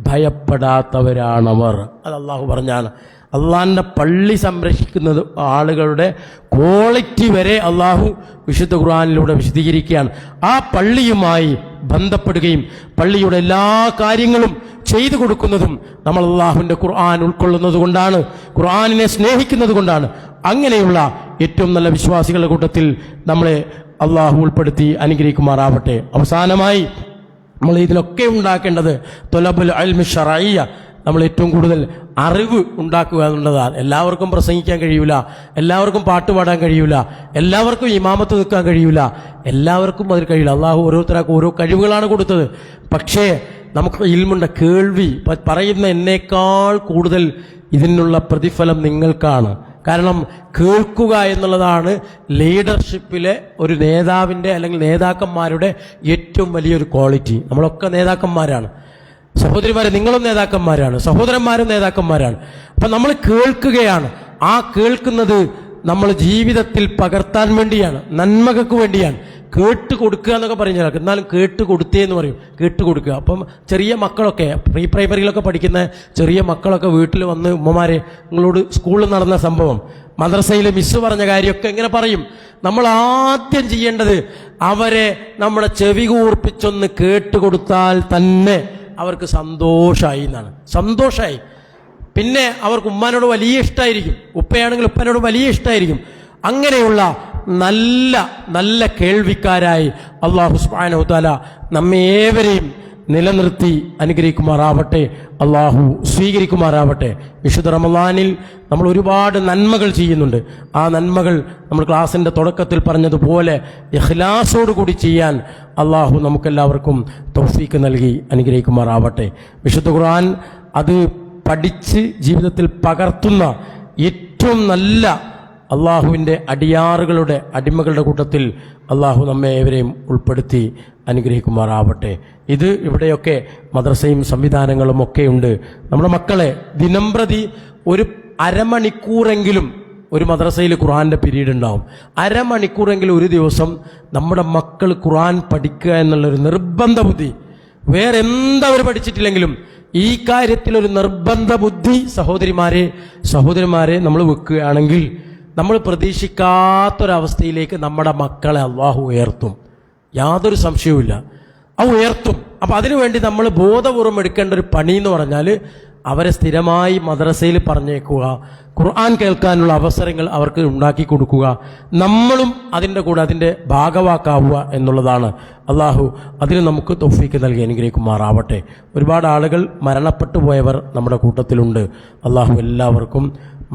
ഭയപ്പെടാത്തവരാണവർ. അത് അള്ളാഹു പറഞ്ഞാണ്. അള്ളാഹിൻ്റെ പള്ളി സംരക്ഷിക്കുന്നത് ആളുകളുടെ ക്വാളിറ്റി വരെ അള്ളാഹു വിശുദ്ധ ഖുർആനിലൂടെ വിശദീകരിക്കുകയാണ്. ആ പള്ളിയുമായി ബന്ധപ്പെടുകയും പള്ളിയുടെ എല്ലാ കാര്യങ്ങളും ചെയ്തു കൊടുക്കുന്നതും നമ്മൾ അള്ളാഹുവിൻ്റെ ഖുർആൻ ഉൾക്കൊള്ളുന്നത് കൊണ്ടാണ്, ഖുർആനിനെ സ്നേഹിക്കുന്നത് കൊണ്ടാണ്. അങ്ങനെയുള്ള ഏറ്റവും നല്ല വിശ്വാസികളുടെ കൂട്ടത്തിൽ നമ്മളെ അള്ളാഹു ഉൾപ്പെടുത്തി അനുഗ്രഹിക്കുമാറാവട്ടെ. അവസാനമായി നമ്മൾ ഇതിലൊക്കെ ഉണ്ടാക്കേണ്ടത് തൊലബുൽ ഇൽമി ശർഈയ, നമ്മൾ ഏറ്റവും കൂടുതൽ അറിവ് ഉണ്ടാക്കുക എന്നുള്ളതാണ്. എല്ലാവർക്കും പ്രസംഗിക്കാൻ കഴിയൂല, എല്ലാവർക്കും പാട്ട് പാടാൻ കഴിയൂല, എല്ലാവർക്കും ഇമാമത്ത് നിൽക്കാൻ കഴിയൂല, എല്ലാവർക്കും അതിൽ കഴിയില്ല. അള്ളാഹു ഓരോരുത്തർക്കും ഓരോ കഴിവുകളാണ് കൊടുത്തത്. പക്ഷേ നമുക്ക് ഇൽമുണ്ട്, കേൾവി. പറയുന്ന എന്നേക്കാൾ കൂടുതൽ ഇതിനുള്ള പ്രതിഫലം നിങ്ങൾക്കാണ്. കാരണം കേൾക്കുക എന്നുള്ളതാണ് ലീഡർഷിപ്പിലെ ഒരു നേതാവിൻ്റെ അല്ലെങ്കിൽ നേതാക്കന്മാരുടെ ഏറ്റവും വലിയൊരു ക്വാളിറ്റി. നമ്മളൊക്കെ നേതാക്കന്മാരാണ് സഹോദരിമാരെ, നിങ്ങളും നേതാക്കന്മാരാണ്, സഹോദരന്മാരും നേതാക്കന്മാരാണ്. അപ്പം നമ്മൾ കേൾക്കുകയാണ്. ആ കേൾക്കുന്നത് നമ്മൾ ജീവിതത്തിൽ പകർത്താൻ വേണ്ടിയാണ്, നന്മകൾക്ക് വേണ്ടിയാണ്. കേട്ട് കൊടുക്കുക എന്നൊക്കെ പറഞ്ഞാൽ, എന്നാലും കേട്ട് കൊടുത്തേ എന്ന് പറയും, കേട്ട് കൊടുക്കുക. അപ്പം ചെറിയ മക്കളൊക്കെ, പ്രീ പ്രൈമറിയിലൊക്കെ പഠിക്കുന്ന ചെറിയ മക്കളൊക്കെ വീട്ടിൽ വന്ന്, ഉമ്മമാരെ നിങ്ങളോട് സ്കൂളിൽ നടന്ന സംഭവം, മദ്രസയിൽ മിസ് പറഞ്ഞ കാര്യമൊക്കെ ഇങ്ങനെ പറയും. നമ്മൾ ആദ്യം ചെയ്യേണ്ടത് അവരെ നമ്മുടെ ചെവി കൂർപ്പിച്ചൊന്ന് കേട്ടുകൊടുത്താൽ തന്നെ അവർക്ക് സന്തോഷമായി എന്നാണ്. സന്തോഷമായി. പിന്നെ അവർക്ക് ഉമ്മാനോട് വലിയ ഇഷ്ടമായിരിക്കും, ഉപ്പയാണെങ്കിൽ ഉപ്പനോട് വലിയ ഇഷ്ടമായിരിക്കും. അങ്ങനെയുള്ള നല്ല നല്ല കേൾവിക്കാരായി അല്ലാഹു സുബ്ഹാനഹു വ തആല നമ്മെ ഏവരെയും നിലനിർത്തി അനുഗ്രഹിക്കുമാറാവട്ടെ, അള്ളാഹു സ്വീകരിക്കുമാറാവട്ടെ. വിശുദ്ധ റമളാനിൽ നമ്മൾ ഒരുപാട് നന്മകൾ ചെയ്യുന്നുണ്ട്. ആ നന്മകൾ നമ്മൾ ക്ലാസിൻ്റെ തുടക്കത്തിൽ പറഞ്ഞതുപോലെ ഇഖ്ലാസോടുകൂടി ചെയ്യാൻ അള്ളാഹു നമുക്കെല്ലാവർക്കും തൗഫീക്ക് നൽകി അനുഗ്രഹിക്കുമാറാവട്ടെ. വിശുദ്ധ ഖുർആൻ അത് പഠിച്ച് ജീവിതത്തിൽ പകർത്തുന്ന ഏറ്റവും നല്ല അള്ളാഹുവിൻ്റെ അടിയാറുകളുടെ അടിമകളുടെ കൂട്ടത്തിൽ അള്ളാഹു നമ്മെ ഏവരെയും ഉൾപ്പെടുത്തി അനുഗ്രഹിക്കുമാറാവട്ടെ. ഇത് ഇവിടെയൊക്കെ മദ്രസയും സംവിധാനങ്ങളും ഒക്കെ ഉണ്ട്. നമ്മുടെ മക്കളെ ദിനംപ്രതി ഒരു അരമണിക്കൂറെങ്കിലും ഒരു മദ്രസയിൽ ഖുർആൻ്റെ പീരീഡ് ഉണ്ടാവും. അരമണിക്കൂറെങ്കിലും ഒരു ദിവസം നമ്മുടെ മക്കൾ ഖുർആൻ പഠിക്കുക എന്നുള്ളൊരു നിർബന്ധ ബുദ്ധി, വേറെ അവർ പഠിച്ചിട്ടില്ലെങ്കിലും ഈ കാര്യത്തിലൊരു നിർബന്ധ ബുദ്ധി സഹോദരിമാരെ നമ്മൾ വെക്കുകയാണെങ്കിൽ നമ്മൾ പ്രതീക്ഷിക്കാത്തൊരവസ്ഥയിലേക്ക് നമ്മുടെ മക്കളെ അള്ളാഹു ഉയർത്തും. യാതൊരു സംശയവുമില്ല, അത് ഉയർത്തും. അപ്പം അതിനുവേണ്ടി നമ്മൾ ബോധപൂർവം എടുക്കേണ്ട ഒരു പണി എന്ന് പറഞ്ഞാൽ അവരെ സ്ഥിരമായി മദ്രസയിൽ പറഞ്ഞേക്കുക, ഖുർആൻ കേൾക്കാനുള്ള അവസരങ്ങൾ അവർക്ക് ഉണ്ടാക്കി കൊടുക്കുക, നമ്മളും അതിൻ്റെ കൂടെ അതിൻ്റെ ഭാഗവാക്കാവുക എന്നുള്ളതാണ്. അള്ളാഹു അതിന് നമുക്ക് തൗഫീക്ക് നൽകി അനുഗ്രഹിക്കുമാറാവട്ടെ. ഒരുപാട് ആളുകൾ മരണപ്പെട്ടു പോയവർ നമ്മുടെ കൂട്ടത്തിലുണ്ട്. അള്ളാഹു എല്ലാവർക്കും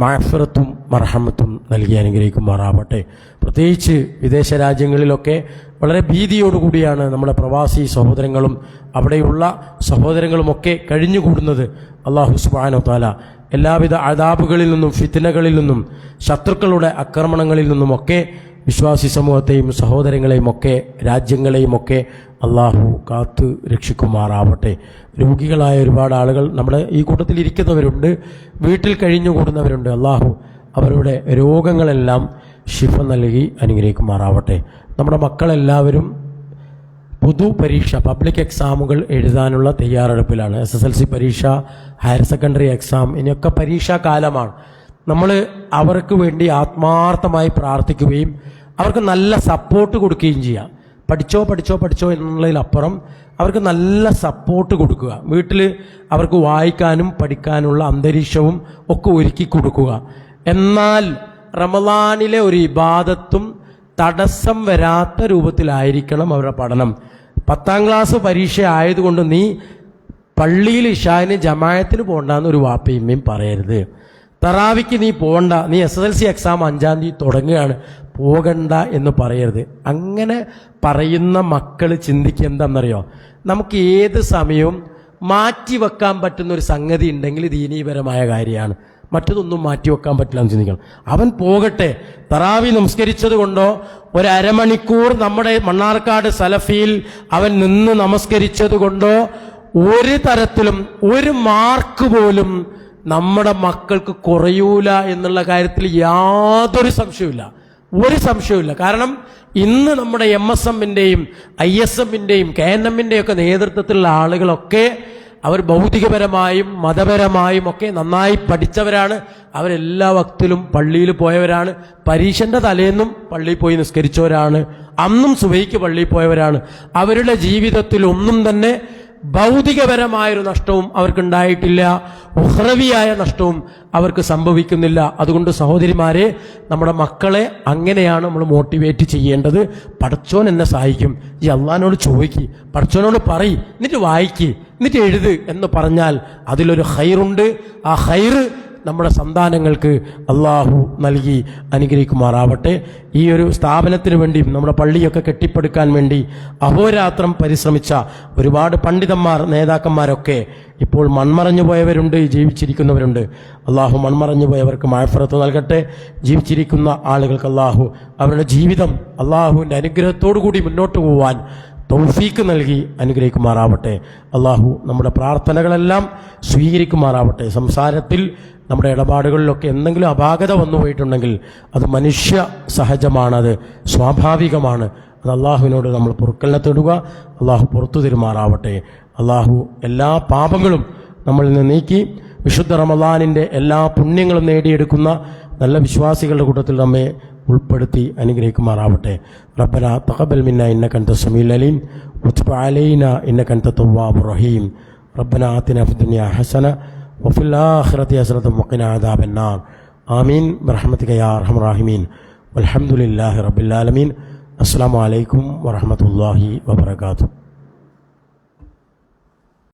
മഅഫിറത്തും മർഹമത്തും നൽകി അനുഗ്രഹിക്കുമാറാവട്ടെ. പ്രത്യേകിച്ച് വിദേശ രാജ്യങ്ങളിലൊക്കെ വളരെ ഭീതിയോടുകൂടിയാണ് നമ്മുടെ പ്രവാസി സഹോദരങ്ങളും അവിടെയുള്ള സഹോദരങ്ങളുമൊക്കെ കഴിഞ്ഞുകൂടുന്നത്. അല്ലാഹു സുബ്ഹാനഹു വ തആല എല്ലാവിധ അദാബുകളിൽ നിന്നും ഫിത്നകളിൽ നിന്നും ശത്രുക്കളുടെ ആക്രമണങ്ങളിൽ നിന്നുമൊക്കെ വിശ്വാസി സമൂഹത്തെയും സഹോദരങ്ങളെയും ഒക്കെ രാജ്യങ്ങളെയും ഒക്കെ അള്ളാഹു കാത്ത് രക്ഷിക്കുമാറാവട്ടെ. രോഗികളായ ഒരുപാട് ആളുകൾ നമ്മുടെ ഈ കൂട്ടത്തിൽ ഇരിക്കുന്നവരുണ്ട്, വീട്ടിൽ കഴിഞ്ഞുകൂടുന്നവരുണ്ട്. അള്ളാഹു അവരുടെ രോഗങ്ങളെല്ലാം ശിഫ നൽകി അനുഗ്രഹിക്കുമാറാവട്ടെ. നമ്മുടെ മക്കളെല്ലാവരും പൊതുപരീക്ഷ പബ്ലിക് എക്സാമുകൾ എഴുതാനുള്ള തയ്യാറെടുപ്പിലാണ്. SSLC പരീക്ഷ, ഹയർ സെക്കൻഡറി എക്സാം, ഇനിയൊക്കെ പരീക്ഷാ കാലമാണ്. നമ്മൾ അവർക്ക് വേണ്ടി ആത്മാർത്ഥമായി പ്രാർത്ഥിക്കുകയും അവർക്ക് നല്ല സപ്പോർട്ട് കൊടുക്കുകയും ചെയ്യാം. പഠിച്ചോ എന്നുള്ളതിലപ്പുറം അവർക്ക് നല്ല സപ്പോർട്ട് കൊടുക്കുക. വീട്ടിൽ അവർക്ക് വായിക്കാനും പഠിക്കാനുള്ള അന്തരീക്ഷവും ഒക്കെ ഒരുക്കി കൊടുക്കുക. എന്നാൽ റമളാനിലെ ഒരു ഇബാദത്തും തടസ്സം വരാത്ത രൂപത്തിലായിരിക്കണം അവരുടെ പഠനം. 10ാം ക്ലാസ് പരീക്ഷ ആയതുകൊണ്ട് നീ പള്ളിയിൽ ഇശാന് ജമാഅത്തിന് പോകണ്ടെന്ന് ഒരു വാപ്പയമ്മയും പറയരുത്. തറാവിക്ക് നീ പോകണ്ട, നീ SSLC എക്സാം 5-ാം തീയതി തുടങ്ങുകയാണ്, പോകണ്ട എന്ന് പറയരുത്. അങ്ങനെ പറയുന്ന മക്കൾ ചിന്തിക്കുക എന്താണെന്നറിയോ, നമുക്ക് ഏത് സമയവും മാറ്റിവെക്കാൻ പറ്റുന്ന ഒരു സംഗതി ഉണ്ടെങ്കിൽ ദീനീപരമായ കാര്യമാണ്. മറ്റതൊന്നും മാറ്റിവെക്കാൻ പറ്റില്ല എന്ന് ചിന്തിക്കണം. അവൻ പോകട്ടെ. തറാവി നമസ്കരിച്ചത് കൊണ്ടോ ഒരു അരമണിക്കൂർ നമ്മുടെ മണ്ണാർക്കാട് സലഫിയിൽ അവൻ നിന്ന് നമസ്കരിച്ചത് കൊണ്ടോ ഒരു തരത്തിലും ഒരു മാർക്ക് പോലും നമ്മുടെ മക്കൾക്ക് കുറയൂല എന്നുള്ള കാര്യത്തിൽ യാതൊരു സംശയവുമില്ല. കാരണം ഇന്ന് നമ്മുടെ MSMന്റെയും ISMന്റെയും KNMന്റെയും ഒക്കെ നേതൃത്വത്തിലുള്ള ആളുകളൊക്കെ അവർ ഭൗതികപരമായും മതപരമായും ഒക്കെ നന്നായി പഠിച്ചവരാണ്. അവരെല്ലാ വക്തിലും പള്ളിയിൽ പോയവരാണ്. പരീക്ഷന്റെ തലേന്നും പള്ളിയിൽ പോയി നിസ്കരിച്ചവരാണ്. അന്നും സുബഹിക്ക് പള്ളിയിൽ പോയവരാണ്. അവരുടെ ജീവിതത്തിൽ ഒന്നും തന്നെ ഭൗതികപരമായൊരു നഷ്ടവും അവർക്കുണ്ടായിട്ടില്ല, ഉഖ്റവിയായ നഷ്ടവും അവർക്ക് സംഭവിക്കുന്നില്ല. അതുകൊണ്ട് സഹോദരിമാരെ, നമ്മുടെ മക്കളെ അങ്ങനെയാണ് നമ്മൾ മോട്ടിവേറ്റ് ചെയ്യേണ്ടത്. പടച്ചോൻ എന്നെ സഹായിക്കും, ഈ അള്ളാഹിനോട് ചോദിക്ക്, പടച്ചോനോട് പറയ്, എന്നിട്ട് വായിക്ക്, എന്നിട്ട് എഴുത് എന്ന് പറഞ്ഞാൽ അതിലൊരു ഖൈറുണ്ട്. ആ ഖൈറ് നമ്മുടെ സന്താനങ്ങൾക്ക് അള്ളാഹു നൽകി അനുഗ്രഹിക്കുമാറാവട്ടെ. ഈ ഒരു സ്ഥാപനത്തിന് വേണ്ടിയും നമ്മുടെ പള്ളിയൊക്കെ കെട്ടിപ്പടുക്കാൻ വേണ്ടി അഹോരാത്രം പരിശ്രമിച്ച ഒരുപാട് പണ്ഡിതന്മാർ, നേതാക്കന്മാരൊക്കെ ഇപ്പോൾ മൺമറഞ്ഞു പോയവരുണ്ട്, ജീവിച്ചിരിക്കുന്നവരുണ്ട്. അള്ളാഹു മൺമറഞ്ഞു പോയവർക്ക് മഅഫിറത്ത് നൽകട്ടെ. ജീവിച്ചിരിക്കുന്ന ആളുകൾക്ക് അള്ളാഹു അവരുടെ ജീവിതം അള്ളാഹുവിൻ്റെ അനുഗ്രഹത്തോടു കൂടി മുന്നോട്ട് പോവാൻ തൗഫീക്ക് നൽകി അനുഗ്രഹിക്കുമാറാവട്ടെ. അള്ളാഹു നമ്മുടെ പ്രാർത്ഥനകളെല്ലാം സ്വീകരിക്കുമാറാവട്ടെ. സംസാരത്തിൽ നമ്മുടെ ഇടപാടുകളിലൊക്കെ എന്തെങ്കിലും അപാകത വന്നു പോയിട്ടുണ്ടെങ്കിൽ അത് മനുഷ്യ സഹജമാണ്, സ്വാഭാവികമാണ്. അത് അള്ളാഹുവിനോട് നമ്മൾ പൊറുക്കലിനെ തേടുക. അള്ളാഹു പുറത്തു തരുമാറാവട്ടെ. അള്ളാഹു എല്ലാ പാപങ്ങളും നമ്മളിൽ നിന്ന് നീക്കി വിശുദ്ധ റമളാനിൻ്റെ എല്ലാ പുണ്യങ്ങളും നേടിയെടുക്കുന്ന നല്ല വിശ്വാസികളുടെ കൂട്ടത്തിൽ നമ്മെ ഉൾപ്പെടുത്തി അനുഗ്രഹിക്കുമാറാവട്ടെ. റബ്ബനാ തഖബ്ബൽ മിന്നാ ഇന്നക അൻതസ് സമീഉൽ അലീം വതുബ് അലൈനാ ഇന്നക അൻത തവ്വാബുർ റഹീം. റബ്ബനാ ആതിനാ ഫിദ്ദുനിയാ ഹസന വഫിൽ ആഖിറതി ഹസനത വഖിനാ അദാബന്നാർ. ആമീൻ ബിറഹ്മതിക യാ അർഹമർ റഹീമീൻ. വൽഹംദുലില്ലാഹി റബ്ബിൽ ആലമീൻ. അസ്സലാമു അലൈക്കും വറഹ്മത്തുള്ളാഹി വബറകാതുഹു.